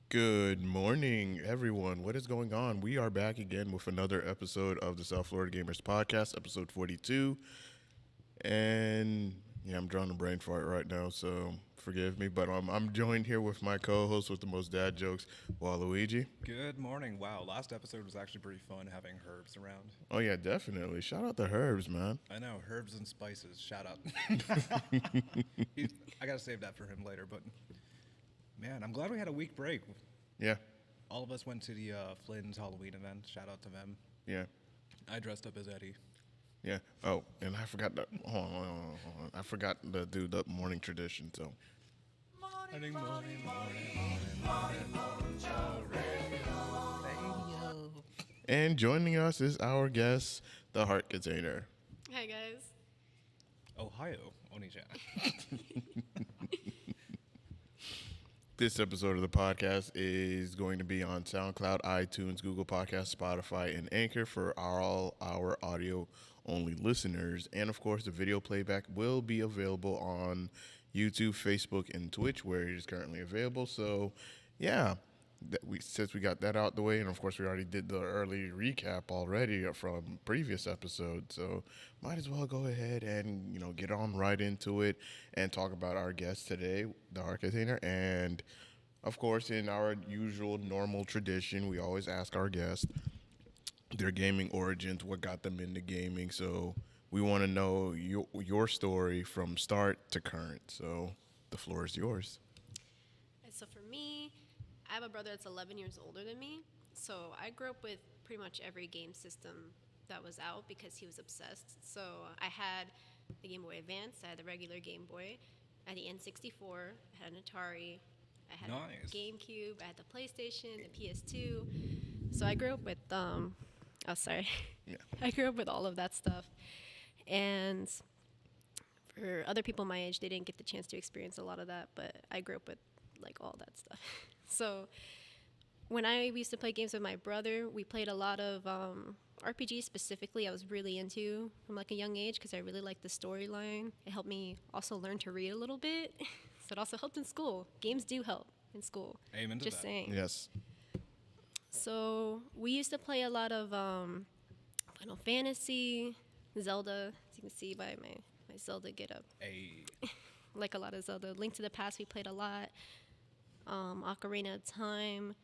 Good morning, everyone. What is going on? We are back again with another episode of the South Florida Gamers Podcast, episode 42. And yeah, I'm drawing a brain fart right now, so forgive me. But I'm joined here with my co-host with the most dad jokes, Waluigi. Good morning. Wow, last episode was actually pretty fun having herbs around. Oh yeah, definitely. Shout out the Herbs, man. I know, herbs and spices. Shout out. I gotta save that for him later, but man, I'm glad we had a week break. Yeah, All of us went to the Flynn's Halloween event. Shout out to them. yeah, I dressed up as Eddie. yeah. Oh, and I forgot the I forgot to do the morning tradition. So Morning, morning, morning, morning, morning, radio. and joining us is our guest, the Heart Container. Hi guys. Ohio, Onija. This episode of the podcast is going to be on SoundCloud, iTunes, Google Podcasts, Spotify, and Anchor for all our audio only listeners. And of course, the video playback will be available on YouTube, Facebook, and Twitch, where it is currently available. So, yeah, since we got that out the way, and of course, we already did the early recap already from previous episodes. So, might as well go ahead and get on right into it and talk about our guest today, the Heart Container. And of course, in our usual normal tradition, we always ask our guests their gaming origins, what got them into gaming. So we want to know your story from start to current. So the floor is yours. So for me, I have a brother that's 11 years older than me. So I grew up with pretty much every game system that was out because he was obsessed. So I had the Game Boy Advance, I had the regular Game Boy, I had the N64, I had an Atari, I had Nice. a GameCube, I had the PlayStation, the PS2. So I grew up with oh sorry. Yeah. I grew up with all of that stuff. And for other people my age, they didn't get the chance to experience a lot of that, but I grew up with like all that stuff. So when I used to play games with my brother, we played a lot of RPGs specifically. I was really into from like a young age because I really liked the storyline. It helped me also learn to read a little bit. So it also helped in school. Games do help in school. Amen to Just that. saying. Yes. So we used to play a lot of Final Fantasy, Zelda, as you can see by my Zelda get up. A Like a lot of Zelda. Link to the Past we played a lot. Ocarina of Time.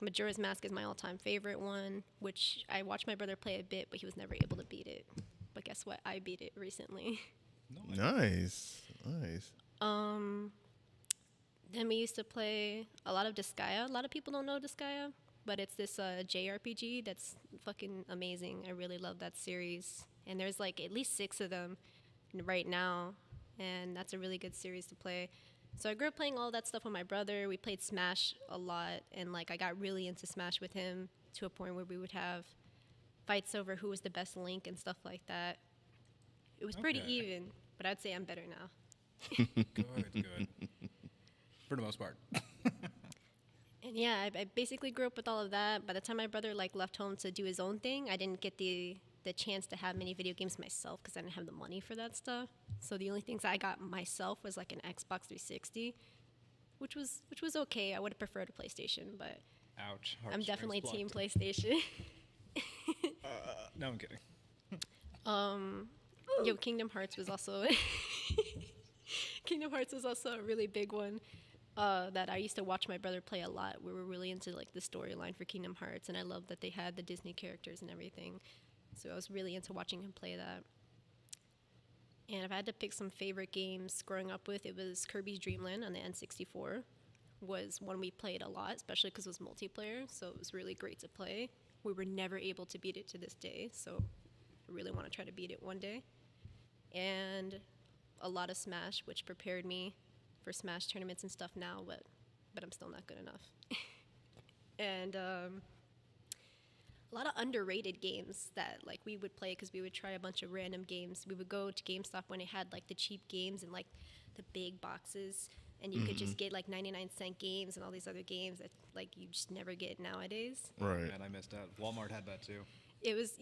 Majora's Mask is my all-time favorite one, which I watched my brother play a bit, but he was never able to beat it. But guess what? I beat it recently. Nice. Nice. Then we used to play a lot of Disgaea. A lot of people don't know Disgaea, but it's this JRPG that's fucking amazing. I really love that series. And there's like at least 6 of them right now, and that's a really good series to play. So I grew up playing all that stuff with my brother. We played Smash a lot, and like I got really into Smash with him to a point where we would have fights over who was the best Link and stuff like that. It was pretty Okay. even, but I'd say I'm better now. good. For the most part. And yeah, I basically grew up with all of that. By the time my brother like left home to do his own thing, I didn't get the chance to have many video games myself because I didn't have the money for that stuff. So the only things I got myself was like an Xbox 360, which was okay. I would have preferred a PlayStation, but Ouch. I'm definitely heartstrings team plucked. PlayStation. No, I'm kidding. Yo, Kingdom Hearts was also Kingdom Hearts was also a really big one that I used to watch my brother play a lot. We were really into like the storyline for Kingdom Hearts, and I loved that they had the Disney characters and everything. So I was really into watching him play that. And if I had to pick some favorite games growing up with, it was Kirby's Dream Land on the N64. Was one we played a lot, especially because it was multiplayer, so it was really great to play. We were never able to beat it to this day, so I really want to try to beat it one day. And a lot of Smash, which prepared me for Smash tournaments and stuff now, but I'm still not good enough. And a lot of underrated games that like we would play because we would try a bunch of random games. We would go to GameStop when it had like the cheap games and like the big boxes, and you could just get like 99-cent games and all these other games that like you just never get nowadays. Right. Man, I missed out. Walmart had that too. It was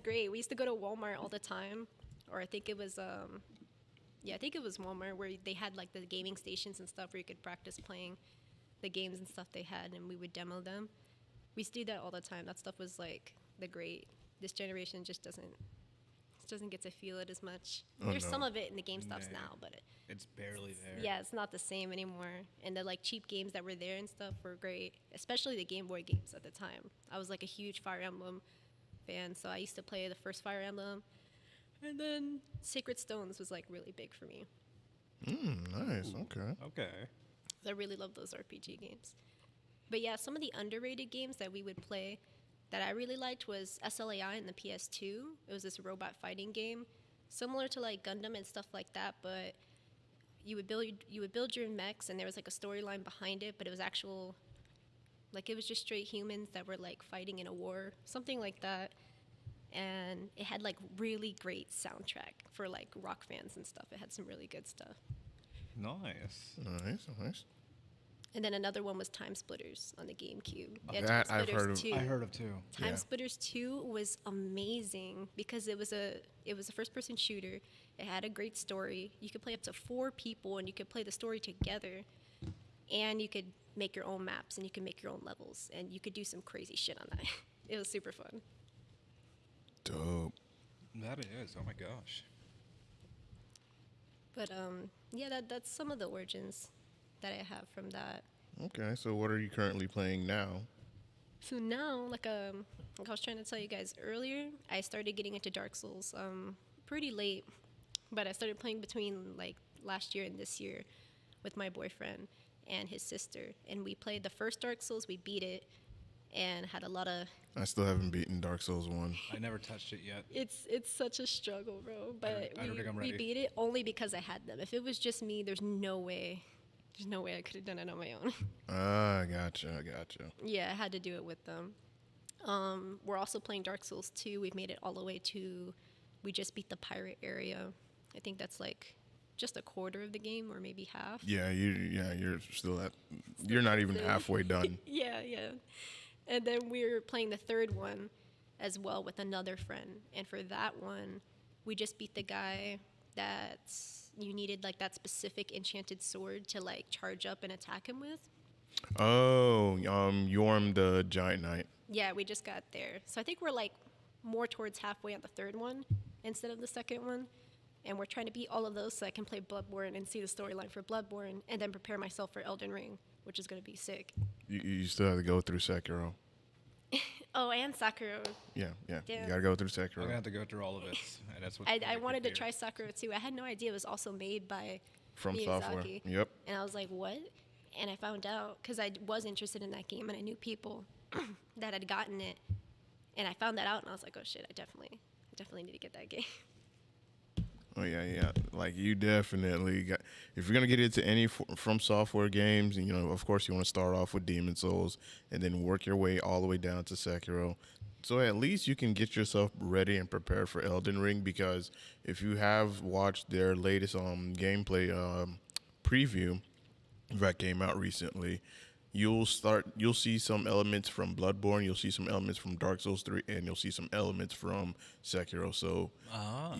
great. We used to go to Walmart all the time, or I think it was Walmart where they had like the gaming stations and stuff where you could practice playing. the games and stuff they had, and we would demo them. We used to do that all the time. That stuff was like the great. This generation just doesn't get to feel it as much. Oh, There's no. some of it in the game stops Nah. now, but It's barely there. yeah, it's not the same anymore. And the like cheap games that were there and stuff were great, especially the Game Boy games at the time. I was like a huge Fire Emblem fan, so I used to play the first Fire Emblem, and then Sacred Stones was like really big for me. Nice. Okay. Okay. I really love those RPG games. But yeah, some of the underrated games that we would play that I really liked was SLAI in the PS2. It was this robot fighting game, similar to like Gundam and stuff like that, but you would build your mechs, and there was like a storyline behind it, but it was actual, like it was just straight humans that were like fighting in a war, something like that. And it had like really great soundtrack for like rock fans and stuff. It had some really good stuff. Nice. Nice. And then another one was Time Splitters on the GameCube. Yeah, That Time I've heard of. 2. I heard of two. Time Yeah. Splitters 2 was amazing because it was a first person shooter. It had a great story. You could play up to 4 people, and you could play the story together. And you could make your own maps, and you could make your own levels, and you could do some crazy shit on that. It was super fun. Dope. That is. Oh my gosh. But yeah, that's some of the origins that I have from that. Okay. So what are you currently playing now? So now, like I was trying to tell you guys earlier, I started getting into Dark Souls pretty late, but I started playing between like last year and this year with my boyfriend and his sister, and we played the first Dark Souls. We beat it and had a lot of. I still haven't beaten Dark Souls 1. I never touched it yet. It's such a struggle, bro. But I don't think I'm we ready. beat it only because I had them. If it was just me, there's no way I could have done it on my own. Ah, gotcha. Yeah, I had to do it with them. We're also playing Dark Souls 2. We've made it all the way to. We just beat the pirate area. I think that's like just a quarter of the game, or maybe half. Yeah, you're still at. You're not even halfway done. Yeah. And then we're playing the third one as well with another friend. And for that one, we just beat the guy that you needed like that specific enchanted sword to like charge up and attack him with. Oh, Yorm the Giant Knight. Yeah, we just got there. So I think we're like more towards halfway on the third one instead of the second one. And we're trying to beat all of those so I can play Bloodborne and see the storyline for Bloodborne and then prepare myself for Elden Ring, which is going to be sick. You still have to go through Sekiro. Oh, and Sakura. Yeah. You Damn. gotta go through I'm Sekiro. gonna have to go through all of it. And that's what I wanted to try Sakura too. I had no idea it was also made by From Miyazaki. Software. Yep. And I was like, what? And I found out because I was interested in that game and I knew people that had gotten it. And I found that out and I was like, oh shit, I definitely need to get that game. Oh yeah. Like you definitely got. If you're gonna get into any From Software games, and of course you want to start off with Demon Souls and then work your way all the way down to Sekiro. So at least you can get yourself ready and prepared for Elden Ring, because if you have watched their latest gameplay preview that came out recently, you'll see some elements from Bloodborne, you'll see some elements from Dark Souls 3, and you'll see some elements from Sekiro. So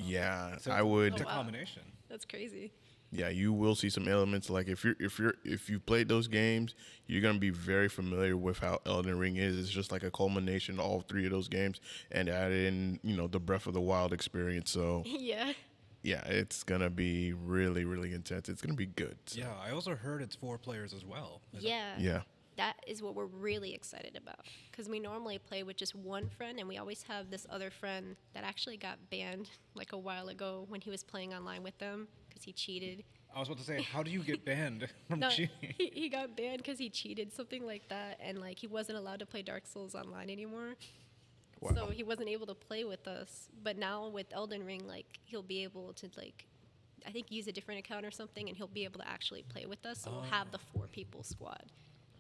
yeah, So I would. It's a wow. combination. That's crazy. Yeah, you will see some elements. Like if you played those games, you're gonna be very familiar with how Elden Ring is. It's just like a culmination of all 3 of those games, and add in the Breath of the Wild experience. So Yeah. yeah, it's gonna be really, really intense. It's gonna be good. So, Yeah, I also heard it's 4 players as well. Yeah. yeah. That is what we're really excited about because we normally play with just one friend and we always have this other friend that actually got banned like a while ago when he was playing online with them because he cheated. I was about to say, how do you get banned from No, cheating? he got banned because he cheated, something like that, and like he wasn't allowed to play Dark Souls online anymore. Wow. So he wasn't able to play with us. But now with Elden Ring, like he'll be able to like, I think use a different account or something, and he'll be able to actually play with us. So we'll have the 4 people squad,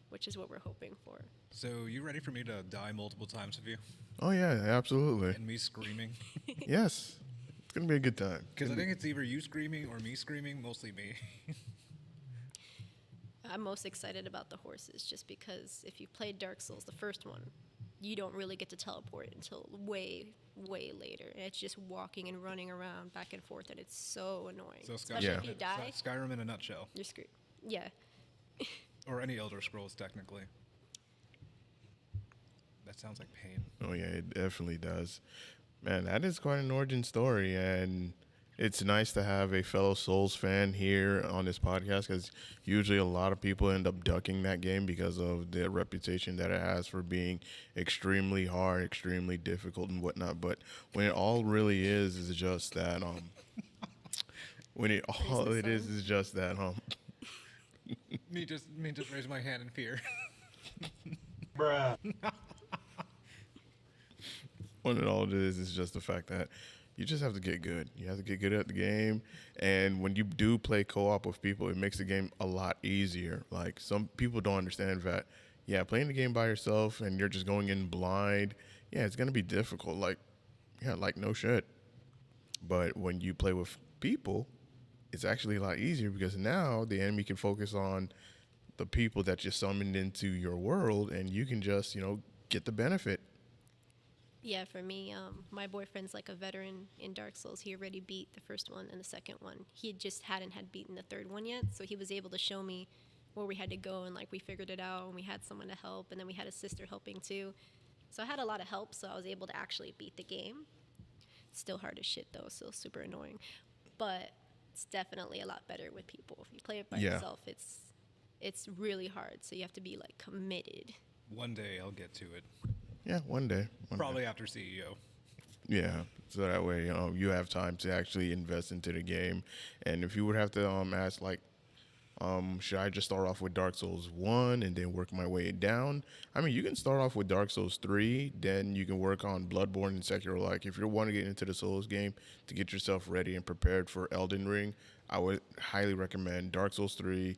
which is what we're hoping for. So you ready for me to die multiple times with you Oh yeah, absolutely. and me screaming? Yes, it's gonna be a good time. Because I think it's either you screaming or me screaming, mostly me. I'm most excited about the horses just because if you played Dark Souls, the first one, you don't really get to teleport until way, way later. And it's just walking and running around back and forth, and it's so annoying. So Especially Yeah. if you die, Skyrim in a nutshell. you're screwed. Yeah. Or any Elder Scrolls, technically. That sounds like pain. Oh yeah, it definitely does. Man, that is quite an origin story, and it's nice to have a fellow Souls fan here on this podcast because usually a lot of people end up ducking that game because of the reputation that it has for being extremely hard, extremely difficult, and whatnot. But when it all really is just that when it all the it is sun. is just that Me just raise my hand in fear. when it all is just the fact that you just have to get good. You have to get good at the game, and when you do play co-op with people, it makes the game a lot easier. Like some people don't understand that. Yeah, playing the game by yourself and you're just going in blind. Yeah, it's gonna be difficult. Like, yeah, like no shit. But when you play with people, it's actually a lot easier because now the enemy can focus on the people that you summoned into your world, and you can just get the benefit. Yeah, for me, my boyfriend's like a veteran in Dark Souls. He already beat the first one and the second one. He just hadn't had beaten the third one yet, so he was able to show me where we had to go, and like we figured it out, and we had someone to help, and then we had a sister helping too. So I had a lot of help, so I was able to actually beat the game. Still hard as shit though, still super annoying, but it's definitely a lot better with people. If you play it by Yeah. yourself, it's really hard. So you have to be like committed. One day I'll get to it. Yeah, one day. One Probably day. after CEO. Yeah, so that way you have time to actually invest into the game. And if you would have to ask, like, should I just start off with Dark Souls 1 and then work my way down? I mean, you can start off with Dark Souls 3, then you can work on Bloodborne and Sekiro. Like, if you want to get into the Souls game to get yourself ready and prepared for Elden Ring, I would highly recommend Dark Souls 3,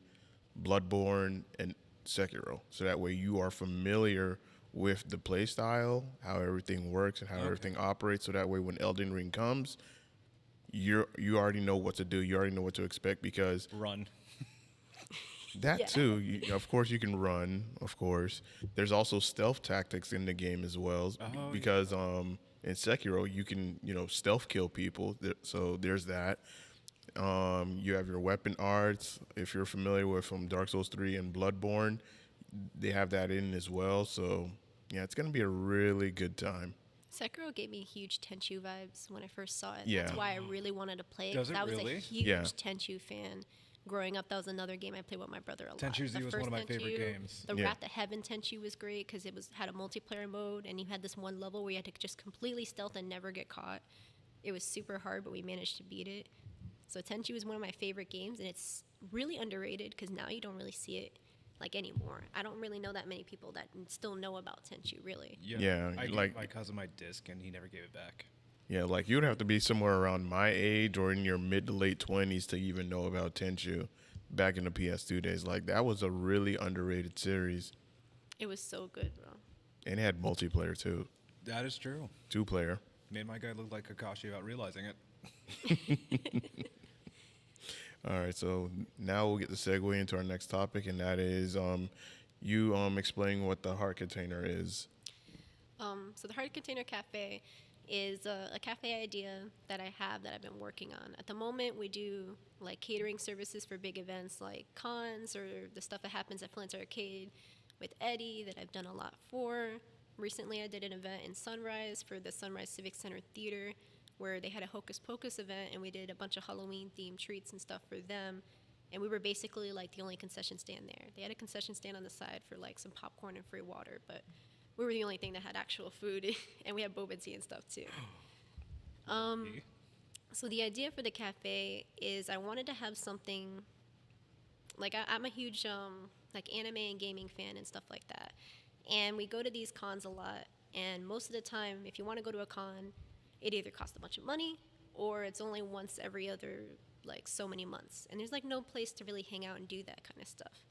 Bloodborne, and Sekiro. So that way you are familiar with the play style, how everything works, and how everything operates. So that way when Elden Ring comes, you already know what to do. You already know what to expect because Run. that Yeah. too, of course, you can run. Of course, there's also stealth tactics in the game as well. Oh, Because in Sekiro, you can stealth kill people. So there's that. You have your weapon arts. If you're familiar with from Dark Souls 3 and Bloodborne, they have that in as well. So yeah, it's gonna be a really good time. Sekiro gave me huge Tenchu vibes when I first saw it. Yeah. That's why I really wanted to play it. Does 'Cause it I was really? a huge Yeah. Tenchu fan. Growing up, that was another game I played with my brother a lot. Tenchu Z The was one of first my favorite Tenchu, games. The Yeah. Wrath of Heaven Tenchu was great because it had a multiplayer mode, and you had this one level where you had to just completely stealth and never get caught. It was super hard, but we managed to beat it. So Tenchu is one of my favorite games, and it's really underrated because now you don't really see it like anymore. I don't really know that many people that still know about Tenchu, really. Yeah, I like- gave my cousin my disc and he never gave it back. Yeah, like you'd have to be somewhere around my age or in your mid to late 20s to even know about Tenchu back in the PS2 days. Like that was a really underrated series, It was so good, bro. and it had multiplayer too, That is true. 2-player. Made my guy look like Kakashi without realizing it. All right, so now we'll get the segue into our next topic, and that is you explaining what the heart container is. So the Heart Container Cafe is a cafe idea that I have that I've been working on. At the moment, we do like catering services for big events like cons or the stuff that happens at Flint's Arcade with Eddie that I've done a lot for. Recently, I did an event in Sunrise for the Sunrise Civic Center Theater where they had a Hocus Pocus event, and we did a bunch of Halloween-themed treats and stuff for them. And we were basically like the only concession stand there. They had a concession stand on the side for like some popcorn and free water, but we were the only thing that had actual food, and we had boba tea and stuff too. So the idea for the cafe is I wanted to have something like I'm a huge like anime and gaming fan and stuff like that, and we go to these cons a lot. And most of the time, if you want to go to a con, it either costs a bunch of money or it's only once every other like so many months, and there's like no place to really hang out and do that kind of stuff.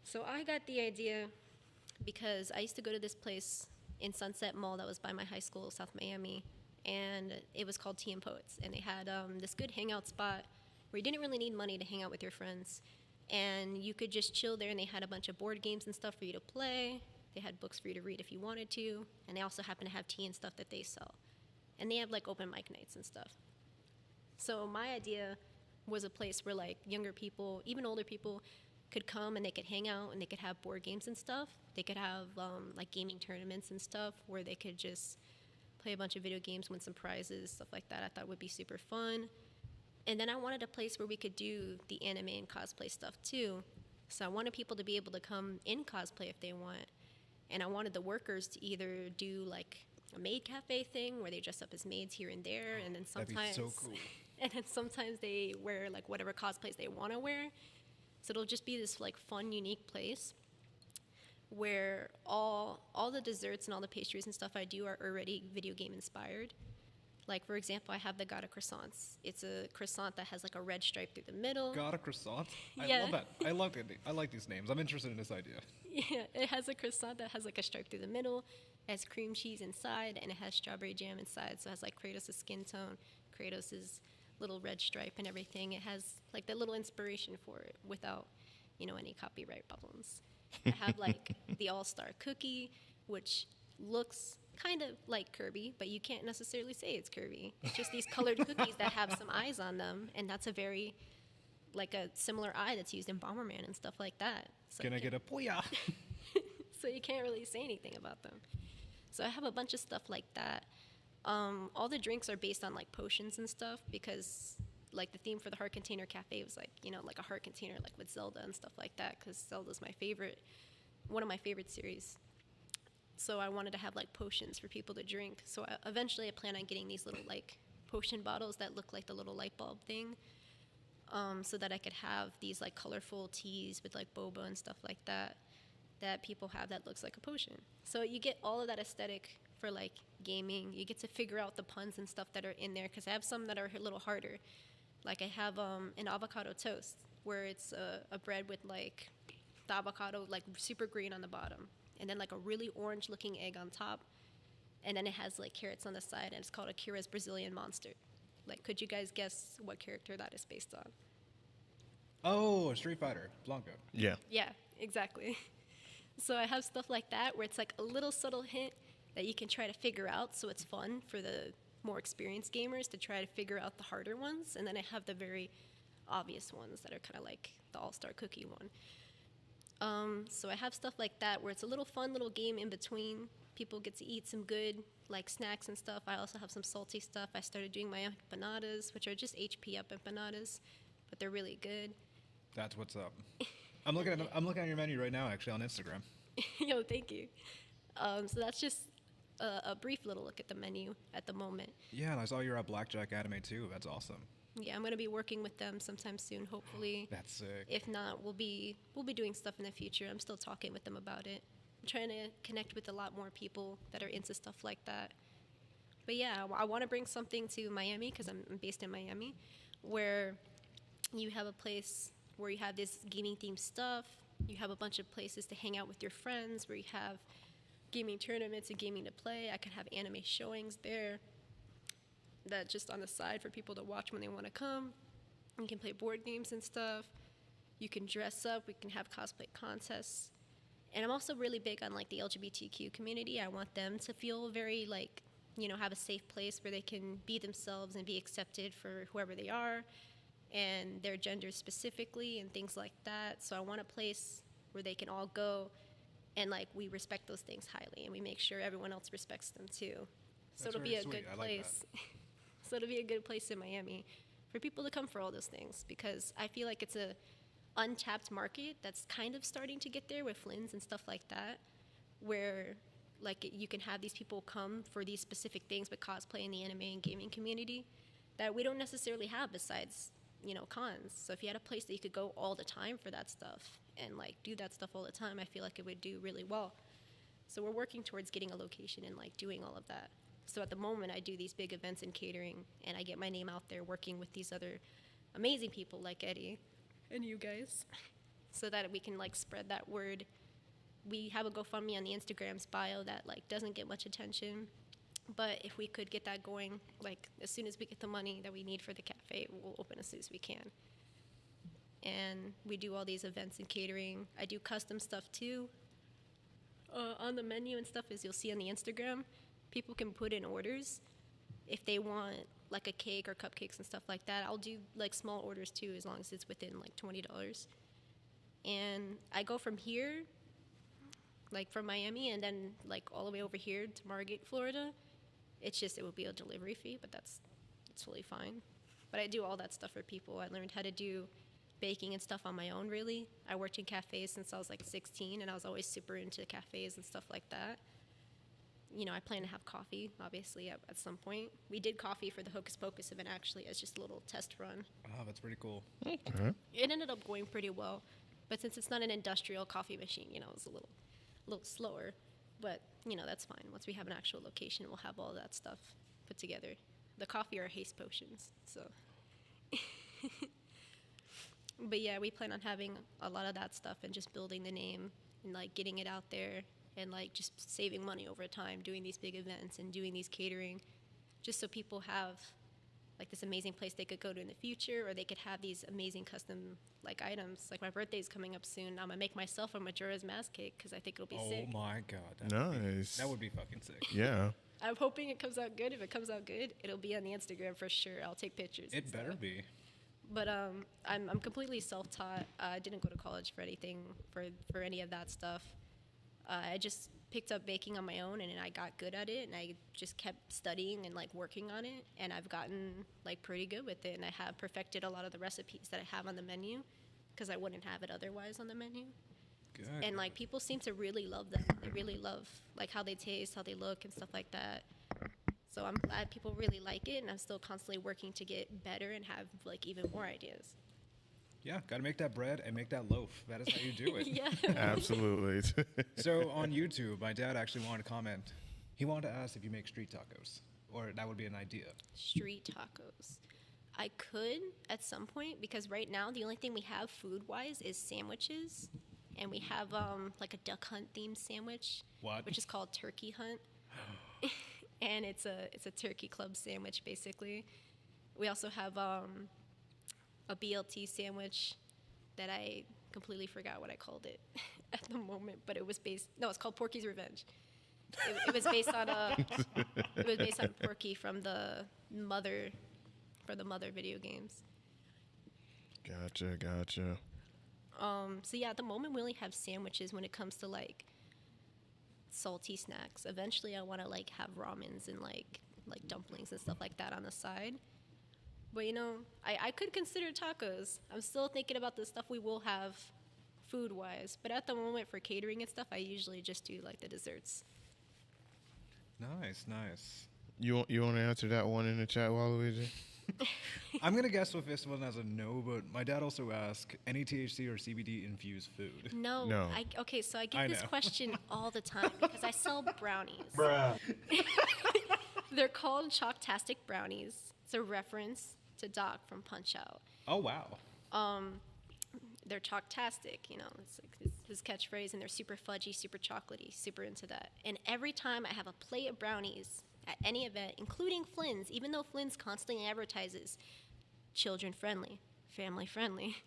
So I got the idea because I used to go to this place in Sunset Mall that was by my high school, South Miami, and it was called Tea and Poets. And they had this good hangout spot where you didn't really need money to hang out with your friends, and you could just chill there. And they had a bunch of board games and stuff for you to play. They had books for you to read if you wanted to, and they also happen to have tea and stuff that they sell. And they have like open mic nights and stuff. So my idea was a place where like younger people, even older people, could come and they could hang out and they could have board games and stuff. They could have like gaming tournaments and stuff where they could just play a bunch of video games, win some prizes, stuff like that. I thought would be super fun. And then I wanted a place where we could do the anime and cosplay stuff too. So I wanted people to be able to come in cosplay if they want. And I wanted the workers to either do like a maid cafe thing where they dress up as maids here and there, and then That'd sometimes be so cool. and then sometimes they wear like whatever cosplays they want to wear. So it'll just be this like fun, unique place where all the desserts and all the pastries and stuff I do are already video game inspired. Like for example, I have the Gata croissants. It's a croissant that has like a red stripe through the middle. Got a croissant? I Yeah. love that. I like these names. I'm interested in this idea. Yeah, it has a croissant that has like a stripe through the middle, it has cream cheese inside, and it has strawberry jam inside. So it has like Kratos' skin tone, Kratos' little red stripe and everything. It has like that little inspiration for it without, any copyright problems. I have like the All-Star cookie, which looks kind of like Kirby, but you can't necessarily say it's Kirby. It's just these colored cookies that have some eyes on them, and that's a very like a similar eye that's used in Bomberman and stuff like that. So Can I get a booyah? so you can't really say anything about them. So I have a bunch of stuff like that. All the drinks are based on like potions and stuff because like the theme for the Heart Container Cafe was like, like a heart container like with Zelda and stuff like that because Zelda's one of my favorite series. So I wanted to have like potions for people to drink. So eventually I plan on getting these little like potion bottles that look like the little light bulb thing. So that I could have these like colorful teas with like boba and stuff like that people have that looks like a potion. So you get all of that aesthetic for like gaming. You get to figure out the puns and stuff that are in there because I have some that are a little harder. Like I have an avocado toast where it's a bread with like the avocado like super green on the bottom and then like a really orange looking egg on top. And then it has like carrots on the side and it's called Akira's Brazilian Monster. Like, could you guys guess what character that is based on? Oh, Street Fighter, Blanco. Yeah. Yeah, exactly. So I have stuff like that where it's like a little subtle hint that you can try to figure out so it's fun for the more experienced gamers to try to figure out the harder ones. And then I have the very obvious ones that are kind of like the All-Star Cookie one. So I have stuff like that where it's a little fun little game in between. People get to eat some good like snacks and stuff. I also have some salty stuff. I started doing my empanadas, which are just HP up empanadas, but they're really good. That's what's up. I'm looking at your menu right now, actually, on Instagram. Yo, thank you. So that's just a brief little look at the menu at the moment. Yeah, and I saw you're at Blackjack Anime too. That's awesome. Yeah, I'm gonna be working with them sometime soon, hopefully. That's sick. If not, we'll be doing stuff in the future. I'm still talking with them about it. I'm trying to connect with a lot more people that are into stuff like that. But yeah, I want to bring something to Miami because I'm based in Miami, where you have a place where you have this gaming themed stuff. You have a bunch of places to hang out with your friends, where you have gaming tournaments and gaming to play. I could have anime showings there. That just on the side for people to watch when they want to come. You can play board games and stuff. You can dress up. We can have cosplay contests. And I'm also really big on like the LGBTQ community. I want them to feel very like, have a safe place where they can be themselves and be accepted for whoever they are and their gender specifically and things like that. So I want a place where they can all go and like we respect those things highly and we make sure everyone else respects them too. So That's it'll be very a sweet. good I like place. So it'll be a good place in Miami for people to come for all those things because I feel like it's a untapped market that's kind of starting to get there with Flynn's and stuff like that, where like you can have these people come for these specific things with cosplay in the anime and gaming community that we don't necessarily have besides cons. So if you had a place that you could go all the time for that stuff and like do that stuff all the time, I feel like it would do really well. So we're working towards getting a location and like doing all of that. So at the moment I do these big events in catering and I get my name out there working with these other amazing people like Eddie and you guys so that we can like spread that word. We have a GoFundMe on the Instagram's bio that like doesn't get much attention, but if we could get that going, like as soon as we get the money that we need for the cafe, we'll open as soon as we can. And we do all these events and catering. I do custom stuff too. On the menu and stuff, as you'll see on the Instagram, people can put in orders if they want like a cake or cupcakes and stuff like that. I'll do like small orders too, as long as it's within like $20. And I go from here, like from Miami, and then like all the way over here to Margate, Florida. It would be a delivery fee, but it's totally fine. But I do all that stuff for people. I learned how to do baking and stuff on my own, really. I worked in cafes since I was like 16, and I was always super into cafes and stuff like that. You know, I plan to have coffee, obviously, at some point. We did coffee for the Hocus Pocus event, actually, as just a little test run. Oh, that's pretty cool. Okay. It ended up going pretty well, but since it's not an industrial coffee machine, you know, it's a little slower. But, you know, that's fine. Once we have an actual location, we'll have all that stuff put together. The coffee are haste potions, so. But yeah, we plan on having a lot of that stuff and just building the name and like getting it out there and like just saving money over time, doing these big events and doing these catering, just so people have like this amazing place they could go to in the future, or they could have these amazing custom like items. Like my birthday's coming up soon. I'm gonna make myself a Majora's Mask cake because I think it'll be sick. Oh my god. Nice. That would be fucking sick. Yeah. I'm hoping it comes out good. If it comes out good, it'll be on the Instagram for sure. I'll take pictures. It better be. But I'm completely self-taught. I didn't go to college for anything, for any of that stuff. I just picked up baking on my own, and I got good at it, and I just kept studying and like working on it, and I've gotten like pretty good with it, and I have perfected a lot of the recipes that I have on the menu, because I wouldn't have it otherwise on the menu. Good. And like people seem to really love them. They really love like how they taste, how they look, and stuff like that. So I'm glad people really like it, and I'm still constantly working to get better and have like even more ideas. Yeah, got to make that bread and make that loaf. That is how you do it. Yeah. Absolutely. So on YouTube, my dad actually wanted to comment. He wanted to ask if you make street tacos, or that would be an idea. Street tacos. I could at some point, because right now the only thing we have food-wise is sandwiches, and we have like a duck hunt themed sandwich, What? which is called Turkey Hunt, and it's a turkey club sandwich basically. We also have a BLT sandwich that I completely forgot what I called it at the moment, but it's called Porky's Revenge. It was based on Porky from the Mother video games. Gotcha. So yeah, at the moment we only have sandwiches when it comes to like salty snacks. Eventually I want to like have ramens and like dumplings and stuff like that on the side. But you know, I could consider tacos. I'm still thinking about the stuff we will have food-wise. But at the moment for catering and stuff, I usually just do like the desserts. Nice. You want to answer that one in the chat, Waluigi? I'm going to guess with this one as a no, but my dad also asked, any THC or CBD infused food? No. No. So I get I this know. question all the time because I sell brownies. Bruh. They're called Chalktastic brownies. It's a reference to Doc from Punch-Out. Oh, wow. They're chalktastic, you know, it's like his catchphrase, and they're super fudgy, super chocolatey, super into that. And every time I have a plate of brownies at any event, including Flynn's, even though Flynn's constantly advertises children friendly, family friendly,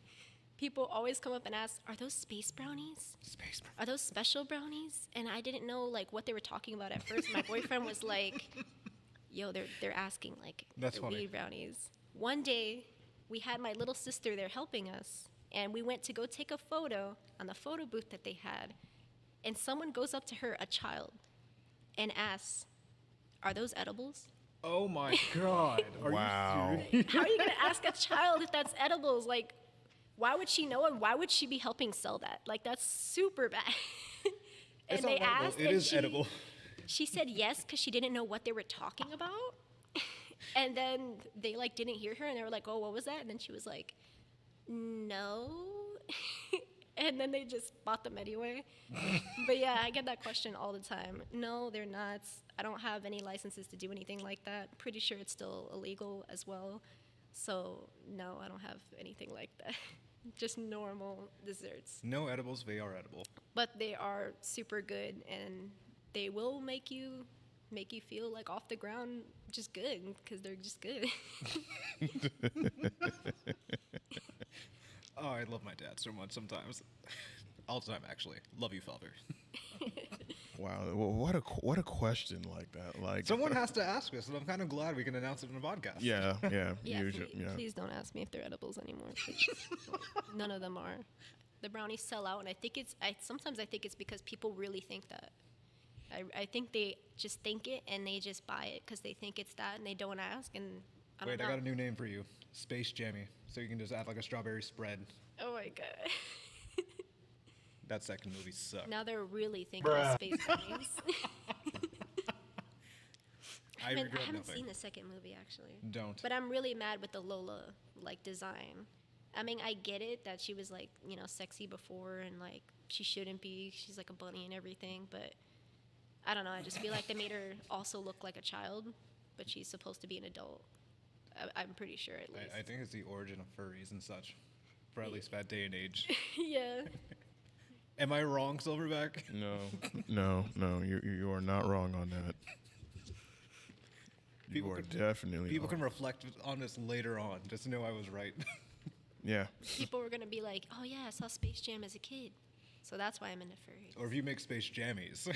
people always come up and ask, are those space brownies? Are those special brownies? And I didn't know like what they were talking about at first. My boyfriend was like, yo, they're asking like That's they're funny. weed brownies. One day we had my little sister there helping us, and we went to go take a photo on the photo booth that they had, and someone goes up to her, a child, and asks, are those edibles? Oh, my God. Are Wow. you serious? How are you going to ask a child if that's edibles? Like, why would she know, and why would she be helping sell that? Like, that's super bad. And It's they not edible. asked, It and is edible. she said yes because she didn't know what they were talking about. And then they like didn't hear her, and they were like, oh, what was that? And then she was like, no. And then they just bought them anyway. But yeah, I get that question all the time. No, they're not. I don't have any licenses to do anything like that. Pretty sure it's still illegal as well. So no, I don't have anything like that. Just normal desserts. No edibles, they are edible. But they are super good, and they will make you feel like off the ground just good, because they're just good. Oh, I love my dad so much sometimes. All the time, actually. Love you, father. Wow. Well, what a question like that. Like Someone has to ask us, and I'm kind of glad we can announce it in a podcast. Yeah. Yeah, usually, yeah. please don't ask me if they're edibles anymore. Please. None of them are. The brownies sell out, and I think sometimes I think it's because people really think that. I think they just think it and they just buy it because they think it's that and they don't ask. And I don't Wait, know. I got a new name for you. Space Jammy. So you can just add like a strawberry spread. Oh my god. That second movie sucked. Now they're really thinking of space brownies. I regret haven't nothing. seen the second movie actually. Don't. But I'm really mad with the Lola like design. I mean, I get it that she was like, sexy before and like she shouldn't be. She's like a bunny and everything, but I don't know. I just feel like they made her also look like a child, but she's supposed to be an adult. I'm pretty sure at least. I think it's the origin of furries and such, for at least that day and age. Yeah. Am I wrong, Silverback? No. You are not wrong on that. You are definitely People wrong. can reflect on this later on, just to know I was right. Yeah. People were gonna be like, "Oh yeah, I saw Space Jam as a kid, so that's why I'm into furries." Or if you make Space Jammies.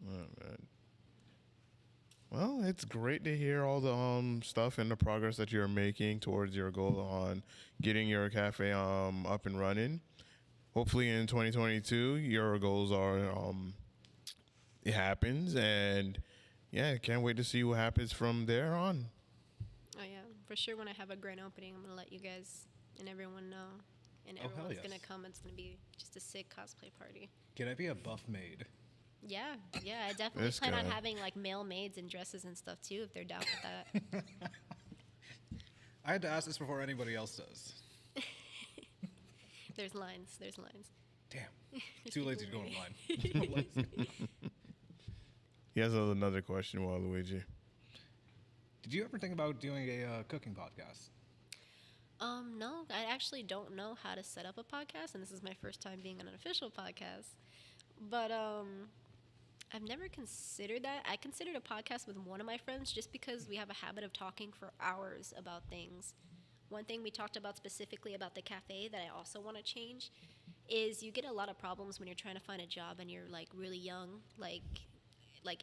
Oh, man. Well, it's great to hear all the stuff and the progress that you're making towards your goal on getting your cafe up and running. Hopefully in 2022 your goals are it happens, and yeah, can't wait to see what happens from there on. Oh yeah, for sure. When I have a grand opening, I'm gonna let you guys and everyone know, and Oh, hell everyone's yes. gonna come. It's gonna be just a sick cosplay party. Can I be a buff maid? Yeah, I definitely This plan on guy. having like male maids and dresses and stuff too, if they're down with that. I had to ask this before anybody else does. There's lines. Damn. There's Too lazy to people go waiting. online. He has another question, Waluigi. Did you ever think about doing a cooking podcast? No, I actually don't know how to set up a podcast, and this is my first time being on an official podcast. But I've never considered that. I considered a podcast with one of my friends just because we have a habit of talking for hours about things. One thing we talked about specifically about the cafe that I also want to change is you get a lot of problems when you're trying to find a job and you're like really young, like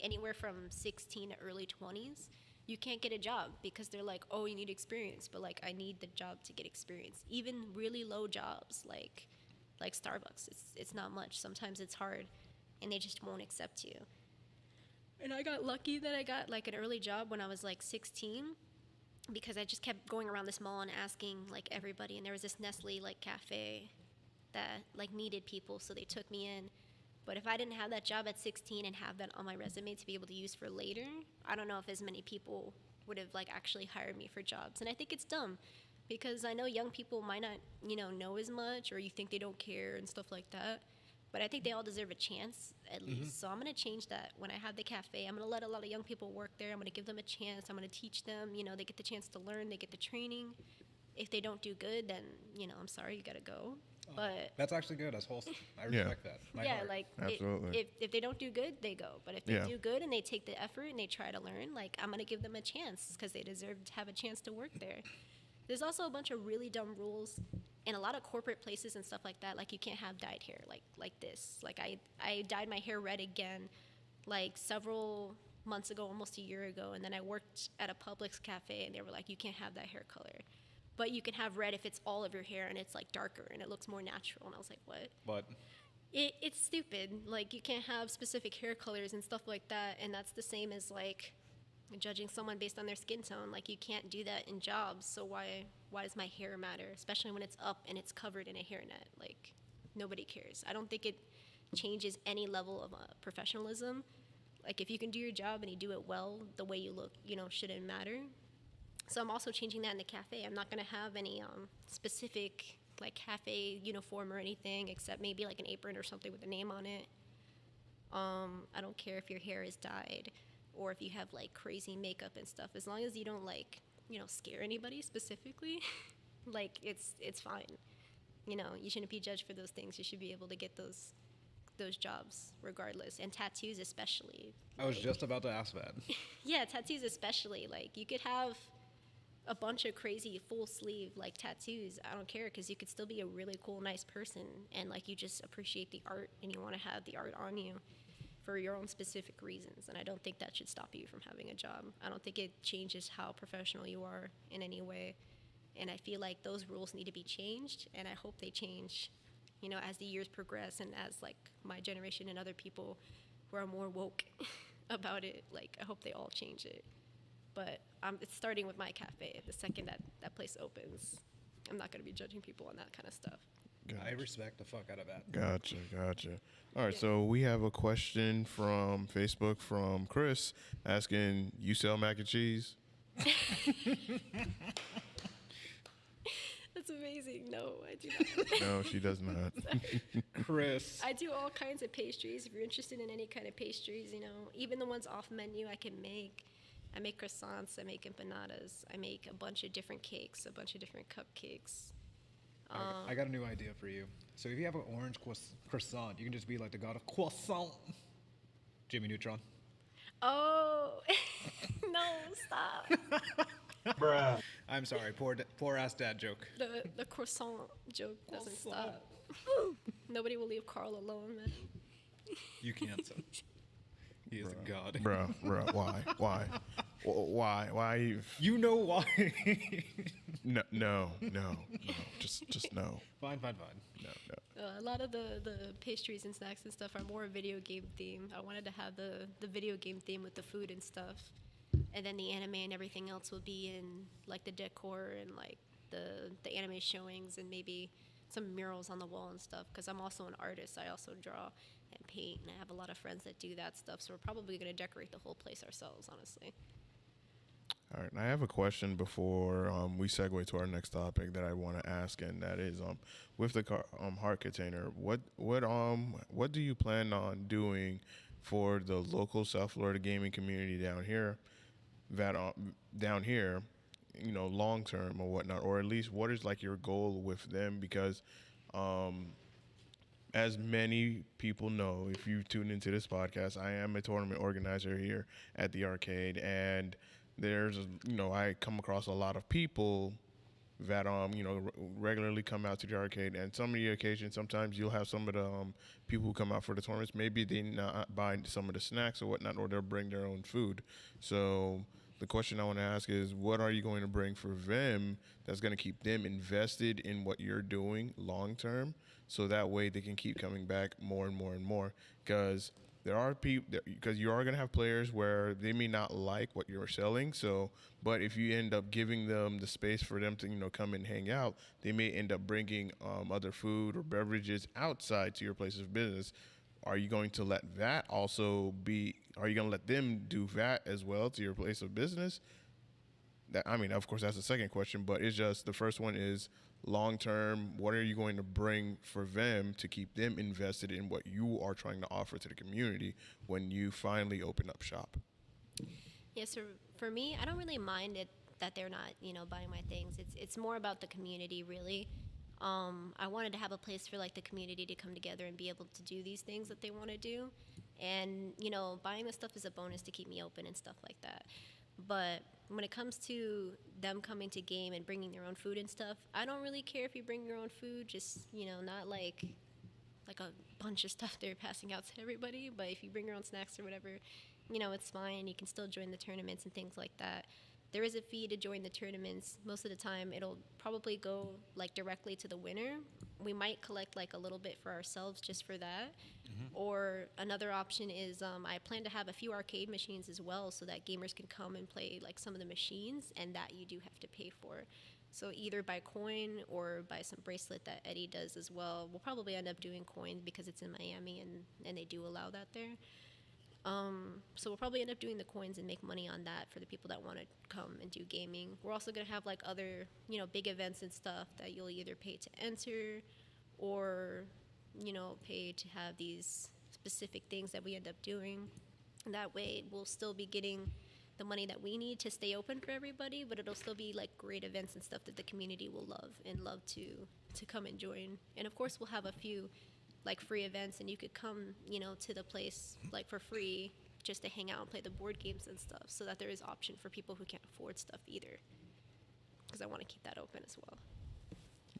anywhere from 16 to early 20s. You can't get a job because they're like, oh, you need experience, but like I need the job to get experience. Even really low jobs like Starbucks, it's not much. Sometimes it's hard, and they just won't accept you. And I got lucky that I got like an early job when I was like 16, because I just kept going around this mall and asking like everybody, and there was this Nestle like cafe that like needed people, so they took me in. But if I didn't have that job at 16 and have that on my resume to be able to use for later, I don't know if as many people would have like actually hired me for jobs. And I think it's dumb because I know young people might not, know as much, or you think they don't care and stuff like that. But I think they all deserve a chance at least. So I'm going to change that. When I have the cafe, I'm going to let a lot of young people work there. I'm going to give them a chance. I'm going to teach them, they get the chance to learn, they get the training. If they don't do good, then, I'm sorry, you got to go. But That's actually good. That's wholesome. I Yeah. respect that. My yeah, heart. like Absolutely. if they don't do good, they go. But if they Yeah. do good and they take the effort and they try to learn, like I'm gonna give them a chance because they deserve to have a chance to work there. There's also a bunch of really dumb rules in a lot of corporate places and stuff like that. Like you can't have dyed hair like this. Like I dyed my hair red again, like several months ago, almost a year ago, and then I worked at a Publix cafe and they were like, you can't have that hair color. But you can have red if it's all of your hair and it's like darker and it looks more natural. And I was like, what? But It's stupid. Like you can't have specific hair colors and stuff like that. And that's the same as like judging someone based on their skin tone. Like you can't do that in jobs. So why does my hair matter? Especially when it's up and it's covered in a hairnet. Like nobody cares. I don't think it changes any level of professionalism. Like if you can do your job and you do it well, the way you look, shouldn't matter. So I'm also changing that in the cafe. I'm not going to have any specific like cafe uniform or anything except maybe like an apron or something with a name on it. I don't care if your hair is dyed or if you have like crazy makeup and stuff. As long as you don't like, scare anybody specifically, like it's fine. You shouldn't be judged for those things. You should be able to get those jobs regardless, and tattoos especially. I was Like, just about to ask that. yeah, tattoos especially. Like you could have a bunch of crazy full sleeve like tattoos. I don't care because you could still be a really cool, nice person, and like you just appreciate the art and you want to have the art on you for your own specific reasons. And I don't think that should stop you from having a job. I don't think it changes how professional you are in any way. And I feel like those rules need to be changed, and I hope they change, as the years progress and as like my generation and other people who are more woke about it, like I hope they all change it. But it's starting with my cafe. The second that place opens, I'm not going to be judging people on that kind of stuff. I respect the fuck out of that. Gotcha. All right, so we have a question from Facebook from Chris asking, "You sell mac and cheese?" That's amazing. No, I do not. No, she does not. Chris. I do all kinds of pastries. If you're interested in any kind of pastries, even the ones off menu, I can make. I make croissants. I make empanadas. I make a bunch of different cakes, a bunch of different cupcakes. I got a new idea for you. So if you have an orange croissant, you can just be like the god of croissant. Jimmy Neutron. Oh, no, stop. Bruh. I'm sorry, poor ass dad joke. The croissant joke doesn't stop. Nobody will leave Carl alone, man. You can't. Son. He is a god. Bro, why? You know why. No. Just no. Fine. No. A lot of the pastries and snacks and stuff are more video game themed. I wanted to have the video game theme with the food and stuff. And then the anime and everything else will be in like the decor and like the anime showings and maybe some murals on the wall and stuff. Because I'm also an artist. I also draw and paint, and I have a lot of friends that do that stuff. So we're probably going to decorate the whole place ourselves, honestly. All right, and I have a question before we segue to our next topic that I want to ask, and that is with the heart container, what do you plan on doing for the local South Florida gaming community down here, long term or whatnot, or at least what is like your goal with them? Because as many people know, if you tune into this podcast, I am a tournament organizer here at the arcade, and I come across a lot of people that regularly come out to the arcade, and some of the occasions, sometimes you'll have some of the people who come out for the tournaments. Maybe they not buy some of the snacks or whatnot, or they'll bring their own food. So the question I want to ask is, what are you going to bring for them that's going to keep them invested in what you're doing long term, so that way they can keep coming back more and more and more? Because there are people, because you are going to have players where they may not like what you're selling. So, but if you end up giving them the space for them to, come and hang out, they may end up bringing other food or beverages outside to your place of business. Are you going to let that also be? Are you going to let them do that as well to your place of business? Of course, that's the second question, but it's just the first one is long term. What are you going to bring for them to keep them invested in what you are trying to offer to the community when you finally open up shop? Yeah, so for me, I don't really mind it that they're not, buying my things. It's more about the community, really. I wanted to have a place for like the community to come together and be able to do these things that they want to do. And, buying the stuff is a bonus to keep me open and stuff like that. But when it comes to them coming to game and bringing their own food and stuff, I don't really care if you bring your own food, just, not like a bunch of stuff they're passing out to everybody. But if you bring your own snacks or whatever, it's fine. You can still join the tournaments and things like that. There is a fee to join the tournaments. Most of the time, it'll probably go like directly to the winner. We might collect like a little bit for ourselves just for that. Or another option is I plan to have a few arcade machines as well, so that gamers can come and play like some of the machines, and that you do have to pay for. So either by coin or by some bracelet that Eddie does as well. We'll probably end up doing coins because it's in Miami and they do allow that there. So we'll probably end up doing the coins and make money on that for the people that want to come and do gaming. We're also going to have like other, big events and stuff that you'll either pay to enter or, pay to have these specific things that we end up doing. And that way we'll still be getting the money that we need to stay open for everybody, but it'll still be like great events and stuff that the community will love to come and join. And of course we'll have a few like free events, and you could come, to the place like for free just to hang out and play the board games and stuff, so that there is option for people who can't afford stuff either, because I want to keep that open as well.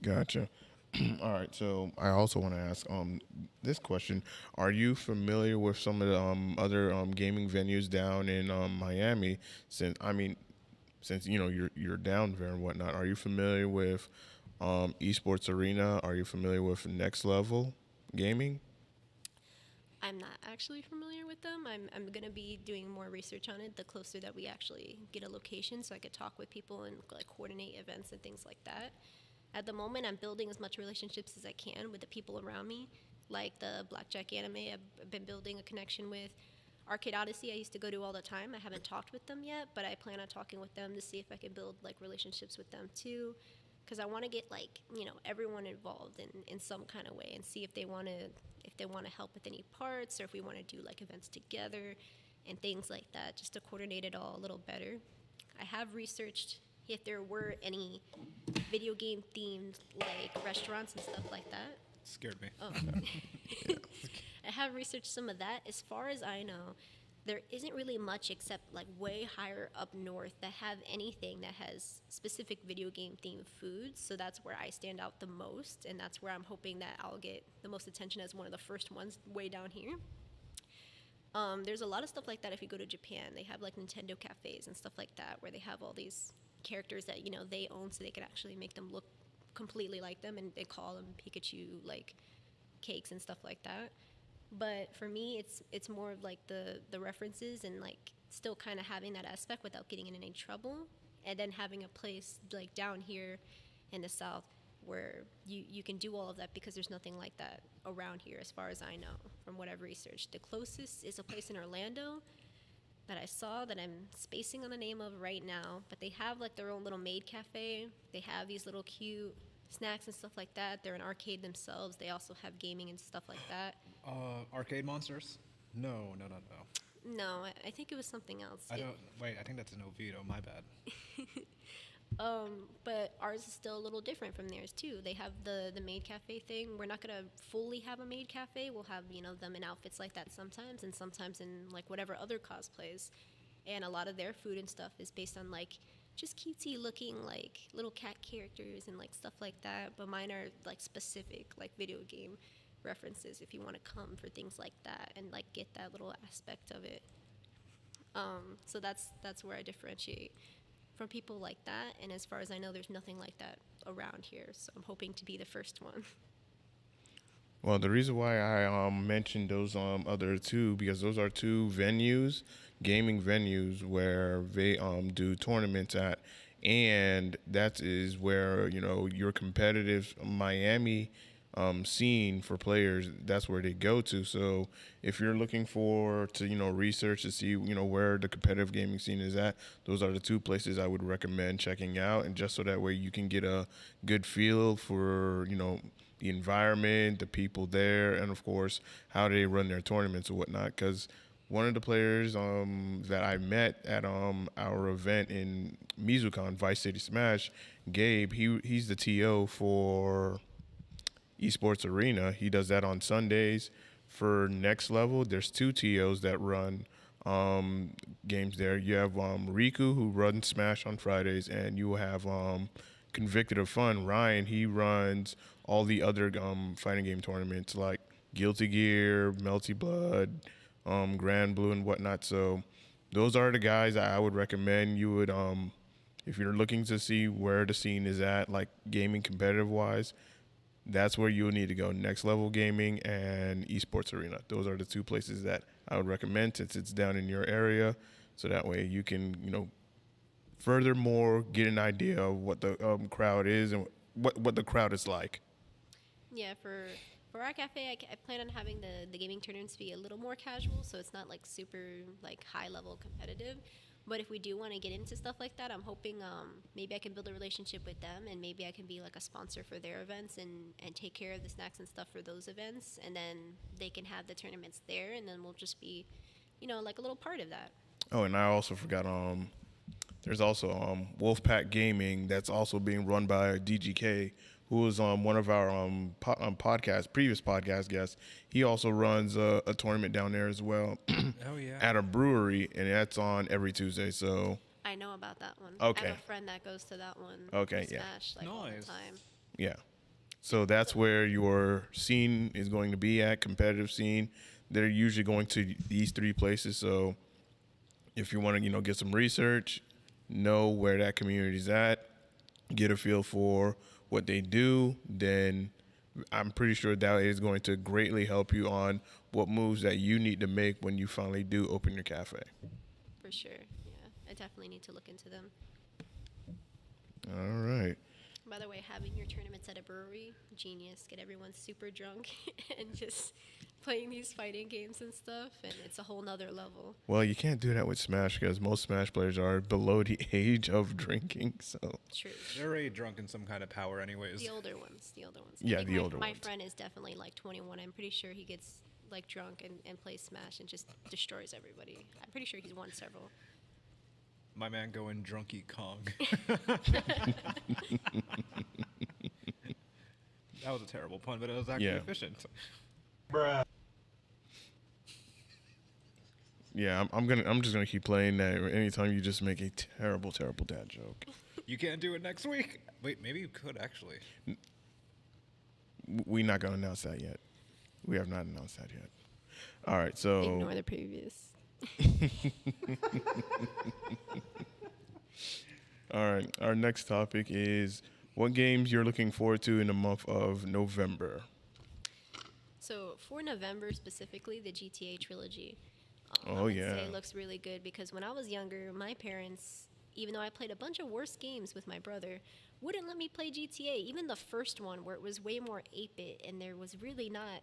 Gotcha. All right, so I also want to ask this question. Are you familiar with some of the other gaming venues down in Miami? since you're down there and whatnot, are you familiar with Esports Arena? Are you familiar with Next Level Gaming? I'm not actually familiar with them. I'm going to be doing more research on it the closer that we actually get a location so I could talk with people and like coordinate events and things like that. At the moment, I'm building as much relationships as I can with the people around me, like the Blackjack Anime I've been building a connection with. Arcade Odyssey I used to go to all the time. I haven't talked with them yet, but I plan on talking with them to see if I can build like relationships with them too, because I want to get like everyone involved in some kind of way and see if they want to help with any parts or if we want to do like events together and things like that, just to coordinate it all a little better. I have researched if there were any video game themed like restaurants and stuff like that. Scared me. Oh. I have researched some of that. As far as I know, there isn't really much except like way higher up north that have anything that has specific video game themed foods. So that's where I stand out the most, and that's where I'm hoping that I'll get the most attention as one of the first ones way down here. There's a lot of stuff like that if you go to Japan. They have like Nintendo cafes and stuff like that where they have all these characters that they own, so they can actually make them look completely like them, and they call them Pikachu like cakes and stuff like that. But for me, it's more of like the references and like still kind of having that aspect without getting in any trouble, and then having a place like down here in the South where you can do all of that, because there's nothing like that around here as far as I know from what I've researched. The closest is a place in Orlando that I saw that I'm spacing on the name of right now, but they have like their own little maid cafe. They have these little cute snacks and stuff like that. They're an arcade themselves. They also have gaming and stuff like that. Arcade Monsters? No. No, I think it was something else. I think that's an Oviedo. My bad. But ours is still a little different from theirs too. They have the maid cafe thing. We're not gonna fully have a maid cafe. We'll have them in outfits like that sometimes, and sometimes in like whatever other cosplays. And a lot of their food and stuff is based on like just cutesy looking like little cat characters and like stuff like that. But mine are like specific like video game references if you want to come for things like that and like get that little aspect of it. So that's where I differentiate from people like that. And as far as I know, there's nothing like that around here. So I'm hoping to be the first one. Well, the reason why I mentioned those other two, because those are two venues, gaming venues, where they do tournaments at, and that is where your competitive Miami scene for players, that's where they go to. So if you're looking to research to see where the competitive gaming scene is at, those are the two places I would recommend checking out, and just so that way you can get a good feel for the environment, the people there, and of course how they run their tournaments and whatnot. Because one of the players that I met at our event in Mizukan, Vice City Smash, Gabe, he's the TO for Esports Arena. He does that on Sundays. For Next Level, there's two TOs that run games there. You have Riku, who runs Smash on Fridays, and you have Convicted of Fun, Ryan. He runs all the other fighting game tournaments like Guilty Gear, Melty Blood, Grand Blue, and whatnot. So those are the guys I would recommend you would, if you're looking to see where the scene is at, like gaming competitive wise, that's where you'll need to go. Next Level Gaming and Esports Arena. Those are the two places that I would recommend, since it's down in your area. So that way you can, furthermore get an idea of what the crowd is and what the crowd is like. Yeah, for our cafe, I plan on having the gaming tournaments be a little more casual, so it's not like super like high level competitive. But if we do want to get into stuff like that, I'm hoping maybe I can build a relationship with them, and maybe I can be like a sponsor for their events and take care of the snacks and stuff for those events, and then they can have the tournaments there, and then we'll just be, like a little part of that. Oh, and I also forgot there's also Wolfpack Gaming that's also being run by DGK, who was one of our previous podcast guests. He also runs a tournament down there as well. Oh yeah. At a brewery, and that's on every Tuesday. So I know about that one. Okay. I have a friend that goes to that one. Okay, yeah. Smash, all the Nice. time. yeah, so that's where your scene is going to be at, competitive scene. They're usually going to these three places. So if you want to get some research, know where that community's at, get a feel for what they do, then I'm pretty sure that is going to greatly help you on what moves that you need to make when you finally do open your cafe. For sure. Yeah, I definitely need to look into them. All right. By the way, having your tournaments at a brewery, genius. Get everyone super drunk and just playing these fighting games and stuff, and it's a whole nother level. Well, you can't do that with Smash because most Smash players are below the age of drinking. So True. They're already drunk in some kind of power, anyways. The older ones. The older ones. Yeah, I think the older my ones. friend is definitely like 21. I'm pretty sure he gets like drunk and plays Smash and just destroys everybody. I'm pretty sure he's won several. My man going drunky Kong. That was a terrible pun, but it was actually efficient. yeah, I'm just gonna keep playing that anytime you just make a terrible dad joke. You can't do it next week. Wait, maybe you could actually. We're not gonna announce that yet. We have not announced that yet. All right, so Ignore the previous. all right, our next topic is what games you're looking forward to in the month of November. So for November specifically, the GTA Trilogy. I Oh, would yeah. say looks really good because when I was younger, my parents, even though I played a bunch of worse games with my brother, wouldn't let me play GTA. Even the first one, where it was way more 8-bit and there was really not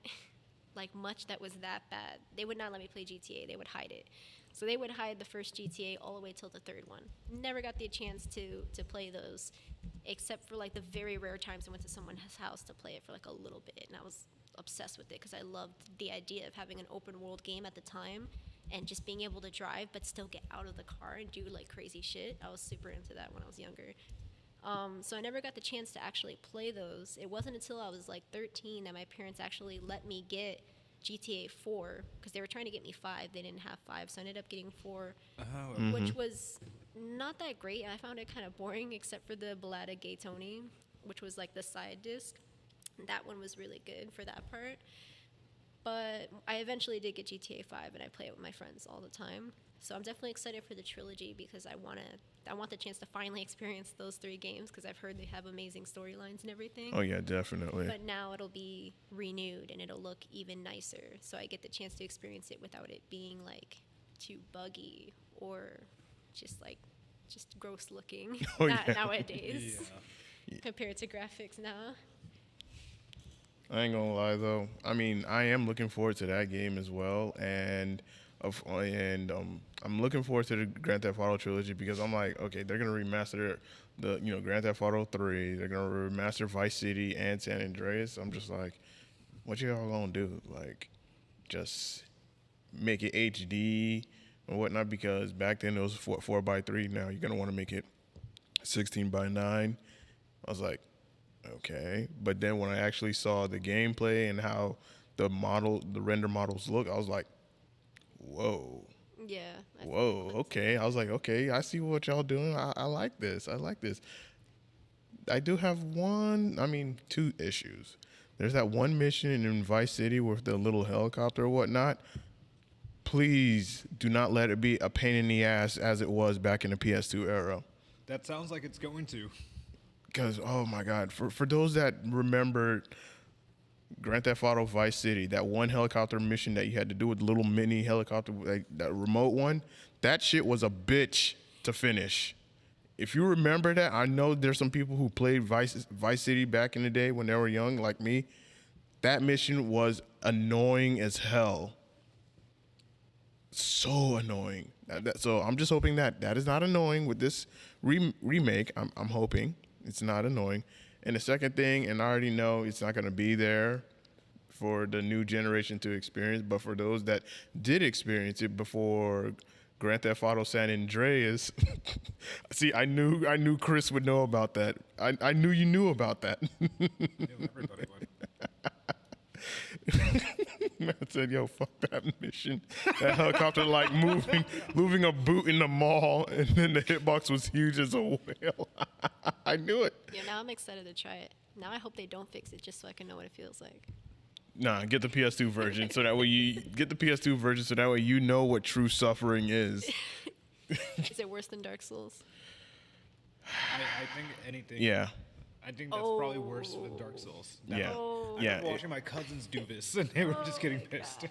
like much that was that bad. They would not let me play GTA. They would hide it. So they would hide the first GTA all the way till the third one. Never got the chance to play those, except for like the very rare times I went to someone's house to play it for like a little bit, and I was obsessed with it because I loved the idea of having an open world game at the time and just being able to drive but still get out of the car and do like crazy shit. I was super into that when I was younger. So I never got the chance to actually play those. It wasn't until I was like 13 that my parents actually let me get GTA 4 because they were trying to get me 5. They didn't have 5, so I ended up getting 4, which was not that great. I found it kind of boring except for the Ballada Gay Tony, which was like the side disc. That one was really good for that part. But I eventually did get GTA 5, and I play it with my friends all the time. So I'm definitely excited for the trilogy because I want the chance to finally experience those 3 games because I've heard they have amazing storylines and everything. Oh yeah, definitely. But now it'll be renewed and it'll look even nicer. So I get the chance to experience it without it being like too buggy or just gross looking Oh, yeah. nowadays compared to graphics now. I ain't gonna lie though. I mean, I am looking forward to that game as well, and I'm looking forward to the Grand Theft Auto trilogy because I'm like, okay, they're gonna remaster the Grand Theft Auto 3. They're gonna remaster Vice City and San Andreas. I'm just like, what y'all gonna do? Like, just make it HD and whatnot because back then it was 4x3. Now you're gonna want to make it 16:9. I was like, okay. But then when I actually saw the gameplay and how the render models look, I was like, whoa. Yeah. Whoa, okay. I was like, okay, I see what y'all doing. I like this. I like this. I do have two issues. There's that one mission in Vice City with the little helicopter or whatnot. Please do not let it be a pain in the ass as it was back in the PS2 era. That sounds like it's going to. Because, oh my God, for those that remember Grand Theft Auto Vice City, that one helicopter mission that you had to do with the little mini helicopter, like that remote one, that shit was a bitch to finish. If you remember that, I know there's some people who played Vice City back in the day when they were young, like me. That mission was annoying as hell. So annoying. So I'm just hoping that is not annoying with this remake. I'm hoping it's not annoying. And the second thing, and I already know it's not going to be there for the new generation to experience, but for those that did experience it before Grand Theft Auto San Andreas, see, I knew Chris would know about that. I knew you knew about that. Everybody would. Man said, yo, fuck that mission. That helicopter like moving a boot in the mall, and then the hitbox was huge as a whale. I knew it. Yeah, now I'm excited to try it. Now I hope they don't fix it just so I can know what it feels like. Nah, get the PS2 version so that way you know what true suffering is. Is it worse than Dark Souls? I think anything. Yeah. I think that's probably worse than Dark Souls. Yeah. Oh. Yeah. I remember watching my cousins do this, and they were just getting pissed.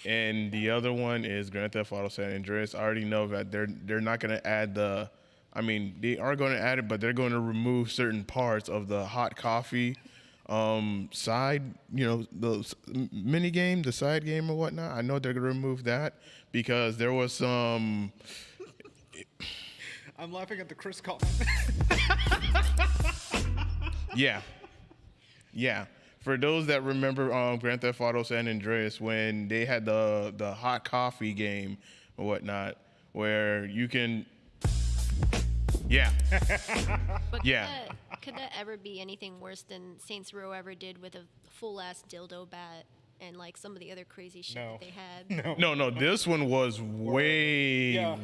And the other one is Grand Theft Auto San Andreas. I already know that they're not going to add the. I mean, they are going to add it, but they're going to remove certain parts of the hot coffee side. The mini game, the side game or whatnot. I know they're going to remove that because there was some. I'm laughing at the Chris comment. Yeah. For those that remember Grand Theft Auto San Andreas, when they had the hot coffee game or whatnot, where you can, But Yeah. could that ever be anything worse than Saints Row ever did with a full ass dildo bat and like some of the other crazy shit No. that they had? no, this one was way Yeah.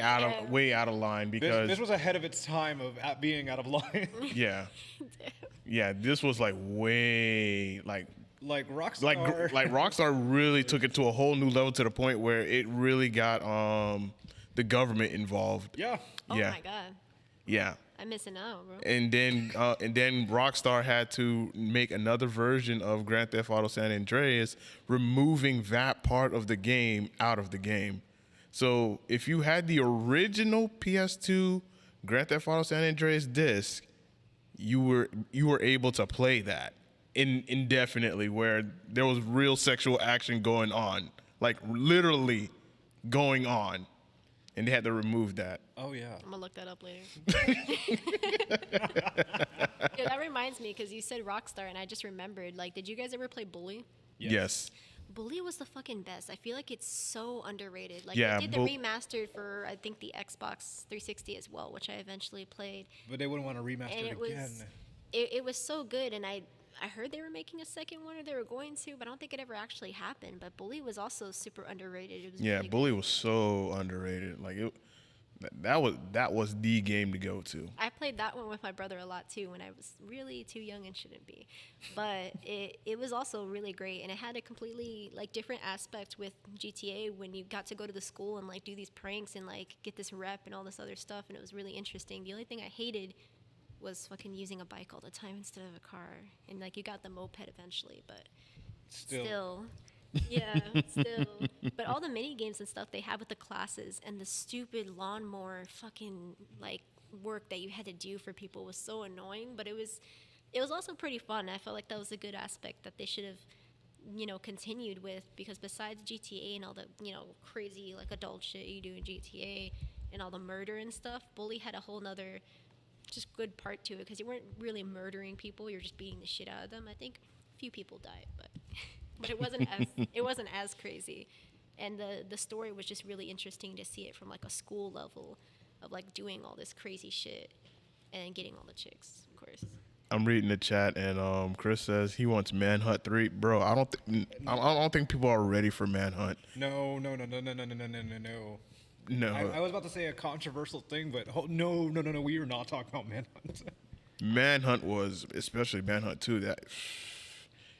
out of line because This was ahead of its time of being out of line. yeah, this was like way like Rockstar. like Rockstar really took it to a whole new level to the point where it really got the government involved. Yeah. Oh Yeah. my god, Yeah. I'm missing out, bro. And then Rockstar had to make another version of Grand Theft Auto San Andreas, removing that part of the game out of the game. So if you had the original PS2 Grand Theft Auto San Andreas disc, you were able to play that indefinitely, where there was real sexual action going on, like literally going on, and they had to remove that. Oh yeah. I'm gonna look that up later. Yeah, that reminds me because you said Rockstar, and I just remembered. Like, did you guys ever play Bully? Yes. Bully was the fucking best. I feel like it's so underrated. Like, Yeah, they did the remastered for I think the Xbox 360 as well, which I eventually played. But they wouldn't want to remaster And it it was again. it was so good, and I heard they were making a second one, or they were going to, but I don't think it ever actually happened. But Bully was also super underrated. It was Yeah, really Bully good. was so underrated. Like that was the game to go to. I played that one with my brother a lot too when I was really too young and shouldn't be. But it was also really great, and it had a completely like different aspect with GTA when you got to go to the school and like do these pranks and like get this rep and all this other stuff, and it was really interesting. The only thing I hated was fucking using a bike all the time instead of a car, and like you got the moped eventually, but still. Yeah, still. But all the mini games and stuff they have with the classes and the stupid lawnmower fucking like work that you had to do for people was so annoying. But it was also pretty fun. I felt like that was a good aspect that they should have, continued with, because besides GTA and all the, crazy like adult shit you do in GTA and all the murder and stuff, Bully had a whole nother just good part to it, because you weren't really murdering people, you're just beating the shit out of them. I think a few people died, but it wasn't as crazy, and the story was just really interesting to see it from like a school level of like doing all this crazy shit and getting all the chicks, of course. I'm reading the chat, and Chris says he wants Manhunt 3. Bro, I don't think people are ready for Manhunt. No. No. I was about to say a controversial thing, but no. We are not talking about Manhunt. Manhunt was, especially Manhunt 2, that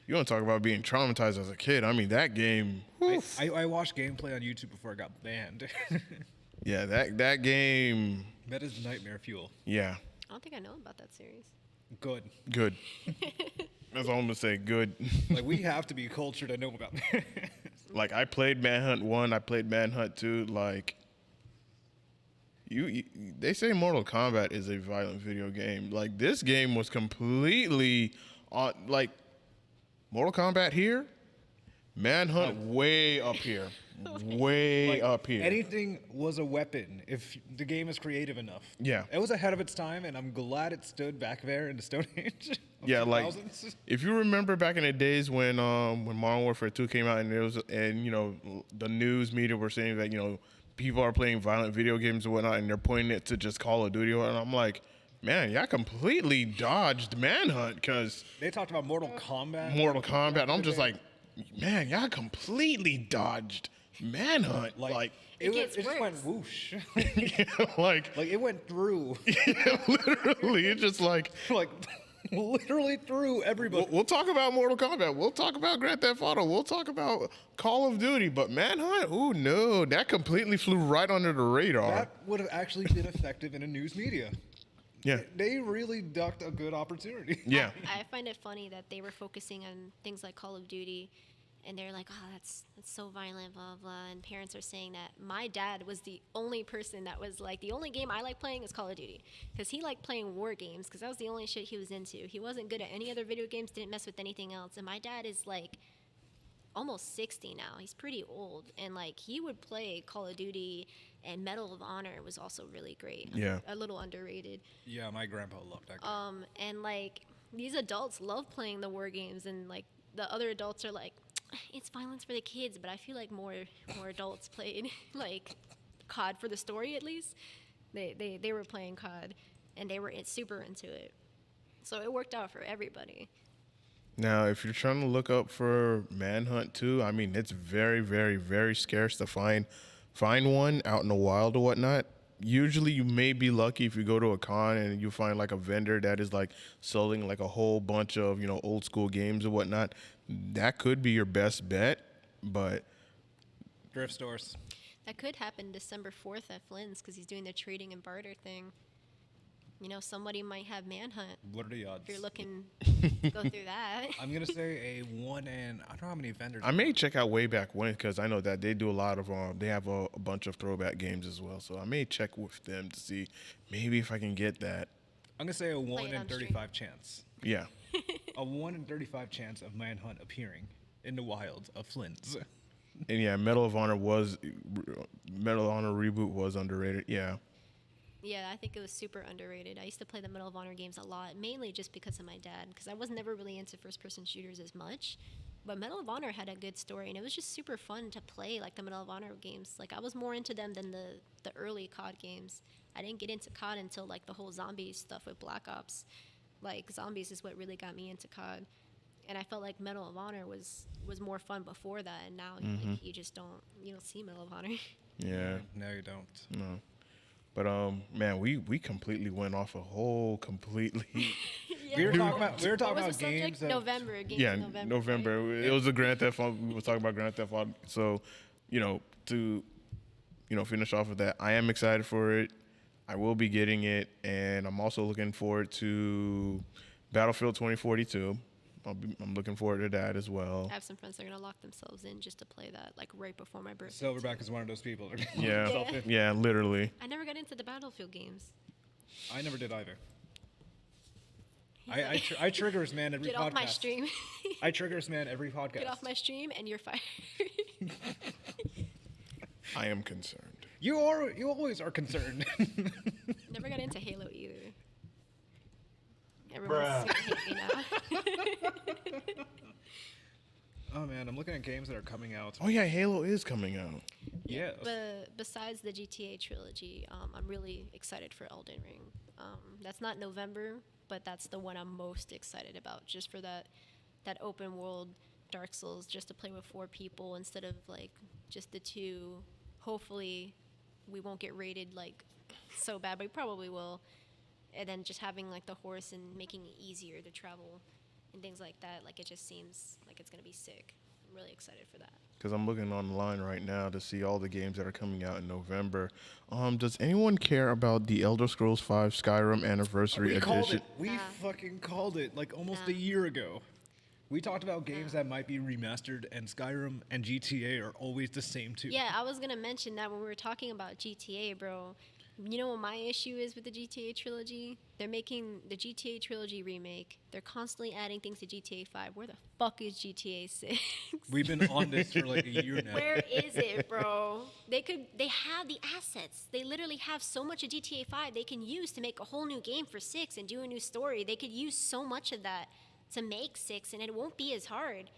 you want to talk about being traumatized as a kid. I mean, that game. I watched gameplay on YouTube before I got banned. Yeah, that game. That is nightmare fuel. Yeah. I don't think I know about that series. Good. That's all I'm gonna say. Good. Like, we have to be cultured to know about that. Like, I played Manhunt 1. I played Manhunt 2. Like, they say Mortal Kombat is a violent video game. Like, this game was completely on, like, Mortal Kombat here, Manhunt way up here. Way up here. Anything was a weapon if the game is creative enough. Yeah. It was ahead of its time, and I'm glad it stood back there in the Stone Age. Yeah, like 2000s. if you remember back in the days when Modern Warfare 2 came out, and the news media were saying that people are playing violent video games and whatnot, and they're pointing it to just Call of Duty, and I'm like, man, y'all completely dodged Manhunt, because They talked about Mortal Kombat. and I'm just like, man, y'all completely dodged Manhunt. Like It It gets just went worse. whoosh. like Like, it went through. literally, it's just like Like, Literally threw everybody. We'll talk about Mortal Kombat. We'll talk about Grand Theft Auto. We'll talk about Call of Duty. But Manhunt, ooh, no, that completely flew right under the radar. That would have actually been effective in a news media. Yeah. They really ducked a good opportunity. Yeah. I find it funny that they were focusing on things like Call of Duty, and they're like, "Oh, that's so violent, blah blah." And parents are saying that my dad was the only person that was like, the only game I like playing is Call of Duty, because he liked playing war games, because that was the only shit he was into. He wasn't good at any other video games, didn't mess with anything else. And my dad is like almost 60 now. He's pretty old, and like he would play Call of Duty, and Medal of Honor was also really great. Yeah. A little underrated. Yeah, my grandpa loved that game. And like these adults love playing the war games, and like the other adults are like, it's violence for the kids. But I feel like more adults played like COD for the story. At least they were playing COD, and they were super into it. So it worked out for everybody. Now, if you're trying to look up for Manhunt 2, I mean, it's very, very, very scarce to find one out in the wild or whatnot. Usually you may be lucky if you go to a con and you find like a vendor that is like selling like a whole bunch of, old school games or whatnot. That could be your best bet, but Thrift stores. That could happen December 4th at Flynn's, because he's doing the trading and barter thing. Somebody might have Manhunt. What are the odds? If you're looking to go through that. I'm gonna say a 1 in. I don't know how many vendors. I may check out way back when, because I know that they do a lot of they have a bunch of throwback games as well. So I may check with them to see maybe if I can get that. I'm gonna say a 1 it in on stream. 35 chance. Yeah. A 1 in 35 chance of Manhunt appearing in the wilds of Flynn's. And yeah, Medal of Honor reboot was underrated. Yeah. Yeah, I think it was super underrated. I used to play the Medal of Honor games a lot, mainly just because of my dad, because I was never really into first-person shooters as much. But Medal of Honor had a good story, and it was just super fun to play, like the Medal of Honor games. Like I was more into them than the early COD games. I didn't get into COD until like the whole zombie stuff with Black Ops. Like zombies is what really got me into COD, and I felt like Medal of Honor was more fun before that. And now like, you just don't see Medal of Honor. Yeah. No, you don't. No. But man, we completely went off a whole completely. We were talking What about was the subject? games. November. Games Yeah, in November. November. Right? It was a Grand Theft Auto. We were talking about Grand Theft Auto. So, to finish off with that, I am excited for it. I will be getting it, and I'm also looking forward to Battlefield 2042. I'm looking forward to that as well. I have some friends that are gonna lock themselves in just to play that, like right before my birthday. Silverback is one of those people. Yeah, yeah, literally. I never got into the Battlefield games. I never did either. He's I like, I trigger this man every get podcast. off my stream. I trigger this man every podcast. Get off my stream, and you're fired. I am concerned. You always are concerned. Never got into Halo either. Everyone's gonna hate me now. Oh man, I'm looking at games that are coming out. Oh yeah, Halo is coming out. Yeah. But besides the GTA trilogy, I'm really excited for Elden Ring. That's not November, but that's the one I'm most excited about, just for that open world Dark Souls, just to play with 4 people instead of like just the 2. Hopefully, we won't get raided like so bad, but we probably will. And then just having like the horse and making it easier to travel and things like that, like it just seems like it's gonna be sick. I'm really excited for that. Because I'm looking online right now to see all the games that are coming out in November. Does anyone care about the Elder Scrolls V Skyrim Anniversary We called Edition? it. We fucking called it like almost a year ago. We talked about games that might be remastered, and Skyrim and GTA are always the same too. Yeah, I was gonna mention that when we were talking about GTA, bro. You know what my issue is with the GTA trilogy? They're making the GTA trilogy remake. They're constantly adding things to GTA 5. Where the fuck is GTA 6? We've been on this for like a year now. Where is it, bro? They have the assets. They literally have so much of GTA 5 they can use to make a whole new game for 6 and do a new story. They could use so much of that to make 6, and it won't be as hard.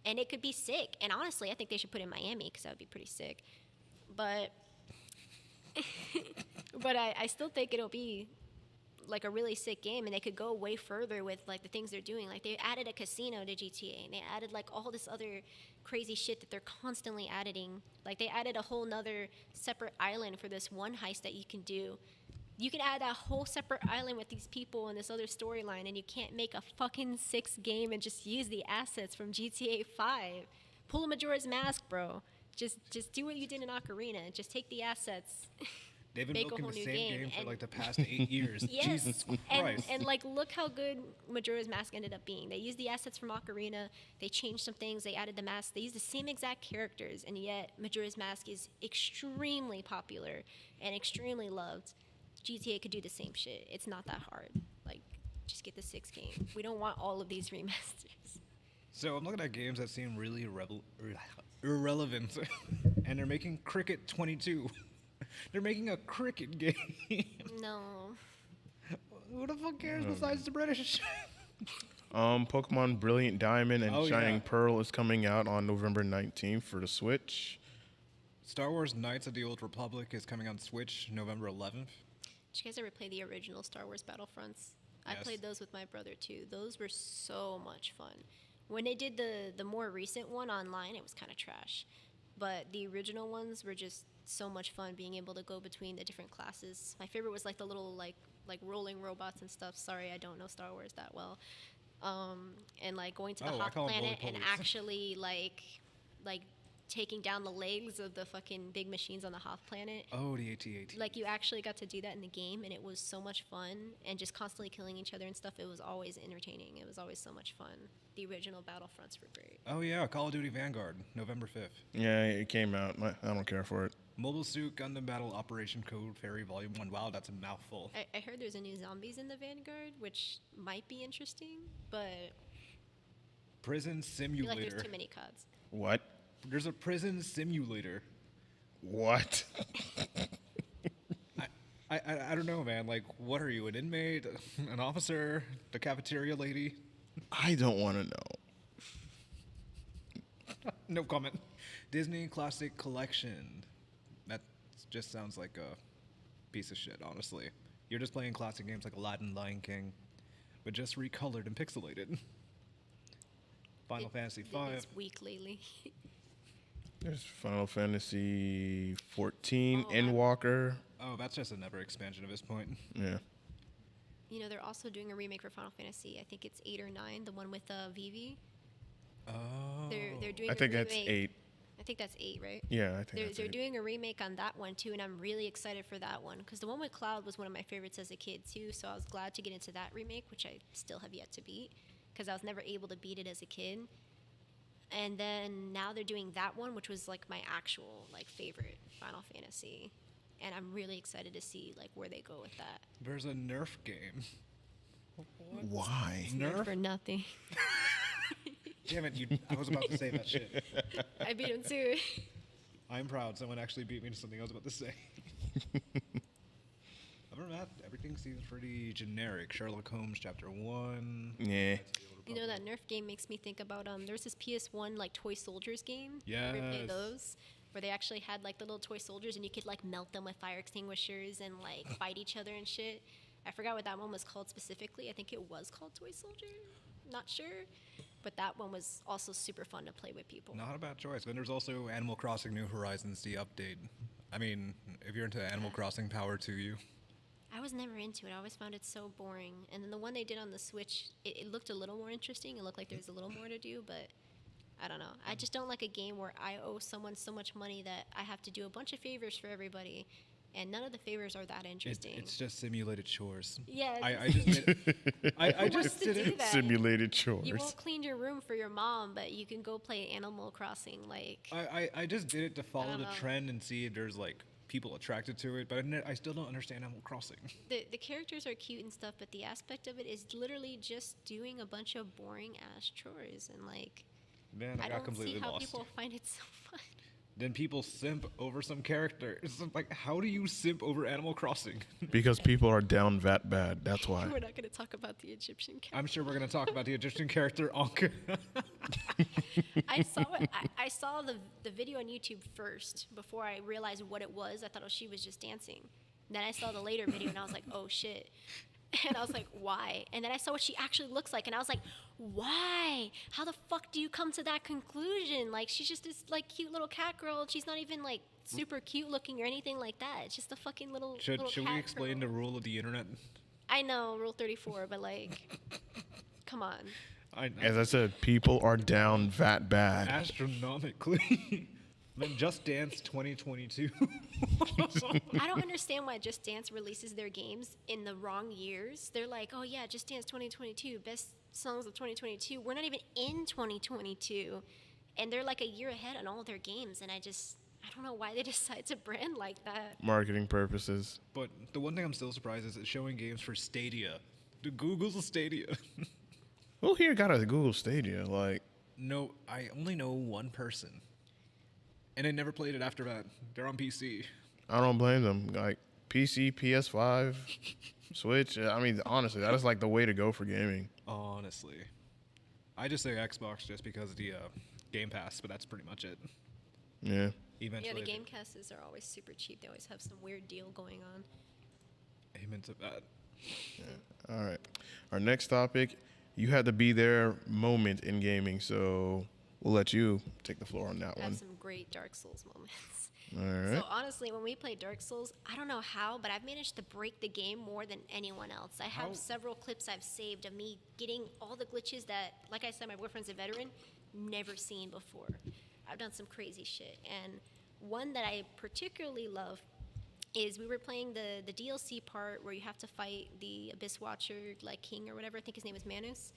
And it could be sick. And honestly, I think they should put it in Miami, because that would be pretty sick. But but I still think it'll be like a really sick game, and they could go way further with like the things they're doing. Like they added a casino to GTA, and they added like all this other crazy shit that they're constantly adding. Like they added a whole nother separate island for this one heist that you can do. You can add that whole separate island with these people and this other storyline, and you can't make a fucking 6 game and just use the assets from GTA 5. Pull a Majora's Mask, bro. Just do what you did in Ocarina. Just take the assets. They've been Make a milking whole the new same game, game for and- like the past 8 years. Yes, Jesus Christ. and like look how good Majora's Mask ended up being. They used the assets from Ocarina. They changed some things. They added the mask. They used the same exact characters, and yet Majora's Mask is extremely popular and extremely loved. GTA could do the same shit. It's not that hard. Like, just get the 6 game. We don't want all of these remasters. So I'm looking at games that seem really irrelevant, and they're making Cricket 22. They're making a cricket game. No. Who the fuck cares besides the British? Pokemon Brilliant Diamond and Oh, Shining yeah. Pearl is coming out on November 19th for the Switch. Star Wars Knights of the Old Republic is coming on Switch November 11th. Did you guys ever play the original Star Wars Battlefronts? I Yes. played those with my brother too. Those were so much fun. When they did the more recent one online, it was kind of trash. But the original ones were just so much fun, being able to go between the different classes. My favorite was like the little like rolling robots and stuff. Sorry, I don't know Star Wars that well. And like going to the Oh, I Hoth call 'em planet and roly-polies. actually like taking down the legs of the fucking big machines on the Hoth planet. Oh, the AT-AT. Like you actually got to do that in the game, and it was so much fun. And just constantly killing each other and stuff, it was always entertaining. It was always so much fun. The original Battlefronts were great. Oh yeah, Call of Duty Vanguard, November 5th. Yeah, it came out. I don't care for it. Mobile Suit Gundam Battle Operation Code Fairy Volume 1. Wow, that's a mouthful. I heard there's a new zombies in the Vanguard, which might be interesting, but Prison I feel like Simulator. there's too many CODs. What? There's a prison simulator. What? I don't know, man. Like, what are you, an inmate, an officer, the cafeteria lady? I don't want to know. No comment. Disney Classic Collection. That just sounds like a piece of shit, honestly. You're just playing classic games like Aladdin, Lion King, but just recolored and pixelated. Final Fantasy V. It's weak lately. There's Final Fantasy 14, Oh, Endwalker. Oh, that's just another expansion at this point. Yeah. You know, they're also doing a remake for Final Fantasy. I think it's 8 or 9, the one with Vivi. Oh. They're doing I think a that's remake. 8. I think that's 8, right? Yeah, I think They're, that's they're 8. doing a remake on that one too, and I'm really excited for that one because the one with Cloud was one of my favorites as a kid too. So I was glad to get into that remake, which I still have yet to beat because I was never able to beat it as a kid. And then now they're doing that one, which was like my actual like favorite Final Fantasy, and I'm really excited to see like where they go with that. There's a Nerf game. Why? Nerf? For nothing. Damn it, I was about to say that shit. I beat him too. I'm proud someone actually beat me to something I was about to say. Other than that, everything seems pretty generic. Sherlock Holmes Chapter 1. Yeah. You know, that Nerf game makes me think about there's this PS1 like toy soldiers game. You ever play Yes. those? Where they actually had like the little toy soldiers and you could like melt them with fire extinguishers and like fight each other and shit. I forgot what that one was called specifically. I think it was called Toy Soldier. Not sure. But that one was also super fun to play with people. Not a bad choice. Then there's also Animal Crossing New Horizons, the update. I mean, if you're into Animal Crossing, power to you. I was never into it. I always found it so boring. And then the one they did on the Switch, it looked a little more interesting. It looked like there was a little more to do, but I don't know. I just don't like a game where I owe someone so much money that I have to do a bunch of favors for everybody, and none of the favors are that interesting. It's just simulated chores. Yeah, I just did I Who just wants to did do it. that? Simulated chores. You won't clean your room for your mom, but you can go play Animal Crossing. Like, I just did it to follow don't the know. trend and see if there's like people attracted to it, but I still don't understand Animal Crossing. the characters are cute and stuff, but the aspect of it is literally just doing a bunch of boring ass chores, and like, Man, I I got don't completely see how lost. people find it so fun. Then people simp over some character. It's like, how do you simp over Animal Crossing? Because people are down that bad. That's why. We're not going to talk about the Egyptian character. I'm sure we're gonna talk about the Egyptian character Ankh. I saw it. I saw the video on YouTube first before I realized what it was. I thought, oh, she was just dancing. Then I saw the later video and I was like, oh shit. And I was like, why? And then I saw what she actually looks like, and I was like, why? How the fuck do you come to that conclusion? Like, she's just this like cute little cat girl. She's not even like super cute looking or anything like that. It's just a fucking little Should little we cat explain turtle. the rule of the internet? I know, Rule 34, but like, come on. I know. As I said, people are down that bad. Astronomically. Man, Just Dance 2022. I don't understand why Just Dance releases their games in the wrong years. They're like, oh yeah, Just Dance 2022, best songs of 2022. We're not even in 2022. And they're like a year ahead on all their games. And I don't know why they decide to brand like that. Marketing purposes. But the one thing I'm still surprised is it's showing games for Stadia. The Google's Stadia. Who here got a Google Stadia? Like, No, I only know one person. And I never played it after that. They're on PC. I don't blame them. Like, PC, PS5, Switch. I mean, honestly, that is like the way to go for gaming. Honestly. I just say Xbox just because of the Game Pass, but that's pretty much it. Yeah. Eventually. Yeah, the game casts are always super cheap. They always have some weird deal going on. Amen to that. All right. Our next topic, you had to be there moment in gaming, so we'll let you take the floor on that I have one. some great Dark Souls moments. All right. So honestly, when we play Dark Souls, I don't know how, but I've managed to break the game more than anyone else. I have How? several clips I've saved of me getting all the glitches that, like I said, my boyfriend's a veteran, never seen before. I've done some crazy shit. And one that I particularly love is we were playing the DLC part where you have to fight the Abyss Watcher, like King or whatever. I think his name is Manus.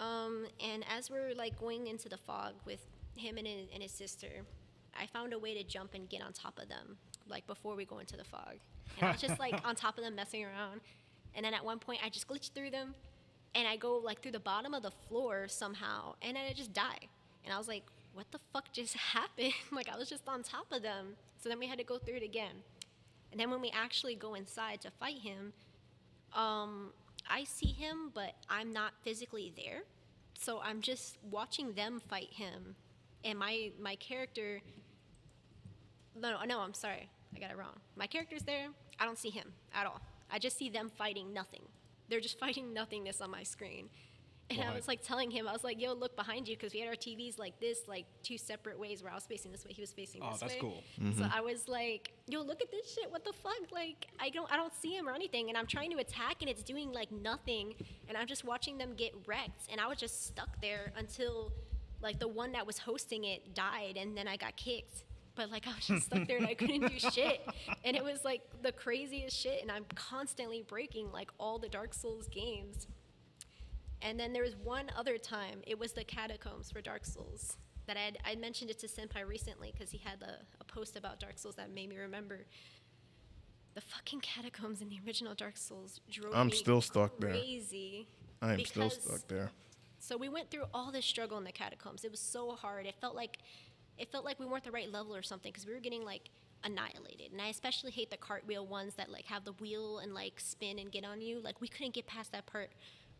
And as we're like going into the fog with him and his sister, I found a way to jump and get on top of them, like before we go into the fog. And I was just like on top of them messing around. And then at one point I just glitched through them and I go like through the bottom of the floor somehow and then I just die. And I was like, what the fuck just happened? Like I was just on top of them. So then we had to go through it again. And then when we actually go inside to fight him, I see him, but I'm not physically there. So I'm just watching them fight him. And my character... No, I'm sorry. I got it wrong. My character's there. I don't see him at all. I just see them fighting nothing. They're just fighting nothingness on my screen. And I Why? was like telling him, I was like, yo, look behind you, because we had our TVs like this, like two separate ways where I was facing this way, he was facing this way. Oh, that's cool. So I was like, yo, look at this shit, what the fuck? Like, I don't see him or anything, and I'm trying to attack, and it's doing like nothing, and I'm just watching them get wrecked, and I was just stuck there until like the one that was hosting it died, and then I got kicked. But like I was just stuck there and I couldn't do shit. And it was like the craziest shit, and I'm constantly breaking like all the Dark Souls games. And then there was one other time, it was the catacombs for Dark Souls, that I mentioned it to Senpai recently because he had a post about Dark Souls that made me remember. The fucking catacombs in the original Dark Souls drove I'm me still stuck there. crazy. I am still because- stuck there. So we went through all this struggle in the catacombs. It was so hard. It felt like we weren't the right level or something because we were getting like annihilated. And I especially hate the cartwheel ones that like have the wheel and like spin and get on you. Like we couldn't get past that part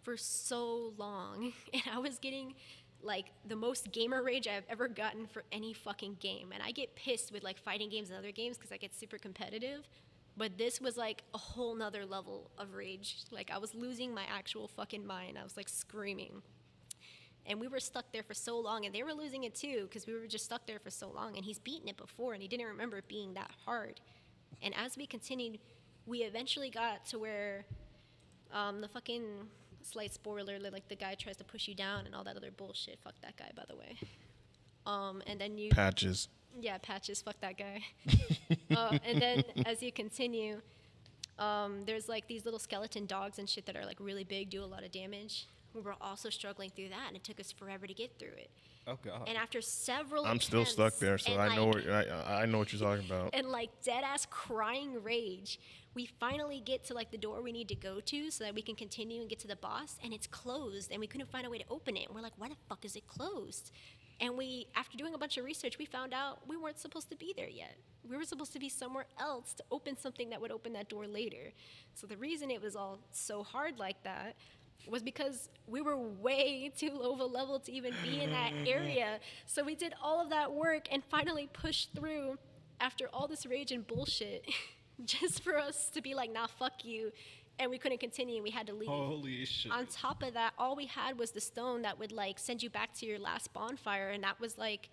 for so long. And I was getting like the most gamer rage I've ever gotten for any fucking game. And I get pissed with like fighting games and other games because I get super competitive. But this was like a whole nother level of rage. Like I was losing my actual fucking mind. I was like screaming. And we were stuck there for so long, and they were losing it too, because we were just stuck there for so long, and he's beaten it before, and he didn't remember it being that hard. And as we continued, we eventually got to where the fucking, slight spoiler, like the guy tries to push you down and all that other bullshit. Fuck that guy, by the way. And then you... Patches. Yeah, Patches, fuck that guy. And then as you continue, there's like these little skeleton dogs and shit that are like really big, do a lot of damage. We were also struggling through that, and it took us forever to get through it. Oh, God. And after several I'm still attempts stuck there, so and, I know like, I know what you're talking about. and like dead ass crying rage, we finally get to like the door we need to go to so that we can continue and get to the boss, and it's closed, and we couldn't find a way to open it. And we're like, why the fuck is it closed? And we, after doing a bunch of research, we found out we weren't supposed to be there yet. We were supposed to be somewhere else to open something that would open that door later. So the reason it was all so hard like that was because we were way too low of a level to even be in that area. So we did all of that work and finally pushed through after all this rage and bullshit just for us to be like, nah, fuck you. And we couldn't continue. We had to leave. Holy shit. On top of that, all we had was the stone that would like send you back to your last bonfire. And that was like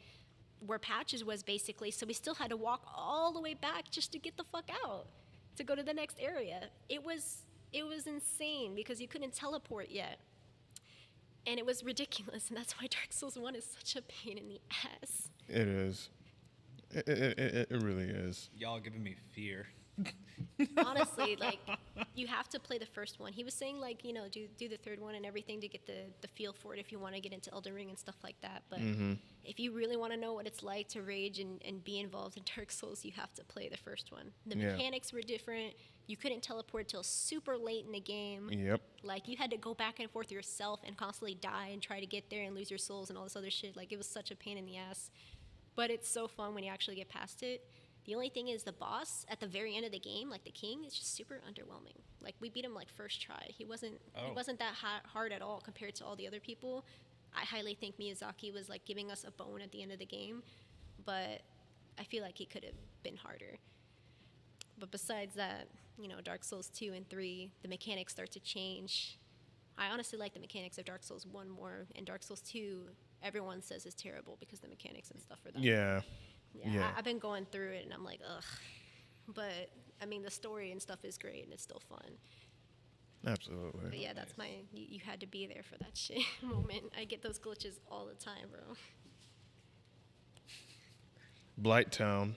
where Patches was basically. So we still had to walk all the way back just to get the fuck out to go to the next area. It was insane because you couldn't teleport yet. And it was ridiculous, and that's why Dark Souls 1 is such a pain in the ass. It is. It really is. Y'all giving me fear. Honestly, like, you have to play the first one. He was saying, like, you know, do the third one and everything to get the feel for it if you want to get into Elden Ring and stuff like that. But if you really want to know what it's like to rage and be involved in Dark Souls, you have to play the first one. The mechanics were different. You couldn't teleport till super late in the game. Yep. Like, you had to go back and forth yourself and constantly die and try to get there and lose your souls and all this other shit. Like, it was such a pain in the ass. But it's so fun when you actually get past it. The only thing is the boss at the very end of the game, like the king, is just super underwhelming. Like, we beat him like first try. He wasn't that hard at all compared to all the other people. I highly think Miyazaki was like giving us a bone at the end of the game, but I feel like he could have been harder. But besides that, you know, Dark Souls 2 and 3, the mechanics start to change. I honestly like the mechanics of Dark Souls 1 more, and Dark Souls 2, everyone says is terrible because the mechanics and stuff are that. Yeah. I've been going through it, and I'm like, ugh. But, I mean, the story and stuff is great, and it's still fun. Absolutely. But, yeah, that's you had to be there for that shit moment. I get those glitches all the time, bro. Blighttown.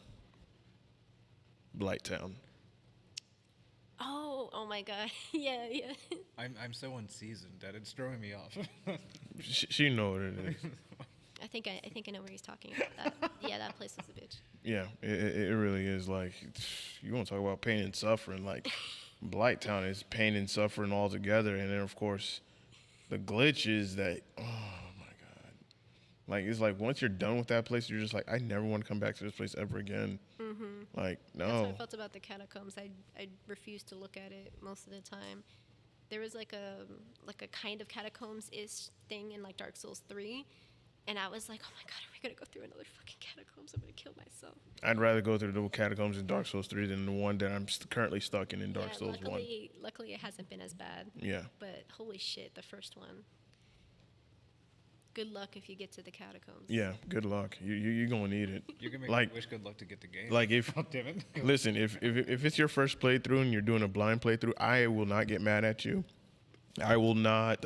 Oh my God. Yeah. I'm so unseasoned that it's throwing me off. She know what it is. I think I know where he's talking about. That. Yeah, that place was a bitch. Yeah, it really is. Like, you want to talk about pain and suffering. Like, Blighttown is pain and suffering all together. And then, of course, the glitches that, oh, my God. Like, it's like once you're done with that place, you're just like, I never want to come back to this place ever again. Mm-hmm. Like, no. That's how I felt about the catacombs. I refused to look at it most of the time. There was, like a kind of catacombs-ish thing in, like, Dark Souls 3. And I was like, oh my God, are we going to go through another fucking catacombs? I'm going to kill myself. I'd rather go through the catacombs in Dark Souls 3 than the one that I'm currently stuck in Dark Souls 1. Luckily, it hasn't been as bad. Yeah. But holy shit, the first one. Good luck if you get to the catacombs. Yeah, good luck. You're going to need it. You're going to make like, me wish good luck to get the game. Like, if, oh, damn it. Listen, if it's your first playthrough and you're doing a blind playthrough, I will not get mad at you. I will not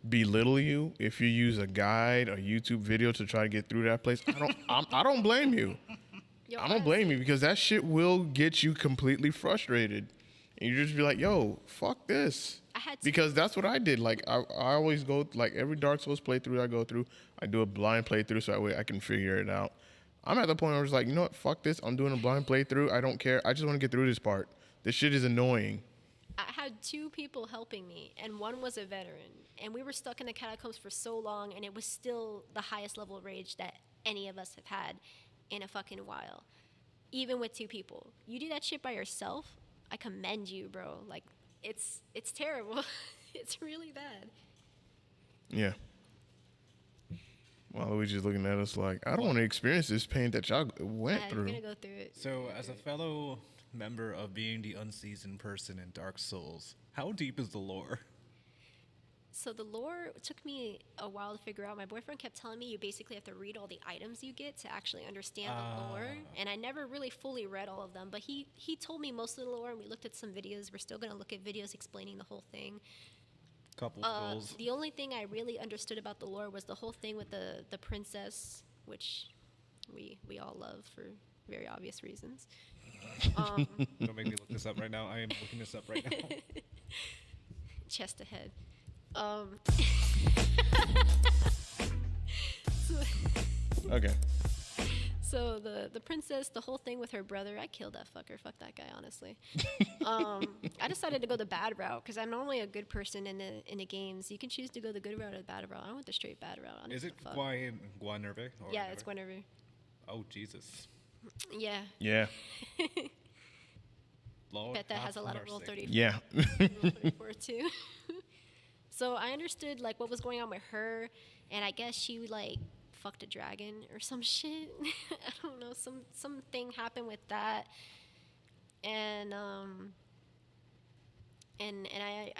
belittle you if you use a guide or YouTube video to try to get through that place. I don't blame you. I don't blame you because that shit will get you completely frustrated, and you just be like, "Yo, fuck this." Because that's what I did. Like I always go like every Dark Souls playthrough I go through, I do a blind playthrough so that way I can figure it out. I'm at the point where I was like, you know what? Fuck this. I'm doing a blind playthrough. I don't care. I just want to get through this part. This shit is annoying. I had 2 people helping me, and one was a veteran. And we were stuck in the catacombs for so long, and it was still the highest level of rage that any of us have had in a fucking while. Even with 2 people. You do that shit by yourself, I commend you, bro. Like, it's terrible. It's really bad. Yeah. While Luigi's looking at us like, I don't want to experience this pain that y'all went through. I'm going to go through it. So, as a fellow member of being the unseasoned person in Dark Souls, how deep is the lore? So the lore took me a while to figure out. My boyfriend kept telling me you basically have to read all the items you get to actually understand the lore. And I never really fully read all of them. But he told me most of the lore, and we looked at some videos. We're still going to look at videos explaining the whole thing. Couple goals. The only thing I really understood about the lore was the whole thing with the princess, which we all love for very obvious reasons. Don't make me look this up right now. I am looking this up right now. Chest ahead. Okay. So the princess, the whole thing with her brother, I killed that fucker. Fuck that guy, honestly. I decided to go the bad route because I'm normally a good person in the games. You can choose to go the good route or the bad route. I went the straight bad route. Is it Guanerve? Yeah, it's Guinevere. Oh, Jesus. Yeah. Yeah. Lord, Bet that has a lot of Rule 34. Yeah. Rule 34 too. So I understood like what was going on with her, and I guess she like fucked a dragon or some shit. I don't know. Something happened with that, and I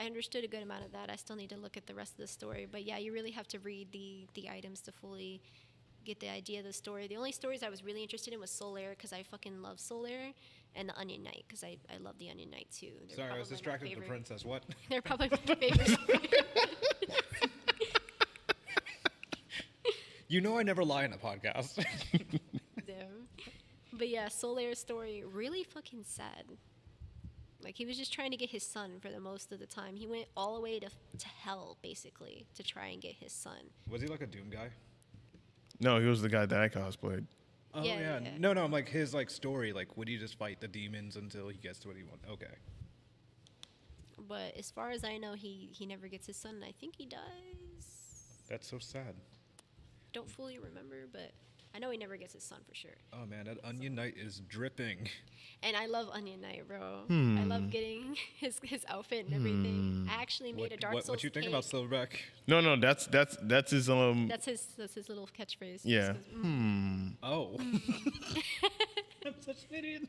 understood a good amount of that. I still need to look at the rest of the story, but yeah, you really have to read the items to fully get the idea of the story. The only stories I was really interested in was Solaire because I fucking love Solaire, and the Onion Knight because I love the Onion Knight too. They're Sorry, I was probably my distracted with the favorite- princess. What? They're probably my favorite. You know I never lie in a podcast. Damn. But yeah, Solaire's story really fucking sad. Like he was just trying to get his son for the most of the time. He went all the way to hell basically to try and get his son. Was he like a Doom guy? No, he was the guy that I cosplayed. Oh Yeah, yeah. yeah. No, I'm like his like story. Like, would he just fight the demons until he gets to what he wants? Okay. But as far as I know, he never gets his son. And I think he dies. That's so sad. Don't fully remember, but I know he never gets his son for sure. Oh man, that Onion Knight is dripping. And I love Onion Knight, bro. I love getting his outfit and everything. I actually made a Dark Souls What you think cake. about Silverback? No, that's his That's his little catchphrase. He yeah. just goes, Oh. I'm such an idiot.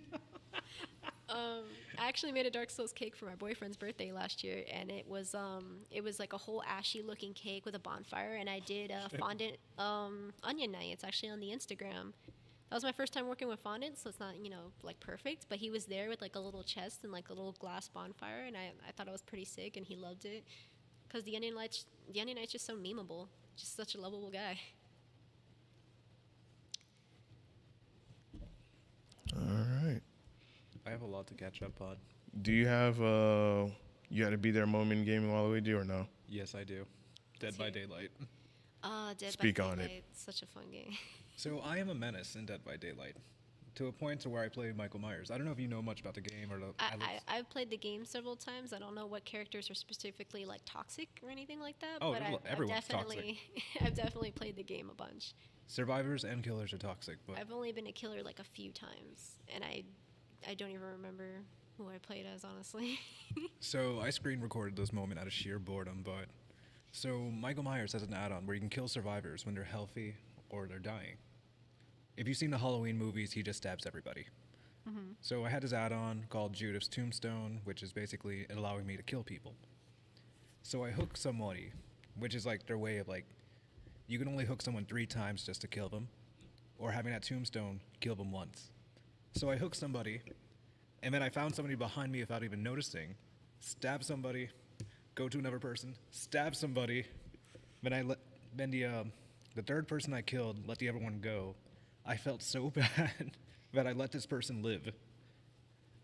I actually made a Dark Souls cake for my boyfriend's birthday last year, and it was like a whole ashy looking cake with a bonfire, and I did fondant Onion Knight. It's actually on the Instagram. That was my first time working with fondant, so it's not like perfect, but he was there with like a little chest and like a little glass bonfire, and I thought it was pretty sick, and he loved it because the Onion Knight's just so memeable, just such a lovable guy. All right. I have a lot to catch up on. Do you have you had to be there moment in gaming while we do or no? Yes, I do. Dead by Daylight. Dead Speak by on it. Daylight, such a fun game. So I am a menace in Dead by Daylight, to a point to where I play Michael Myers. I don't know if you know much about the game or the. I've played the game several times. I don't know what characters are specifically like toxic or anything like that. Oh, but everyone's toxic. I've definitely played the game a bunch. Survivors and killers are toxic, but I've only been a killer like a few times, and I don't even remember who I played as, honestly. so I screen recorded this moment out of sheer boredom. But so Michael Myers has an add-on where you can kill survivors when they're healthy or they're dying. If you've seen the Halloween movies, he just stabs everybody. So I had this add-on called Judith's Tombstone, which is basically allowing me to kill people. So I hook somebody, which is like their way of like, you can only hook someone 3 times just to kill them, or having that tombstone, kill them once. So I hooked somebody, and then I found somebody behind me without even noticing, stab somebody, go to another person, stab somebody, then the third person I killed let the other one go. I felt so bad that I let this person live.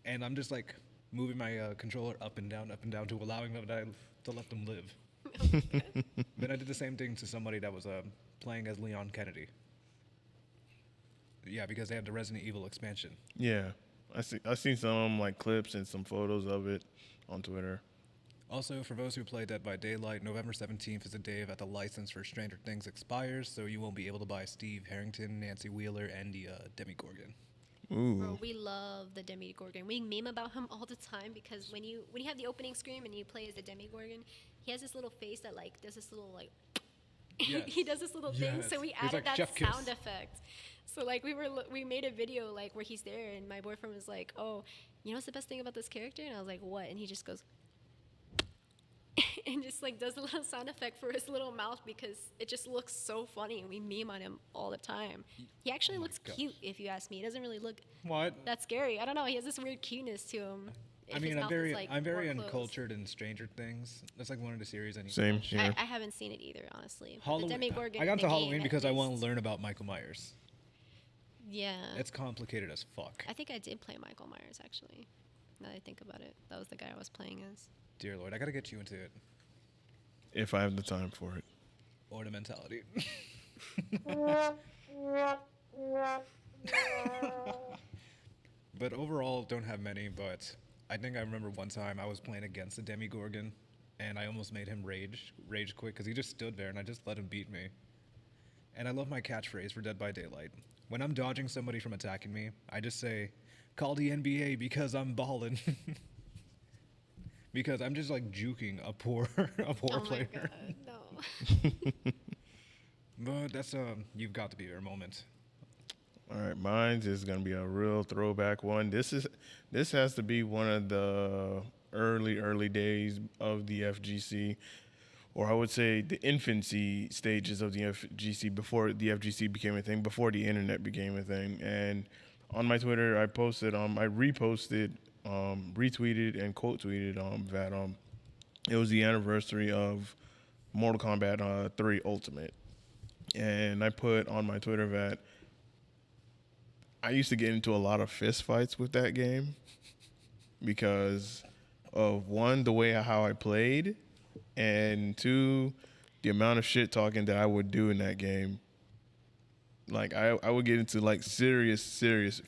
And I'm just like moving my controller up and down to allowing them to let them live. Then I did the same thing to somebody that was playing as Leon Kennedy. Yeah, because they had the Resident Evil expansion. Yeah, I seen some like clips and some photos of it on Twitter. Also, for those who play Dead by Daylight, November 17th is the day that the license for Stranger Things expires, so you won't be able to buy Steve Harrington, Nancy Wheeler, and the Demigorgon. Ooh. Bro, we love the Demigorgon. We meme about him all the time because when you have the opening screen and you play as the Demigorgon, he has this little face that like does this little like Yes. he does this little thing. Yes. So we He's added like that chef kiss. sound effect. So like we made a video like where he's there and my boyfriend was like, "Oh, you know what's the best thing about this character?" And I was like, "What?" And he just goes and just like does a little sound effect for his little mouth because it just looks so funny and we meme on him all the time. He actually Oh my looks gosh. cute if you ask me. He doesn't really look What? that scary. I don't know. He has this weird cuteness to him. I if mean, his I'm mouth very, is, like, I'm very more closed. uncultured in Stranger Things. That's like one of the series I need to Same watch. here. I haven't seen it either, honestly. The Halloween. Demigorgon. I got the into Halloween game, because at I want least. to learn about Michael Myers. Yeah. It's complicated as fuck. I think I did play Michael Myers actually. Now that I think about it, that was the guy I was playing as. Dear Lord, I gotta get you into it. If I have the time for it. Or the mentality. But overall, don't have many, but I think I remember one time I was playing against a Demigorgon, and I almost made him rage quit, because he just stood there, and I just let him beat me. And I love my catchphrase for Dead by Daylight. When I'm dodging somebody from attacking me, I just say, call the NBA because I'm ballin'. Because I'm just like juking a poor player. Oh my god, no. But that's you've got to be your moment. All right, mine's is gonna be a real throwback one. This has to be one of the early days of the FGC or I would say the infancy stages of the FGC before the FGC became a thing, before the internet became a thing. And on my Twitter, I posted, I reposted, retweeted, and quote tweeted that it was the anniversary of Mortal Kombat 3 Ultimate. And I put on my Twitter that I used to get into a lot of fist fights with that game because of, one, the way how I played, and two, the amount of shit talking that I would do in that game. Like, I would get into, like, serious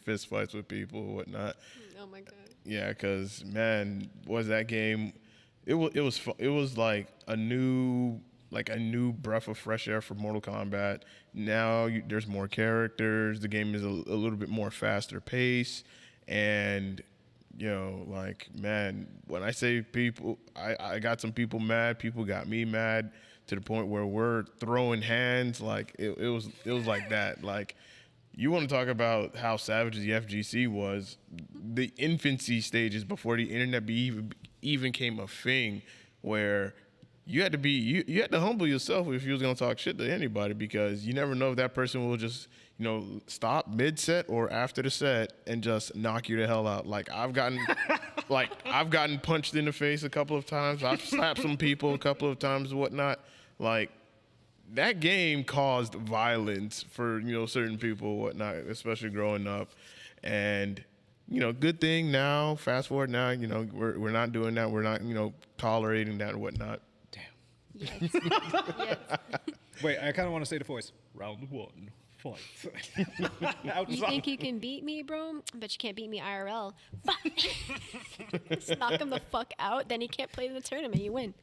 fist fights with people and whatnot. Oh my god. Yeah, because, man, was that game... It was like a new breath of fresh air for Mortal Kombat. Now there's more characters. The game is a little bit more faster pace, and like, man, when I say people, I got some people mad. People got me mad to the point where we're throwing hands. Like it was like that. Like, you want to talk about how savage the FGC was? The infancy stages before the internet even came a thing, where you had to humble yourself if you was gonna talk shit to anybody, because you never know if that person will just stop mid set or after the set and just knock you the hell out. Like, I've gotten punched in the face a couple of times. I've slapped some people a couple of times and whatnot. Like, that game caused violence for certain people and whatnot, especially growing up. And good thing now, fast forward now, we're not doing that. We're not tolerating that and whatnot. Damn. Yes. Yes. Wait, I kind of want to say the voice. Round one, fight. You think you can beat me, bro? But you can't beat me IRL. Just knock him the fuck out, then he can't play in the tournament. You win.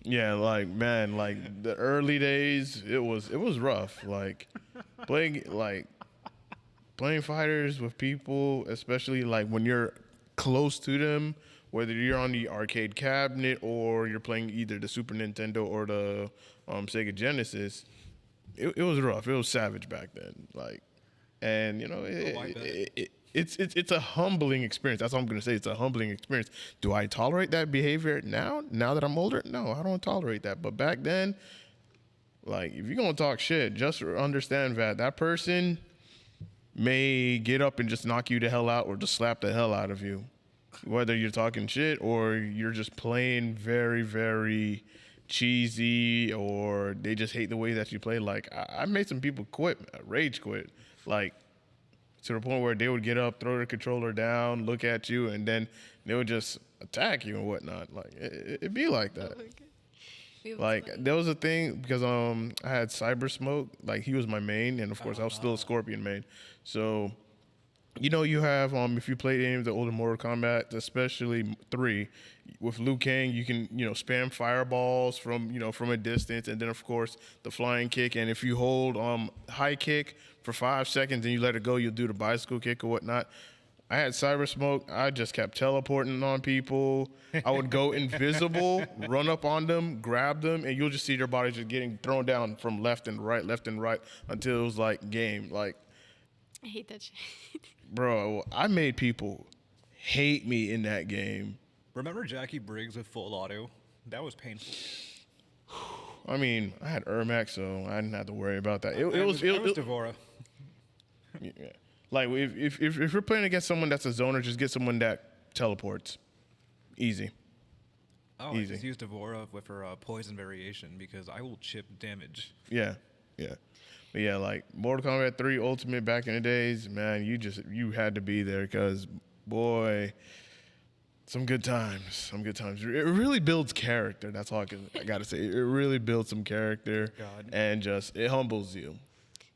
Yeah, like, man, like the early days, it was rough. Like playing fighters with people, especially like when you're close to them, whether you're on the arcade cabinet or you're playing either the Super Nintendo or the Sega Genesis, it was rough. It was savage back then. Like, and it's a humbling experience. That's what I'm gonna say. It's a humbling experience. Do I tolerate that behavior now? Now that I'm older, no, I don't tolerate that. But back then, like, if you're gonna talk shit, just understand that person may get up and just knock you the hell out or just slap the hell out of you, whether you're talking shit or you're just playing very, very cheesy, or they just hate the way that you play. Like, I made some people rage quit, like, to the point where they would get up, throw the controller down, look at you, and then they would just attack you and whatnot. Like, it'd be like that. Oh my God. Like, there was a thing, because I had Cyber Smoke, like, he was my main, and of course I was still a Scorpion main. So, you have, if you played any of the older Mortal Kombat, especially 3, with Liu Kang, you can, spam fireballs from a distance, and then of course the flying kick, and if you hold high kick for 5 seconds and you let it go, you'll do the bicycle kick or whatnot. I had Cyber Smoke. I just kept teleporting on people. I would go invisible, run up on them, grab them, and you'll just see their bodies just getting thrown down from left and right until it was like game. Like, I hate that shit. bro, I made people hate me in that game. Remember Jackie Briggs with full auto? That was painful. I mean, I had Ermac, so I didn't have to worry about that. It was Devora. Yeah. Like, if you're playing against someone that's a zoner, just get someone that teleports. Easy. Oh, Easy. I just used Devora with her poison variation because I will chip damage. Yeah. But yeah, like Mortal Kombat 3 Ultimate back in the days, man, you had to be there because, boy, some good times. It really builds character. That's all I got to say. It really builds some character. God. And just, it humbles you.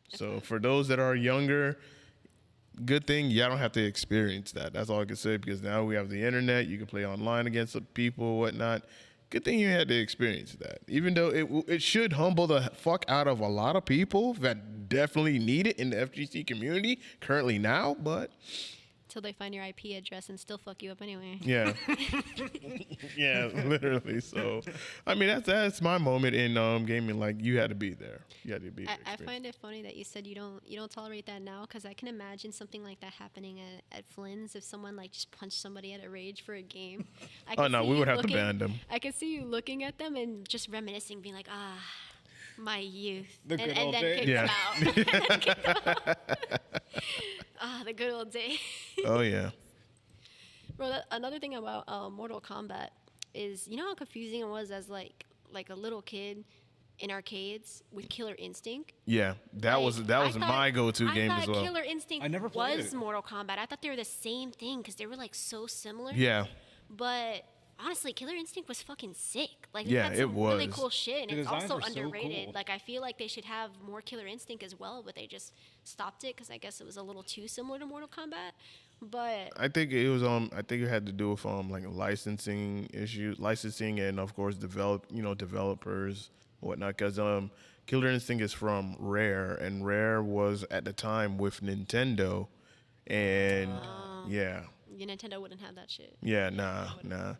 So for those that are younger, good thing y'all don't have to experience that. That's all I can say, because now we have the internet. You can play online against people, whatnot. Good thing you had to experience that. Even though it should humble the fuck out of a lot of people that definitely need it in the FGC community currently now, but Till they find your IP address and still fuck you up anyway. Yeah. Yeah, literally. So, I mean, that's my moment in gaming. Like, you had to be there. You had to be there. I find it funny that you said you don't tolerate that now, because I can imagine something like that happening at Flynn's if someone like just punched somebody at a rage for a game. Oh, no, we would have to ban them. I could see you looking at them and just reminiscing, being like, my youth, The good and old then days. kick Yeah. them out. The good old days. Oh, yeah. Bro, another thing about Mortal Kombat is, you know how confusing it was as like a little kid in arcades with Killer Instinct? Yeah, that was my go-to game as well. Killer Instinct I never played was it. Mortal Kombat. I thought they were the same thing because they were like so similar. Yeah. But honestly, Killer Instinct was fucking sick. Like, Yeah, had some it really was. cool shit, and The it's designs also were so underrated. cool. Like, I feel like they should have more Killer Instinct as well, but they just stopped it because I guess it was a little too similar to Mortal Kombat. But I think it was I think it had to do with like licensing and of course developers whatnot, because Killer Instinct is from Rare, and Rare was at the time with Nintendo, and yeah, Nintendo wouldn't have that shit. yeah, nah.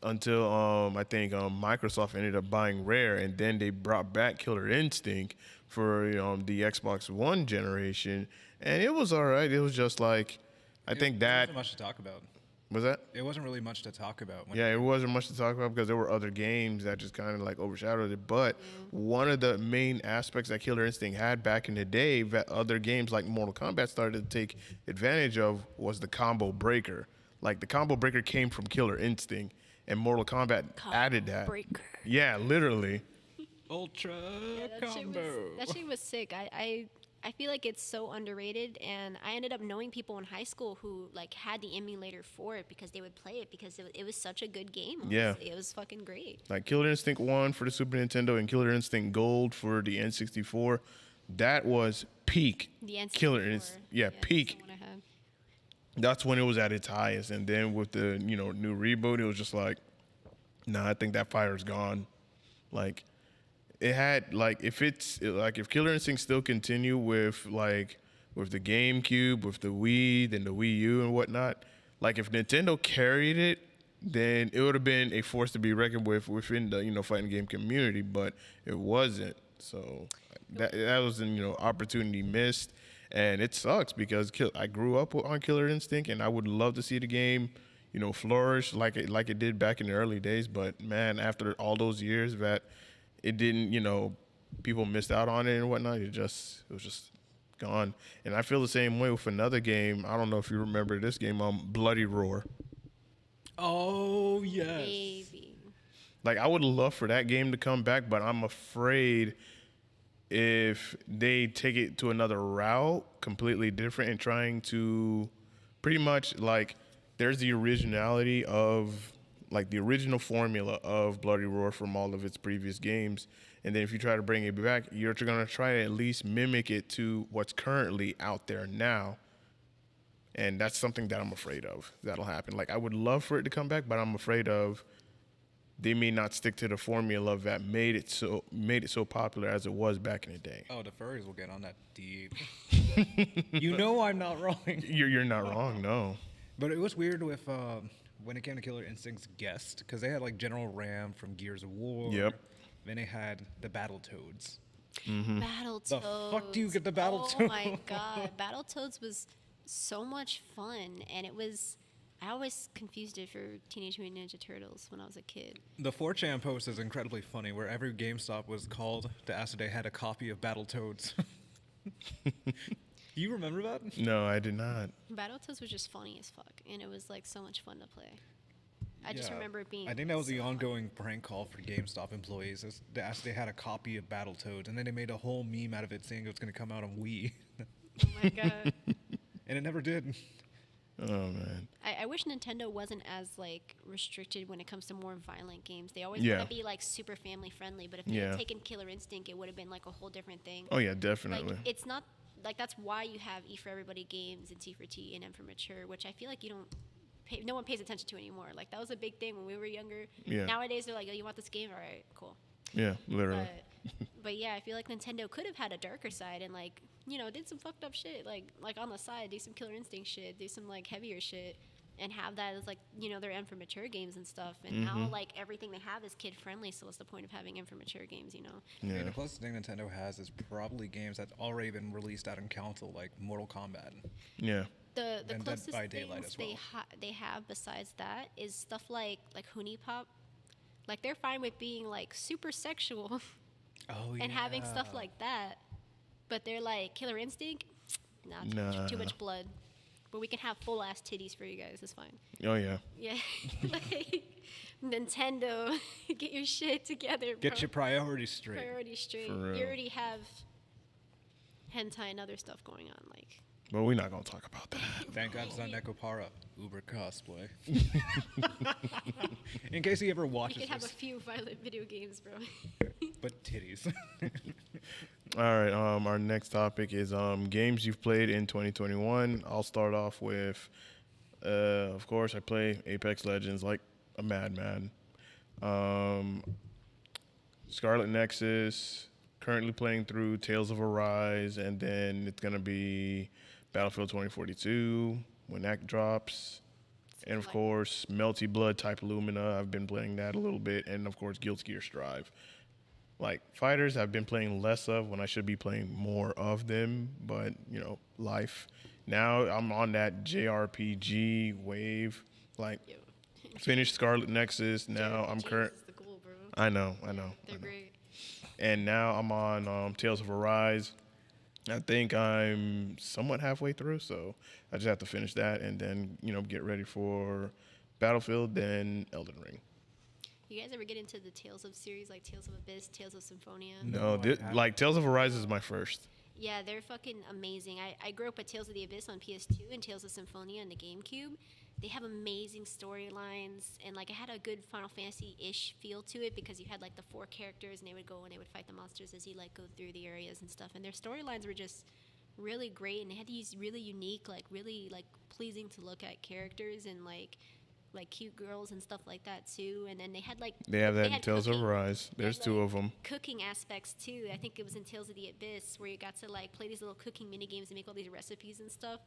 Until I think Microsoft ended up buying Rare, and then they brought back Killer Instinct for the Xbox One generation, and it was alright. It was just like I think There that wasn't much to talk about. was that. It wasn't really much to talk about. Yeah, it wasn't much to talk about because there were other games that just kind of like overshadowed it. But one of the main aspects that Killer Instinct had back in the day that other games like Mortal Kombat started to take advantage of was the combo breaker. Like, the combo breaker came from Killer Instinct, and Mortal Kombat added that. Breaker. Yeah, literally. Ultra That shit combo. that shit was sick. I feel like it's so underrated, and I ended up knowing people in high school who like had the emulator for it because they would play it because it was such a good game. Yeah. Honestly. It was fucking great. Like Killer Instinct 1 for the Super Nintendo and Killer Instinct Gold for the N64. That was peak The N64. Killer Instinct. Yeah, that's the peak. one I had. That's when it was at its highest. And then with the new reboot, it was just like, nah, I think that fire's gone. Like, it had like if Killer Instinct still continue with the GameCube, with the Wii, then the Wii U and whatnot. Like, if Nintendo carried it, then it would have been a force to be reckoned with within the fighting game community. But it wasn't. So that was an opportunity missed. And it sucks because I grew up on Killer Instinct, and I would love to see the game, flourish like it did back in the early days. But man, after all those years that it didn't, people missed out on it and whatnot, it was just gone. And I feel the same way with another game. I don't know if you remember this game, Bloody Roar. Oh yes. Baby. Like, I would love for that game to come back, but I'm afraid if they take it to another route, completely different, and trying to pretty much like, there's the originality of like the original formula of Bloody Roar from all of its previous games, and then if you try to bring it back, you're going to try to at least mimic it to what's currently out there now. And that's something that I'm afraid of that'll happen. Like, I would love for it to come back, but I'm afraid of they may not stick to the formula that made it so popular as it was back in the day. Oh, the furries will get on that deep. I'm not wrong. You're not wrong, no. But it was weird with when it came to Killer Instinct's guest, because they had like General Ram from Gears of War. Yep. Then they had the Battletoads. Battletoads. The fuck do you get the Oh Battletoads? my god, Battletoads was so much fun, and I always confused it for Teenage Mutant Ninja Turtles when I was a kid. The 4chan post is incredibly funny, where every GameStop was called to ask if they had a copy of Battletoads. You remember that? No, I did not. Battletoads was just funny as fuck, and it was like so much fun to play. I just Yeah. remember it being. I think that was the so fun. ongoing prank call for GameStop employees. Is they asked if they had a copy of Battletoads, and then they made a whole meme out of it saying it was going to come out on Wii. Oh my god. And it never did. Oh man. I wish Nintendo wasn't as like restricted when it comes to more violent games. They always Yeah. want to be like super family friendly, but if they Yeah. had taken Killer Instinct, it would have been like a whole different thing. Oh yeah, definitely. Like, it's not like that's why you have E for Everybody games and T for T and M for Mature, which I feel like no one pays attention to anymore. Like, that was a big thing when we were younger. Yeah. Nowadays they're like, oh, you want this game? All right, cool. Yeah, literally. But yeah, I feel like Nintendo could have had a darker side and like, did some fucked up shit, like on the side, do some Killer Instinct shit, do some like heavier shit, and have that as like their end for mature games and stuff. And now like everything they have is kid friendly, so what's the point of having end for mature games? Yeah, the closest thing Nintendo has is probably games that's already been released out on console, like Mortal Kombat. Yeah. The And Dead closest by Daylight things as well. they have besides that is stuff like Hoonie Pop. Like they're fine with being like super sexual Oh yeah. and having stuff like that, but they're like Killer Instinct. Nah, too Nah. much blood. But we can have full ass titties for you guys. It's fine. Oh yeah. Yeah, like Nintendo, get your shit together, bro. Get your priorities straight. priorities straight. For real. You already have hentai and other stuff going on. Like, But we're not gonna talk about that. Thank God it's not Nekopara. Uber cosplay. In case he ever we watches could have a this. few violent video games, bro. But titties. All right. Our next topic is games you've played in 2021. I'll start off with, of course, I play Apex Legends like a madman. Scarlet Nexus. Currently playing through Tales of Arise, and then it's gonna be Battlefield 2042 when that drops. And of course, Melty Blood Type Lumina. I've been playing that a little bit, and of course, Guilty Gear Strive. Like fighters, I've been playing less of when I should be playing more of them. But life. Now I'm on that JRPG wave. Like, Yo. finished Scarlet Nexus. Now I'm JRPGs current. is the goal, bro. I know. They're great. And now I'm on Tales of Arise. I think I'm somewhat halfway through, so I just have to finish that and then get ready for Battlefield, then Elden Ring. You guys ever get into the Tales of series, like Tales of Abyss, Tales of Symphonia? No, I haven't. like Tales of Arise is my first. Yeah, they're fucking amazing. I grew up with Tales of the Abyss on PS2 and Tales of Symphonia on the GameCube. They have amazing storylines, and like it had a good Final Fantasy-ish feel to it because you had like the 4 characters, and they would go and they would fight the monsters as you like go through the areas and stuff. And their storylines were just really great, and they had these really unique, like really like pleasing to look at characters and like cute girls and stuff like that too. And then they had like They have that in had Tales of cooking. Arise. They There's had, 2 like, of them. Cooking aspects too. I think it was in Tales of the Abyss where you got to like play these little cooking mini games and make all these recipes and stuff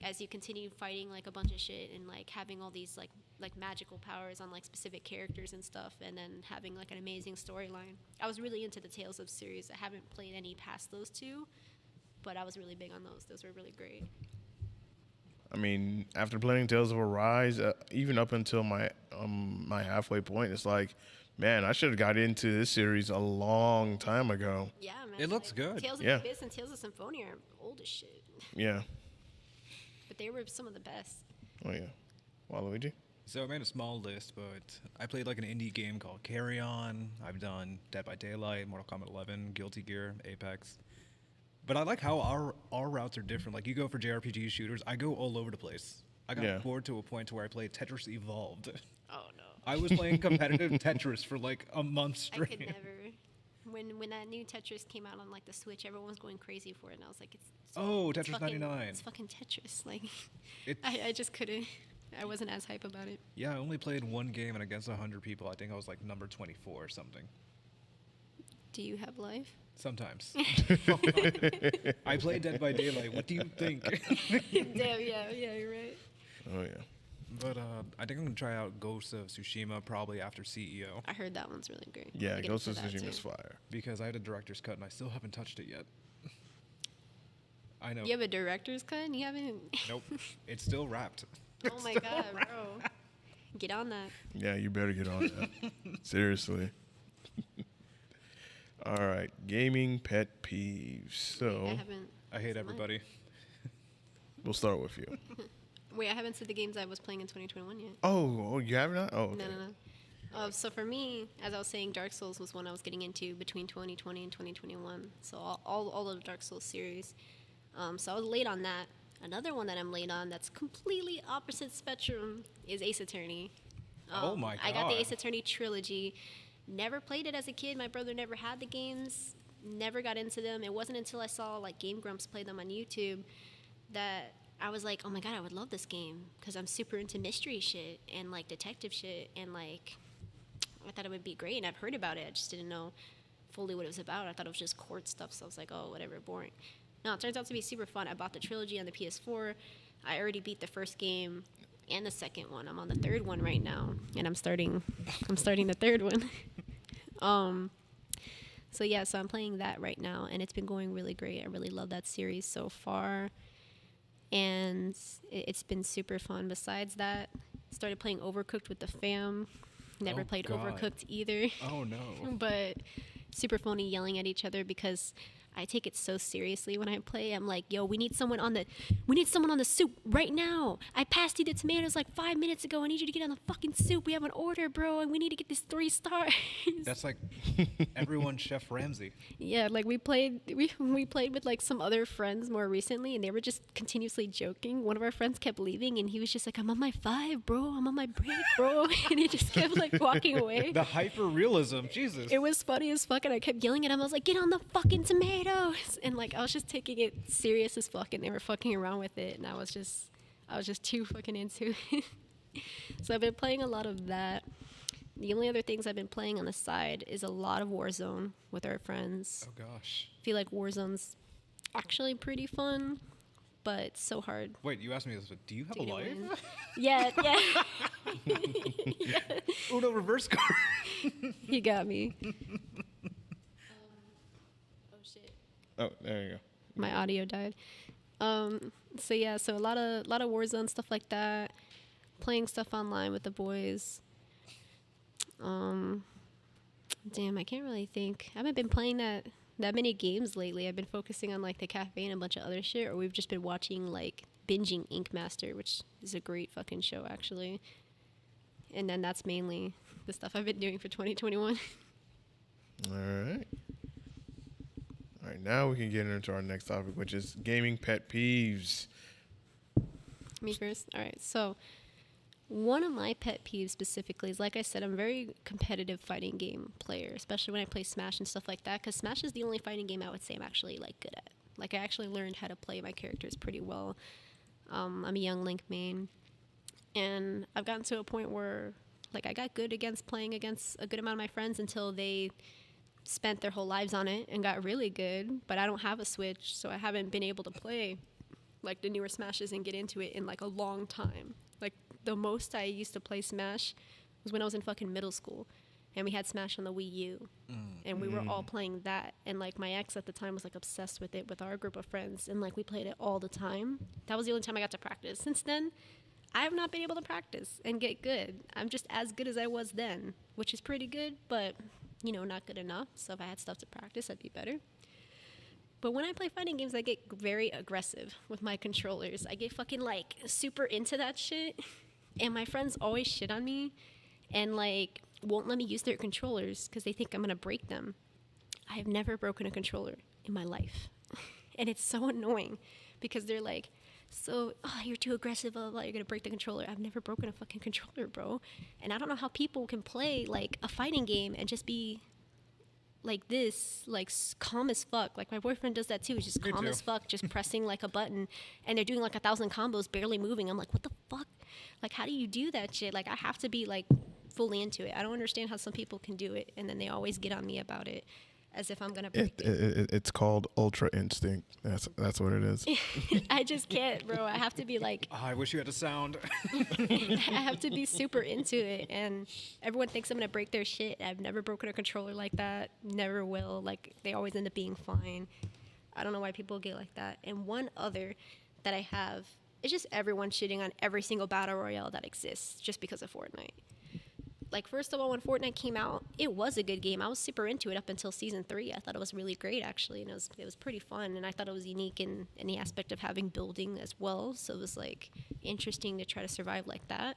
as you continue fighting like a bunch of shit and like having all these like magical powers on like specific characters and stuff, and then having like an amazing storyline. I was really into the Tales of series. I haven't played any past those 2, but I was really big on those. Those were really great. I mean, after playing Tales of Arise, even up until my my halfway point, it's like, man, I should have got into this series a long time ago. Yeah, man. It looks good. Tales of Yeah. the Abyss and Tales of Symphonia are old as shit, Yeah. but they were some of the best. Oh yeah. Waluigi? So I made a small list, but I played like an indie game called Carry On. I've done Dead by Daylight, Mortal Kombat 11, Guilty Gear, Apex. But I like how our routes are different. Like you go for JRPG shooters, I go all over the place. I got bored to a point to where I played Tetris Evolved. Oh no. I was playing competitive Tetris for like a month I straight. could never. When that new Tetris came out on like the Switch, everyone was going crazy for it, and I was like, it's Tetris fucking, 99. It's fucking Tetris. Like, It's- I just couldn't. I wasn't as hype about it. Yeah, I only played one game, and against 100 people, I think I was like number 24 or something. Do you have life? Sometimes. I played Dead by Daylight. What do you think? Damn, yeah, you're right. Oh yeah. But I think I'm gonna try out Ghost of Tsushima probably after CEO I heard that one's really great. Yeah, I'll get Ghost of into that, Tsushima is too. fire. because I had a director's cut and I still haven't touched it yet. I know. You have a director's cut and you haven't. Nope. It's still wrapped. Oh my god, bro. Get on that. Yeah, you better get on that. Seriously. All right, gaming pet peeves. So I haven't. I hate said mine. everybody. we'll start with you. Wait, I haven't said the games I was playing in 2021 yet. Oh, you have not? Oh, okay. No. So for me, as I was saying, Dark Souls was one I was getting into between 2020 and 2021. So all of the Dark Souls series. So I was late on that. Another one that I'm late on that's completely opposite spectrum is Ace Attorney. Oh my I got the God. Ace Attorney trilogy. Never played it as a kid. My brother never had the games. Never got into them. It wasn't until I saw like Game Grumps play them on YouTube that I was like, oh my god, I would love this game because I'm super into mystery shit and like detective shit, and like I thought it would be great. And I've heard about it. I just didn't know fully what it was about. I thought it was just court stuff. So I was like, oh, whatever, boring. No, it turns out to be super fun. I bought the Trilogy on the PS4. I already beat the first game and the second one. I'm on the third one right now, and I'm starting the third one. So yeah, so I'm playing that right now, and it's been going really great. I really love that series so far, and it's been super fun. Besides that, started playing Overcooked with the fam. Never Oh, played God. Overcooked either. Oh no. But super phony yelling at each other because I take it so seriously when I play. I'm like, yo, we need someone on the soup right now. I passed you the tomatoes like 5 minutes ago. I need you to get on the fucking soup. We have an order, bro, and we need to get this 3 stars. That's like everyone's Chef Ramsay. Yeah, like we played with like some other friends more recently, and they were just continuously joking. One of our friends kept leaving, and he was just like, I'm on my 5, bro. I'm on my break, bro. And he just kept like walking away. The hyper realism, Jesus. It was funny as fuck, and I kept yelling at him. I was like, get on the fucking tomatoes. And like I was just taking it serious as fuck, and they were fucking around with it, and I was just too fucking into it. So I've been playing a lot of that. The only other things I've been playing on the side is a lot of Warzone with our friends. Oh gosh. I feel like Warzone's actually pretty fun, but it's so hard. Wait, you asked me this, but do you have to a get a life? win. Yeah. Uno reverse card. You got me. Oh shit. Oh, there you go. My audio died. So yeah, so a lot of Warzone stuff like that. Playing stuff online with the boys. Damn, I can't really think. I haven't been playing that many games lately. I've been focusing on like the cafe and a bunch of other shit, or we've just been watching like binging Ink Master, which is a great fucking show actually. And then that's mainly the stuff I've been doing for 2021. All right. All right, now we can get into our next topic, which is gaming pet peeves. Me first? All right. So, one of my pet peeves specifically is, like I said, I'm a very competitive fighting game player, especially when I play Smash and stuff like that, because Smash is the only fighting game I would say I'm actually, like, good at. Like, I actually learned how to play my characters pretty well. I'm a young Link main, and I've gotten to a point where, like, I got good against playing against a good amount of my friends until they spent their whole lives on it and got really good, but I don't have a Switch, so I haven't been able to play like the newer Smashes and get into it in like a long time. Like the most I used to play Smash was when I was in fucking middle school, and we had Smash on the Wii U, and we were all playing that, and like my ex at the time was like obsessed with it with our group of friends, and like we played it all the time. That was the only time I got to practice. Since then, I have not been able to practice and get good. I'm just as good as I was then, which is pretty good, but you know, not good enough. So if I had stuff to practice, I'd be better. But when I play fighting games, I get very aggressive with my controllers. I get fucking like super into that shit. And my friends always shit on me and like won't let me use their controllers because they think I'm gonna break them. I have never broken a controller in my life. And it's so annoying because they're like, so, you're too aggressive, blah, blah, blah, you're gonna break the controller. I've never broken a fucking controller, bro. And I don't know how people can play, like, a fighting game and just be like this, like, calm as fuck. Like, my boyfriend does that too. He's just Me calm too. as fuck, just pressing, like, a button. And they're doing, like, 1,000 combos, barely moving. I'm like, what the fuck? Like, how do you do that shit? Like, I have to be, like, fully into it. I don't understand how some people can do it. And then they always get on me about it as if I'm gonna break it. It's called Ultra Instinct. That's what it is. I just can't, bro. I have to be like, I wish you had a sound. I have to be super into it, and everyone thinks I'm gonna break their shit. I've never broken a controller like that. Never will. Like they always end up being fine. I don't know why people get like that. And one other that I have is just everyone shitting on every single battle royale that exists just because of Fortnite. Like, first of all, when Fortnite came out, it was a good game. I was super into it up until Season 3. I thought it was really great, actually, and it was pretty fun, and I thought it was unique in the aspect of having building as well, so it was, like, interesting to try to survive like that.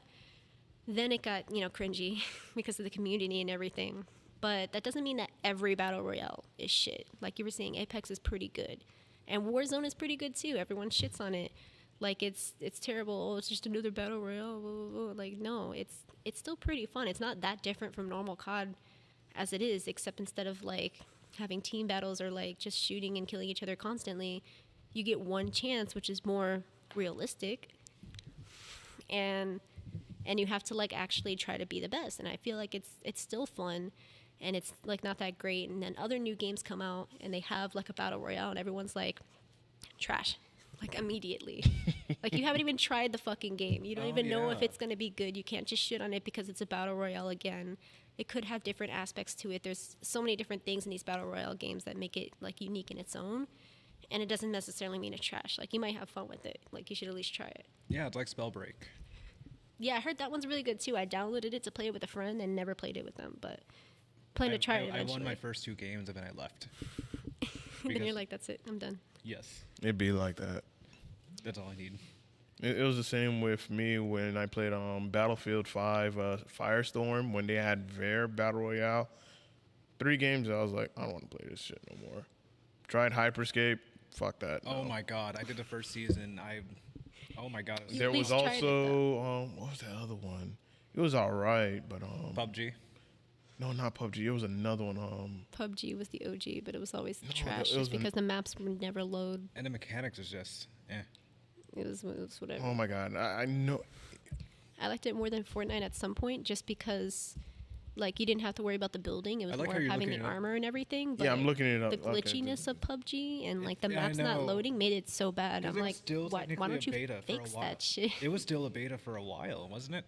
Then it got, you know, cringy because of the community and everything, but that doesn't mean that every Battle Royale is shit. Like you were saying, Apex is pretty good, and Warzone is pretty good, too. Everyone shits on it. Like, it's terrible. Oh, it's just another battle royale. Blah, blah, blah. Like, no, it's still pretty fun. It's not that different from normal COD as it is, except instead of, like, having team battles or, like, just shooting and killing each other constantly, you get one chance, which is more realistic. And you have to, like, actually try to be the best. And I feel like it's still fun, and it's, like, not that great. And then other new games come out, and they have, like, a battle royale, and everyone's like, trash. Like immediately. Like you haven't even tried the fucking game. You don't even know if yeah. it's gonna be good. You can't just shit on it because it's a battle royale again. It could have different aspects to it. There's so many different things in these battle royale games that make it like unique in its own. And it doesn't necessarily mean it's trash. Like you might have fun with it. Like you should at least try it. Yeah, it's like Spellbreak. Yeah, I heard that one's really good too. I downloaded it to play it with a friend and never played it with them, but plan to try it I eventually. won my first 2 games and then I left. Then because- you're like, that's it. I'm done. Yes, It'd be like that. that's all I need. It was the same with me when I played Battlefield 5 Firestorm when they had their Battle Royale. 3 games, I was like, I don't want to play this shit no more. Tried Hyperscape, fuck that. Oh no. my god, I did the first season. Oh my god, it was You There at was least tried it, also, what was that other one? It was alright, but PUBG. no, not PUBG. It was another one. PUBG was the OG, but it was always No, trash it was just because the maps would never load. And the mechanics is just, It was whatever. Oh my god, I know. I liked it more than Fortnite at some point just because like you didn't have to worry about the building. It was I like how more you're having the looking it up. armor and everything. But Yeah, I'm looking it up. The Okay, glitchiness of PUBG and like the Yeah, I maps not know. loading made it so bad. I'm it was like, still why technically don't a you beta for a fix while. that shit? It was still a beta for a while, wasn't it?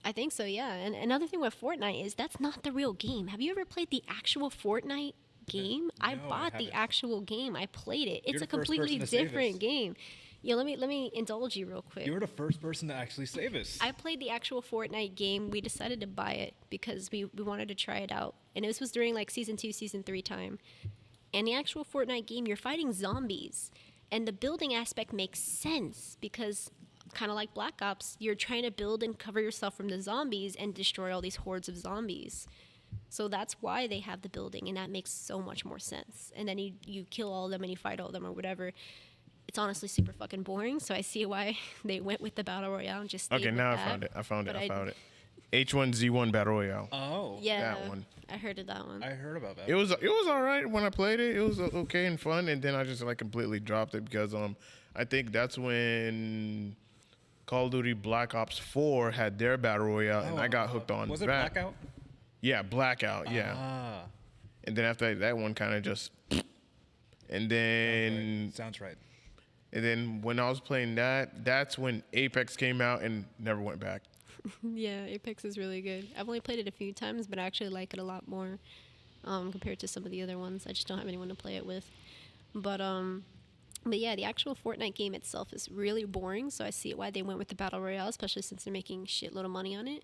I think so, yeah. And another thing with Fortnite is that's not the real game. Have you ever played the actual Fortnite game? I No, I bought the haven't. actual game. I played it. It's You're a the first completely person to say different this. game. Yeah, let me indulge you real quick. You were the first person to actually say this. I played the actual Fortnite game. We decided to buy it because we wanted to try it out. And this was during like season 2, season 3 time. And the actual Fortnite game, you're fighting zombies. And the building aspect makes sense because kind of like Black Ops, you're trying to build and cover yourself from the zombies and destroy all these hordes of zombies. So that's why they have the building, and that makes so much more sense. And then you kill all of them and you fight all of them or whatever. It's honestly super fucking boring, so I see why they went with the Battle Royale and just stayed Okay, with now that. I found it. But I found it. H1Z1 Battle Royale. Oh. Yeah, That one. I heard of that one. I heard about that. It was all right when I played it. It was okay and fun, and then I just like completely dropped it because I think that's when Call of Duty Black Ops 4 had their Battle Royale, and I got hooked on Was that. it Blackout? Yeah, Blackout. Yeah, Ah. and then after that one kind of just, and then Sounds right. and then when I was playing that, that's when Apex came out and never went back. Yeah, Apex is really good. I've only played it a few times, but I actually like it a lot more compared to some of the other ones. I just don't have anyone to play it with. But yeah, the actual Fortnite game itself is really boring, so I see why they went with the Battle Royale, especially since they're making shitload of money on it.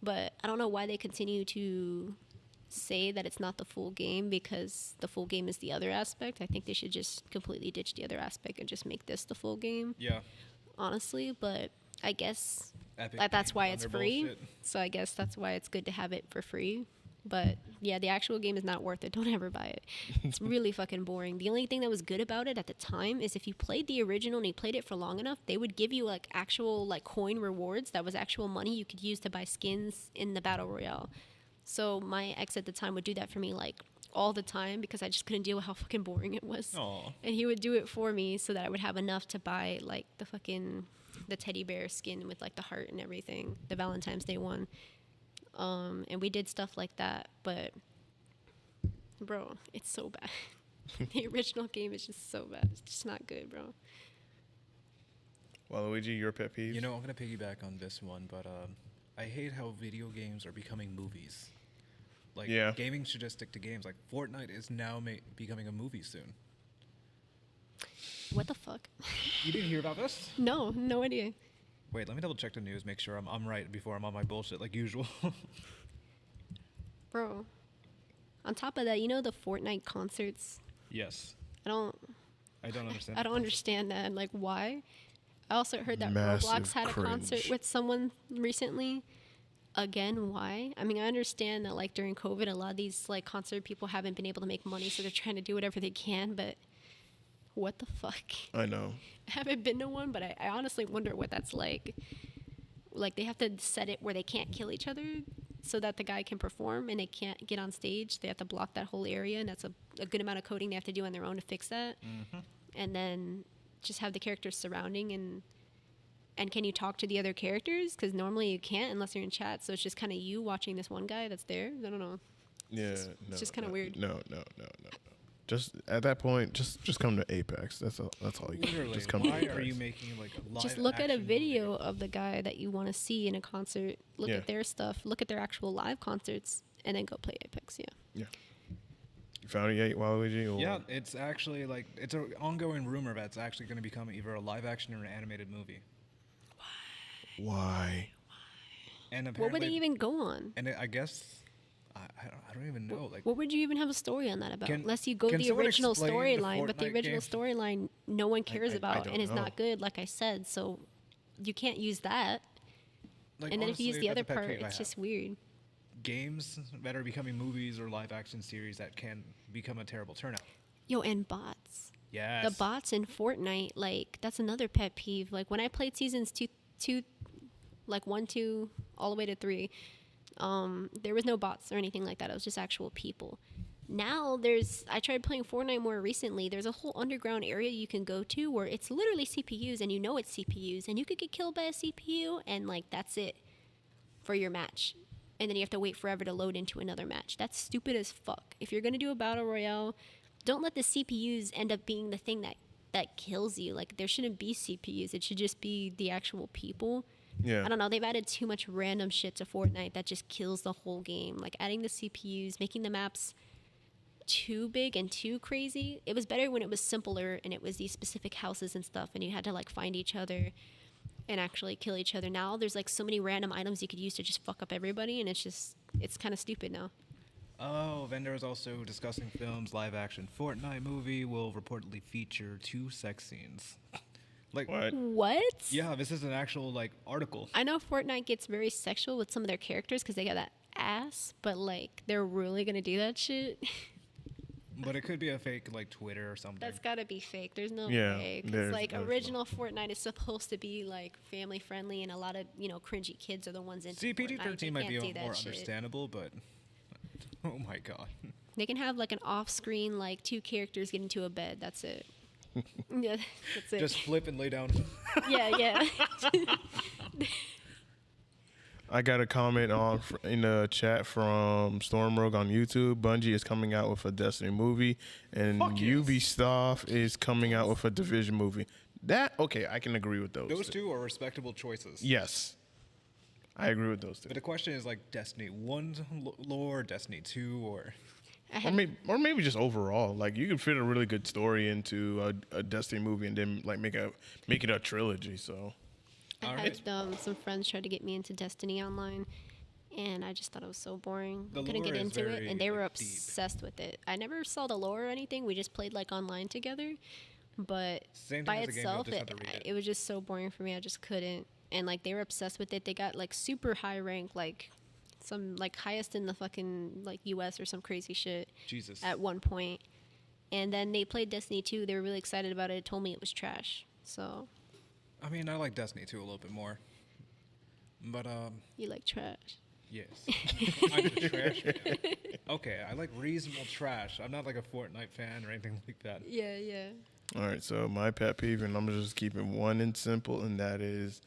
But I don't know why they continue to say that it's not the full game because the full game is the other aspect. I think they should just completely ditch the other aspect and just make this the full game, Yeah. honestly. But I guess Epic that's Games why on it's their free. bullshit. So I guess that's why it's good to have it for free. But yeah, the actual game is not worth it. Don't ever buy it. It's really fucking boring. The only thing that was good about it at the time is if you played the original and you played it for long enough, they would give you like actual like coin rewards that was actual money you could use to buy skins in the Battle Royale. So my ex at the time would do that for me like all the time because I just couldn't deal with how fucking boring it was. Aw. And he would do it for me so that I would have enough to buy like the teddy bear skin with like the heart and everything, the Valentine's Day one. And we did stuff like that, but bro, it's so bad. The original game is just so bad. It's just not good, bro. Well, Luigi, your pet peeves? You know, I'm gonna piggyback on this one, but I hate how video games are becoming movies. Like, Yeah. gaming should just stick to games. Like, Fortnite is now becoming a movie soon. What the fuck? You didn't hear about this? No idea. Wait, let me double check the news, make sure I'm right before I'm on my bullshit like usual. Bro. On top of that, you know the Fortnite concerts? Yes. I don't understand. I don't understand that. Like, why? I also heard that Massive Roblox had a concert cringe. with someone recently. Again, why? I mean, I understand that, like, during COVID, a lot of these, like, concert people haven't been able to make money, so they're trying to do whatever they can, but what the fuck? I know. I haven't been to one, but I honestly wonder what that's like. Like, they have to set it where they can't kill each other so that the guy can perform and they can't get on stage. They have to block that whole area, and that's a good amount of coding they have to do on their own to fix that. And then just have the characters surrounding and can you talk to the other characters? Because normally you can't unless you're in chat. So it's just kind of you watching this one guy that's there. I don't know. Yeah, It's just kinda weird. No. Just at that point, just come to Apex. That's all. That's all you can do. Literally, Just come why to Apex. are you making like a live Just look at a action video movie? of the guy that you want to see in a concert. Look Yeah. at their stuff. Look at their actual live concerts, and then go play Apex. Yeah. Yeah. You found it yet, Waluigi? Or? Yeah, it's actually like it's an ongoing rumor that it's actually going to become either a live action or an animated movie. Why? And What apparently, would they even go on? And I guess I don't even know. Like, What would you even have a story on that about? Can- Unless you go can the someone original explain the storyline, but the Fortnite original game? storyline no one cares I about, don't and it's know. not good, like I said. So you can't use that. like And then if you use honestly, the that's other a pet part, peeve I it's have. just weird. Games that are becoming movies or live action series that can become a terrible turnout. Yo, and bots. Yes. The bots in Fortnite, like that's another pet peeve. Like when I played seasons two, like 1, 2, all the way to 3, there was no bots or anything like that. It was just actual people. Now I tried playing Fortnite more recently. There's a whole underground area you can go to where it's literally CPUs, and you know it's CPUs, and you could get killed by a CPU, and like that's it for your match. And then you have to wait forever to load into another match. That's stupid as fuck. If you're gonna do a battle royale, don't let the CPUs end up being the thing that kills you. Like there shouldn't be CPUs. It should just be the actual people. Yeah. I don't know. They've added too much random shit to Fortnite that just kills the whole game. Like adding the CPUs, making the maps too big and too crazy. It was better when it was simpler and it was these specific houses and stuff, and you had to like find each other and actually kill each other. Now there's like so many random items you could use to just fuck up everybody, and it's kind of stupid now. Oh, vendor is also discussing films. Live action Fortnite movie will reportedly feature 2 sex scenes. Like, What? What? yeah, this is an actual like article. I know Fortnite gets very sexual with some of their characters because they got that ass, but like they're really gonna do that shit. But it could be a fake like Twitter or something. That's gotta be fake. There's no Yeah, way. Because there's- like there's no- original Fortnite is supposed to be like family friendly, and a lot of cringy kids are the ones in. See, PG-13 might be do more understandable, but oh my god. They can have like an off-screen like 2 characters get into a bed. That's it. Yeah, that's it. Just flip and lay down. yeah. I got a comment in the chat from Stormrogue on YouTube. Bungie is coming out with a Destiny movie, and Fuck yes. Ubisoft is coming out with a Division movie. Okay, I can agree with those. Those two are respectable choices. Yes, I agree with those two. But the question is like Destiny 1 lore, Destiny 2, or Or maybe just overall, like you could fit a really good story into a Destiny movie, and then like make it a trilogy. So I Alright. had some friends try to get me into Destiny Online, and I just thought it was so boring. The Couldn't get lore is into it, very, and they were like, deep. obsessed with it. I never saw the lore or anything. We just played like online together, but Same by thing as a game, you'll itself, just have to read it. it was just so boring for me. I just couldn't. And like they were obsessed with it. They got like super high rank, like some like highest in the fucking like U.S. or some crazy shit Jesus. at one point. And then they played Destiny 2. They were really excited about it. It told me it was trash. So I mean, I like Destiny 2 a little bit more. But you like trash. yes. I'm a trash man. Okay, I like reasonable trash. I'm not like a Fortnite fan or anything like that. Yeah. all right, so my pet peeve, and I'm gonna just keep it one and simple, and that is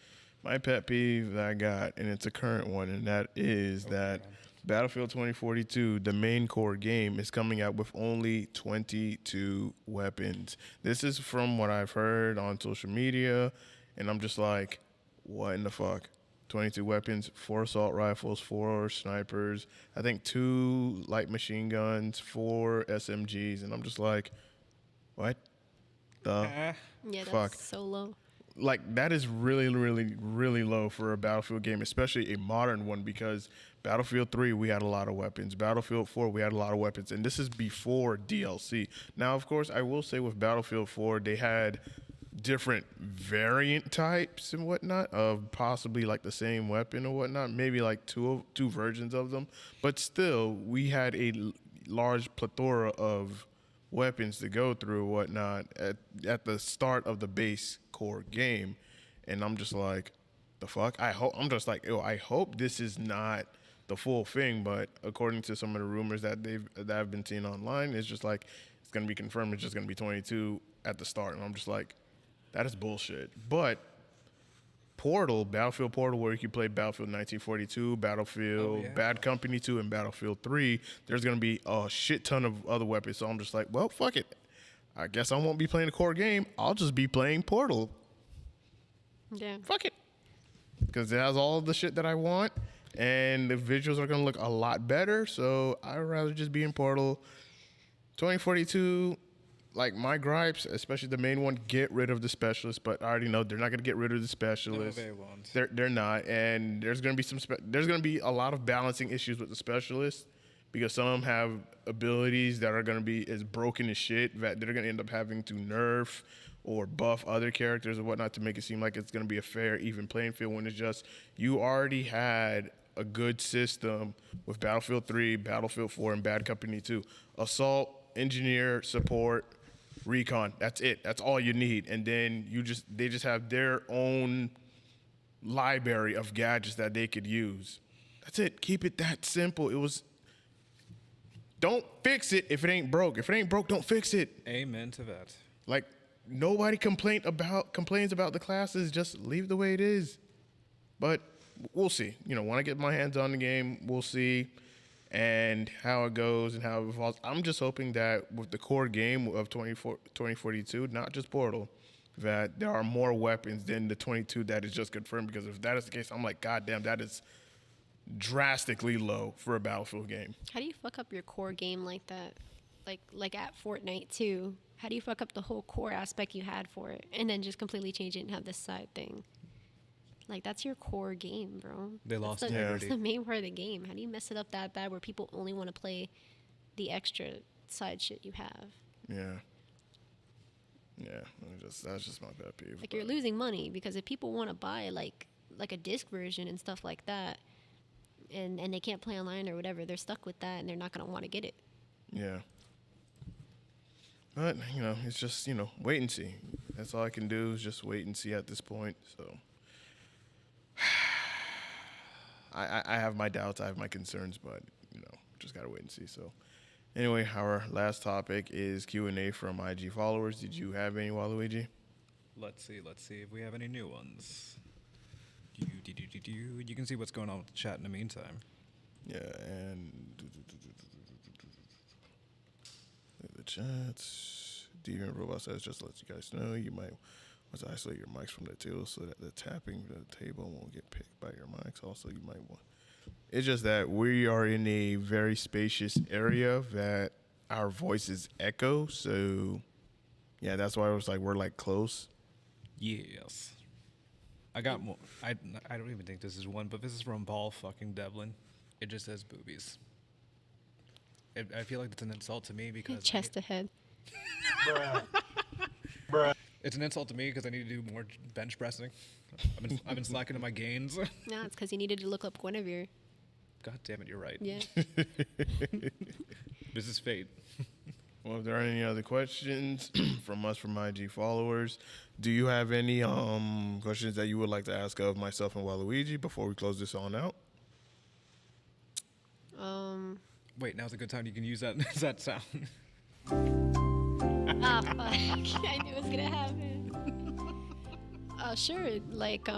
my pet peeve that I got, and it's a current one, and that is that man. Battlefield 2042, the main core game, is coming out with only 22 weapons. This is from what I've heard on social media, and I'm just like, what in the fuck? 22 weapons, 4 assault rifles, 4 snipers, I think 2 light machine guns, 4 SMGs, and I'm just like, what the Yeah, that's fuck? so low. Like, that is really, really, really low for a Battlefield game, especially a modern one, because Battlefield 3, we had a lot of weapons. Battlefield 4, we had a lot of weapons, and this is before DLC. Now, of course, I will say with Battlefield 4, they had different variant types and whatnot of possibly like the same weapon or whatnot, maybe like two versions of them, but still we had a large plethora of weapons to go through or whatnot at the start of the base core game. And I'm just like, the fuck? I hope this is not the full thing, but according to some of the rumors that I've been seeing online, it's just like it's gonna be confirmed it's just gonna be 22 at the start, and I'm just like, that is bullshit. But Battlefield Portal, where you can play Battlefield 1942, Battlefield Bad Company 2, and Battlefield 3, there's going to be a shit ton of other weapons. So I'm just like, well, fuck it. I guess I won't be playing the core game. I'll just be playing Portal. Yeah. Fuck it. Because it has all the shit that I want, and the visuals are going to look a lot better. So I'd rather just be in Portal. 2042, like my gripes, especially the main one, get rid of the specialists. But I already know they're not going to get rid of the specialists. No, they won't. They're not, and there's going to be there's going to be a lot of balancing issues with the specialists, because some of them have abilities that are going to be as broken as shit that they're going to end up having to nerf or buff other characters or whatnot to make it seem like it's going to be a fair, even playing field, when it's just you already had a good system with Battlefield 3, Battlefield 4, and Bad Company 2. Assault, engineer, support, recon. That's it. That's all you need. And then they just have their own library of gadgets that they could use. That's it. Keep it that simple. Don't fix it if it ain't broke. If it ain't broke, don't fix it. Amen to that. Like, nobody complains about the classes. Just leave the way it is. But we'll see. When I get my hands on the game, we'll see and how it goes and how it evolves. I'm just hoping that with the core game of 2042, not just Portal, that there are more weapons than the 22 that is just confirmed. Because if that is the case, I'm like, God damn, that is drastically low for a Battlefield game. How do you fuck up your core game like that? Like at Fortnite too. How do you fuck up the whole core aspect you had for it and then just completely change it and have this side thing? Like, that's your core game, bro. They lost That's integrity. the main part of the game. How do you mess it up that bad where people only want to play the extra side shit you have? Yeah. That's just my pet peeve. Like, you're losing money because if people want to buy like a disc version and stuff like that, and they can't play online or whatever, they're stuck with that and they're not gonna want to get it. Yeah. But, it's just, wait and see. That's all I can do is just wait and see at this point. So I have my doubts, I have my concerns, but, just got to wait and see. So anyway, our last topic is Q&A from IG followers. Did you have any, Waluigi? Let's see if we have any new ones. You can see what's going on with the chat in the meantime. Yeah, and the chats. Deviant Robot says, just to let you guys know, you might want to isolate your mics from the table so that the tapping the table won't get picked by your mics. Also, you might want. It's just that we are in a very spacious area that our voices echo. So, yeah, that's why I was like, we're like close. Yes. I got more. I don't even think this is one, but this is from Paul fucking Devlin. It just says boobies. I feel like it's an insult to me because Chest ahead. it's an insult to me because I need to do more bench pressing. I've been slacking to my gains. No, it's because you needed to look up Guinevere. God damn it, you're right. Yeah. This is fate. Well, if there are any other questions from IG followers, do you have any questions that you would like to ask of myself and Waluigi before we close this on out? Wait, now's a good time you can use that sound. Ah, fuck. I knew it was gonna happen. Sure. Like,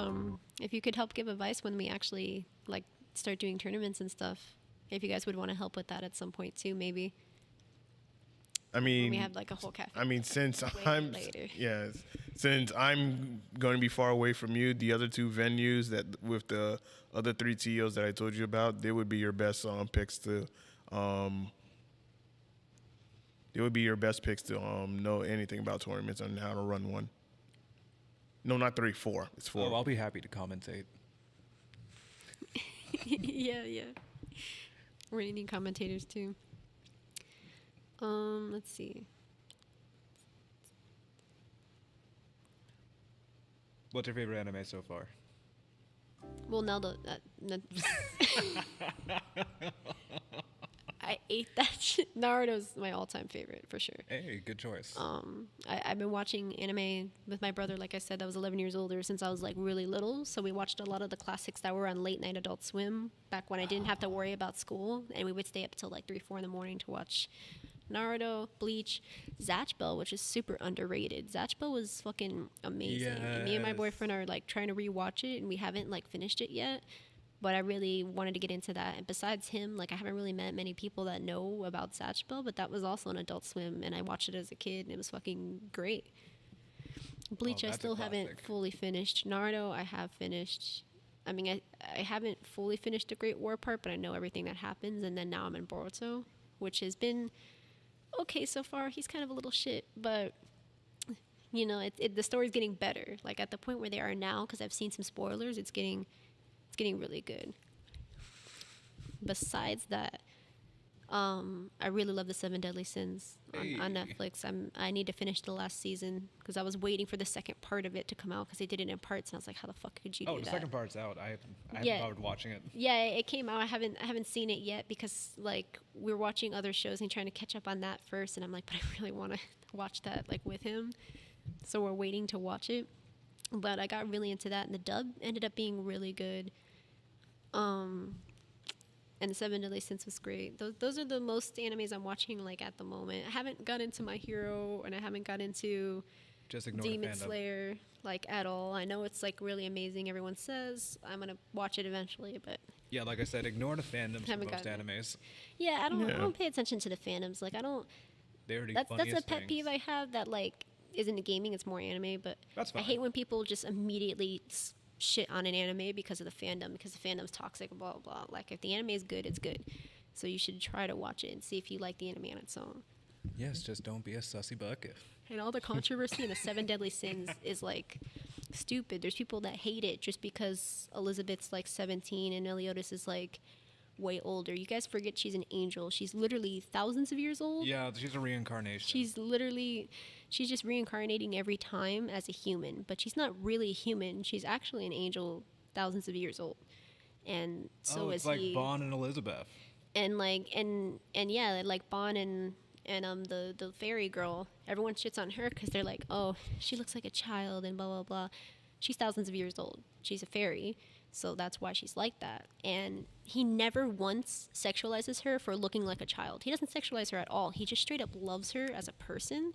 if you could help give advice when we actually start doing tournaments and stuff. If you guys would want to help with that at some point too, maybe. I mean, when we have a whole cafe. I mean, since I'm going to be far away from you, the other two venues that with the other three TOs that I told you about, they would be your best picks to. They would be your best picks to know anything about tournaments and how to run one. No, not 3, 4. It's 4. Oh, I'll be happy to commentate. Yeah. We're gonna need commentators too. Let's see. What's your favorite anime so far? Well, now I ate that shit. Naruto's my all-time favorite for sure. Hey, good choice. I've been watching anime with my brother, like I said, that was 11 years older since I was really little. So we watched a lot of the classics that were on late night Adult Swim back when I didn't have to worry about school, and we would stay up till 3, 4 in the morning to watch Naruto, Bleach, Zatch Bell, which is super underrated. Zatch Bell was fucking amazing. And me and my Yes. boyfriend are like trying to rewatch it, and we haven't like finished it yet. But I really wanted to get into that. And besides him, like I haven't really met many people that know about Zatch Bell, but that was also an Adult Swim, and I watched it as a kid, and it was fucking great. Bleach, I that's a still haven't classic. fully finished. Naruto, I have finished. I mean, I haven't fully finished the Great War part, but I know everything that happens. And then now I'm in Boruto, which has been okay so far. He's kind of a little shit, but you know, the story's getting better. Like at the point where they are now, because I've seen some spoilers, it's getting really good. Besides that, I really love the Seven Deadly Sins on Hey. Netflix. I need to finish the last season because I was waiting for the second part of it to come out because they did it in parts, and I was like, how the fuck could you do Oh, that? the second part's out. I Yeah. haven't bothered watching it. Yeah, it came out. I haven't seen it yet because like we're watching other shows and trying to catch up on that first, and I'm like, but I really want to watch that like with him, so we're waiting to watch it. But I got really into that, and the dub ended up being really good. And the Seven Deadly Sins was great. Those are the most animes I'm watching like at the moment. I haven't got into My Hero, and I haven't got into Just ignore Demon the fandom. Slayer like at all. I know it's like really amazing. Everyone says I'm gonna watch it eventually, but Yeah, like I said, ignore the fandoms for Haven't most gotten animes. yeah, I Yeah. don't pay attention to the fandoms. Like I don't. They're the That's a funniest pet things. peeve I have that like isn't gaming. It's more anime, but That's I fine. hate when people just immediately shit on an anime because of the fandom, because the fandom's toxic, blah blah blah. Like if the anime is good, it's good. So you should try to watch it and see if you like the anime on its own. Yes, just don't be a sussy bucket. And all the controversy in the Seven Deadly Sins is like stupid. There's people that hate it just because Elizabeth's like 17 and Meliodas is like way older. You guys forget she's an angel. She's literally thousands of years old. Yeah, she's a reincarnation. She's just reincarnating every time as a human, but she's not really human. She's actually an angel thousands of years old. And so it's is like he. Bond and Elizabeth. And like and yeah, like Bon and the fairy girl, everyone shits on her because they're like, oh, she looks like a child and blah blah blah. She's thousands of years old. She's a fairy, so that's why she's like that. And he never once sexualizes her for looking like a child. He doesn't sexualize her at all. He just straight up loves her as a person,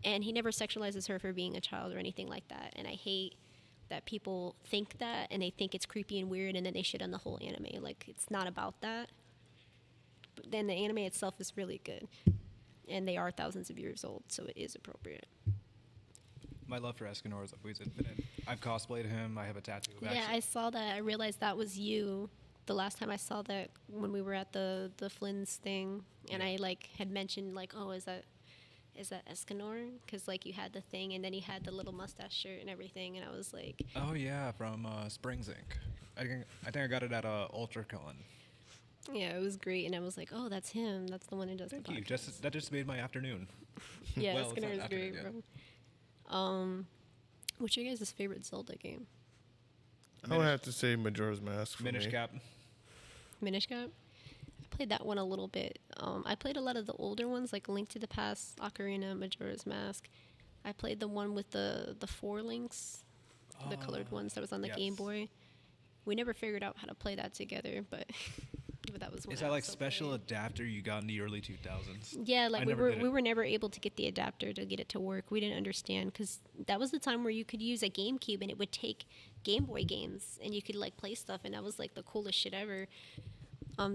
and he never sexualizes her for being a child or anything like that. And I hate that people think that, and they think it's creepy and weird, and then they shit on the whole anime. Like it's not about that. But then the anime itself is really good, and they are thousands of years old, so it is appropriate. My love for Escanor is always infinite. I've cosplayed him. I have a tattoo. Of Yeah, I saw that. I realized that was you the last time I saw that when we were at the Flynn's thing, and Yeah. I like had mentioned like, oh, is that Escanor? Because like you had the thing, and then he had the little mustache shirt and everything, and I was like, Oh yeah, from Springs Inc. I think I got it at UltraCon. yeah, it was great, and I was like, oh, that's him. That's the one who does Thank the you. podcast. That just made my afternoon. Yeah, Well, it's not Escanor is afternoon great, yet. bro. What's your guys' favorite Zelda game? I would have to say Majora's Mask for Minish me. Cap. Minish Cap? I played that one a little bit. I played a lot of the older ones, like Link to the Past, Ocarina, Majora's Mask. I played the one with the four links, the colored ones that was on the Game yes. Boy. We never figured out how to play that together, but that was one. Is I that like also special played. adapter you got in the early 2000s? Yeah, like I we never were did it. we were never able to get the adapter to get it to work. We didn't understand because that was the time where you could use a GameCube and it would take Game Boy games and you could like play stuff, and that was like the coolest shit ever.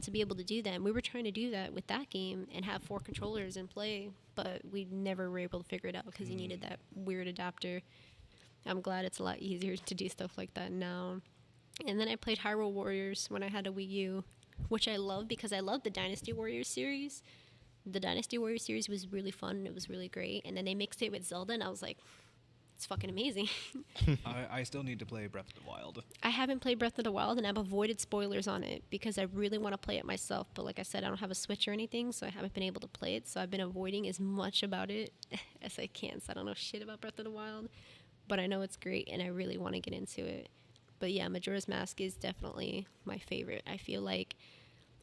To be able to do that, and we were trying to do that with that game and have 4 controllers and play, but we never were able to figure it out because you needed that weird adapter. I'm glad it's a lot easier to do stuff like that now. And then I played Hyrule Warriors when I had a Wii U, which I love because I love the Dynasty Warriors series. The Dynasty Warriors series was really fun and it was really great. And then they mixed it with Zelda, and I was like, it's fucking amazing. I still need to play Breath of the Wild. I haven't played Breath of the Wild, and I've avoided spoilers on it because I really want to play it myself. But like I said, I don't have a Switch or anything, so I haven't been able to play it. So I've been avoiding as much about it as I can. So I don't know shit about Breath of the Wild, but I know it's great, and I really want to get into it. But yeah, Majora's Mask is definitely my favorite. I feel like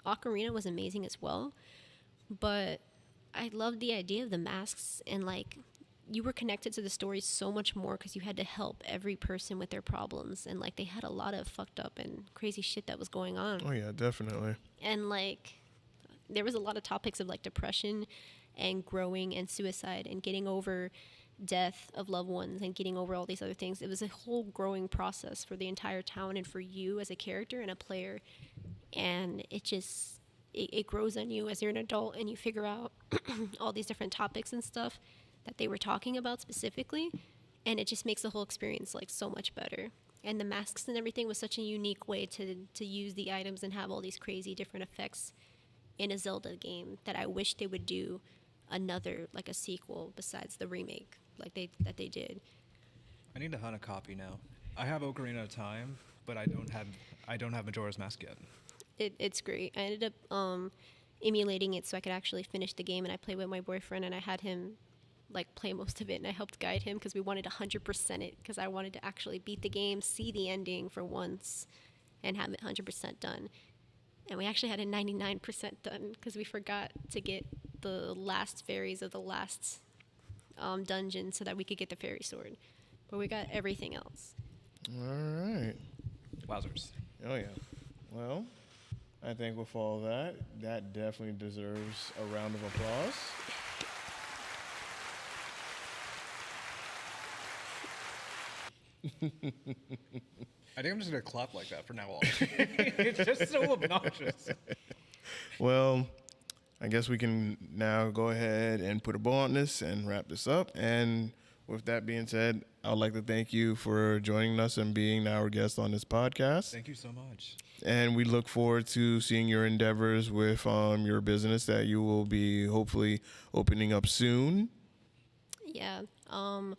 Ocarina was amazing as well, but I love the idea of the masks, and like you were connected to the story so much more because you had to help every person with their problems, and like they had a lot of fucked up and crazy shit that was going on. Oh yeah, definitely. And like there was a lot of topics of like depression and growing and suicide and getting over death of loved ones and getting over all these other things. It was a whole growing process for the entire town and for you as a character and a player. And it grows on you as you're an adult and you figure out all these different topics and stuff that they were talking about specifically. And it just makes the whole experience like so much better. And the masks and everything was such a unique way to use the items and have all these crazy different effects in a Zelda game that I wish they would do another, like a sequel besides the remake that they did. I need to hunt a copy now. I have Ocarina of Time, but I don't have Majora's Mask yet. It's great. I ended up emulating it so I could actually finish the game, and I played with my boyfriend, and I had him like play most of it, and I helped guide him because we wanted to 100% it because I wanted to actually beat the game, see the ending for once, and have it 100% done. And we actually had it 99% done because we forgot to get the last fairies of the last dungeon so that we could get the fairy sword. But we got everything else. All right. Wowzers. Oh, yeah. Well, I think with all that definitely deserves a round of applause. I think I'm just going to clap like that from now on. It's just so obnoxious. Well, I guess we can now go ahead and put a bow on this and wrap this up. And with that being said, I would like to thank you for joining us and being our guest on this podcast. Thank you so much. And we look forward to seeing your endeavors with your business that you will be hopefully opening up soon. Yeah. I'm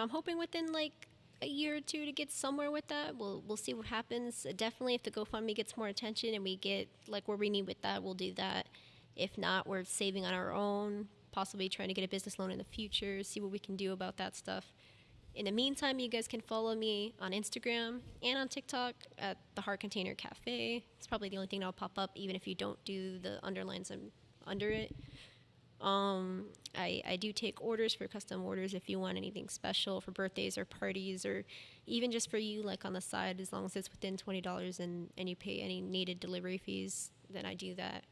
hoping within like a year or two to get somewhere with that. We'll see what happens. Definitely if the GoFundMe gets more attention and we get like where we need with that, we'll do that. If not, we're saving on our own, possibly trying to get a business loan in the future, see what we can do about that stuff. In the meantime, you guys can follow me on Instagram and on TikTok at the Heart Container Cafe. It's probably the only thing that'll pop up, even if you don't do the underlines under it. I do take orders for custom orders if you want anything special for birthdays or parties or even just for you, like on the side, as long as it's within $20 and you pay any needed delivery fees, then I do that.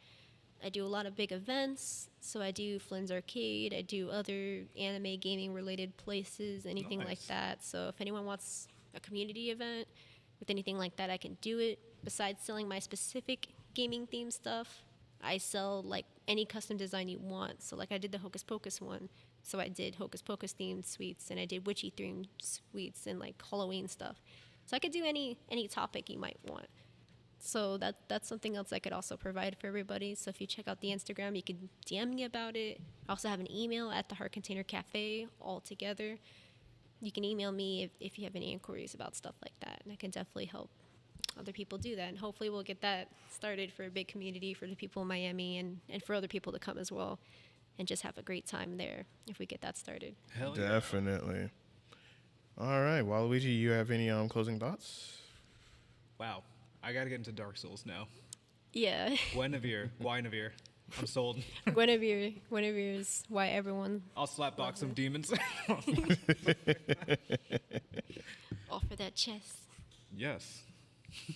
I do a lot of big events, so I do Flynn's Arcade, I do other anime gaming related places, anything like that. So if anyone wants a community event with anything like that, I can do it. Besides selling my specific gaming theme stuff, I sell like any custom design you want. So like I did the Hocus Pocus one, so I did Hocus Pocus themed sweets, and I did witchy themed sweets and like Halloween stuff. So I could do any topic you might want. So that's something else I could also provide for everybody. So if you check out the Instagram, you can DM me about it. I also have an email at the Heart Container Cafe all together. You can email me if you have any inquiries about stuff like that, and I can definitely help other people do that. And hopefully we'll get that started for a big community for the people in Miami and for other people to come as well and just have a great time there if we get that started. Hell yeah. Definitely. All right. Waluigi, you have any closing thoughts? Wow. I got to get into Dark Souls now. Yeah. Guinevere. I'm sold. Guinevere is why everyone I'll slapbox some demons. all for that chest. Yes.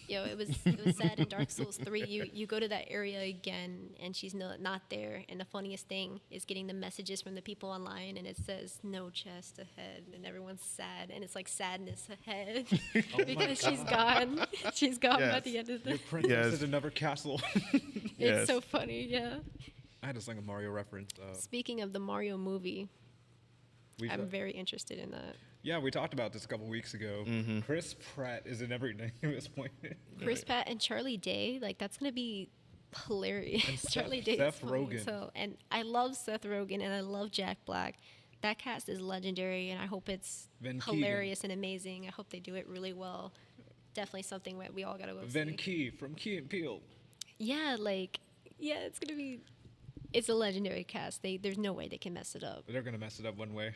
Yo, it was sad in Dark Souls 3. You go to that area again, and she's not there. And the funniest thing is getting the messages from the people online, and it says no chest ahead, and everyone's sad, and it's like sadness ahead because she's gone. She's gone Yes. at the end of the. Your princess Yes. is another castle. It's Yes. so funny, yeah. I had to sing a Mario reference. Speaking of the Mario movie, We I'm very interested in that. Yeah, we talked about this a couple weeks ago. Chris Pratt is in everything at this point. Chris Pratt and Charlie Day, like that's gonna be hilarious. And Charlie Day Seth is funny Rogen. as hell. And I love Seth Rogen and I love Jack Black. That cast is legendary, and I hope it's Van Keegan. hilarious and amazing. I hope they do it really well. Definitely something that we all gotta go Van see. Key from Key and Peele. Yeah, it's gonna be. It's a legendary cast. There's no way they can mess it up. They're gonna mess it up one way.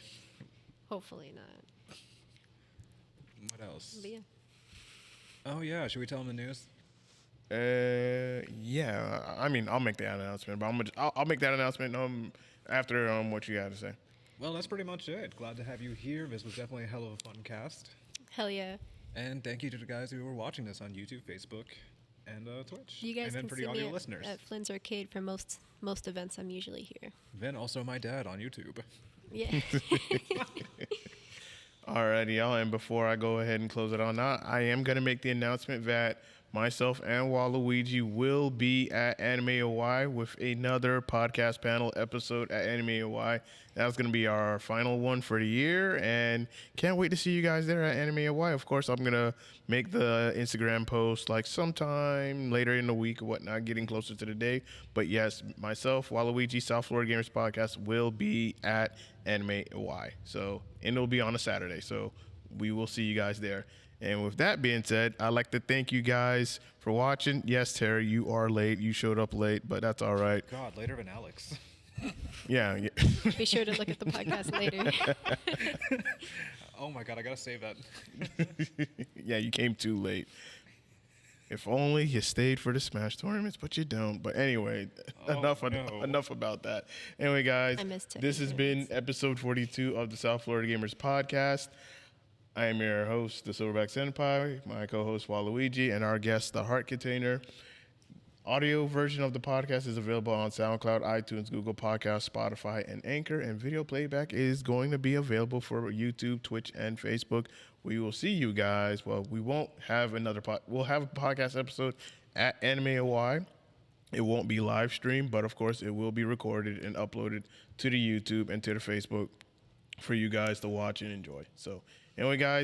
Hopefully not. What else? But yeah. Oh yeah, should we tell them the news? Yeah. I mean, I'll make that announcement, but I'll make that announcement after what you got to say. Well, that's pretty much it. Glad to have you here. This was definitely a hell of a fun cast. Hell yeah. And thank you to the guys who were watching this on YouTube, Facebook, and Twitch. You guys and then can for see the audio me listeners. at Flynn's Arcade for most events. I'm usually here. Then also my dad on YouTube. Yeah. Alrighty, y'all. And before I go ahead and close it on out, I am going to make the announcement that myself and Waluigi will be at Anime OY with another podcast panel episode at Anime OY. That's going to be our final one for the year, and can't wait to see you guys there at Anime OY. Of course, I'm going to make the Instagram post like sometime later in the week or whatnot, getting closer to the day. But yes, myself, Waluigi, South Florida Gamers Podcast will be at Anime OY. So, and it'll be on a Saturday. So we will see you guys there. And with that being said, I'd like to thank you guys for watching. Yes, Terry, you are late. You showed up late, but that's all right. God, later than Alex. Yeah. Be sure to look at the podcast later. Oh my God, I gotta save that. Yeah, you came too late. If only you stayed for the Smash tournaments, but you don't. But anyway, enough about that. Anyway, guys, I missed this has been episode 42 of the South Florida Gamers Podcast. I am your host, the Silverback Senpai, my co-host Waluigi, and our guest, the Heart Container. Audio version of the podcast is available on SoundCloud, iTunes, Google Podcasts, Spotify, and Anchor, and video playback is going to be available for YouTube, Twitch, and Facebook. We will see you guys. Well, we won't have we'll have a podcast episode at Anime OY. It won't be live streamed, but of course it will be recorded and uploaded to the YouTube and to the Facebook for you guys to watch and enjoy. So anyway, guys.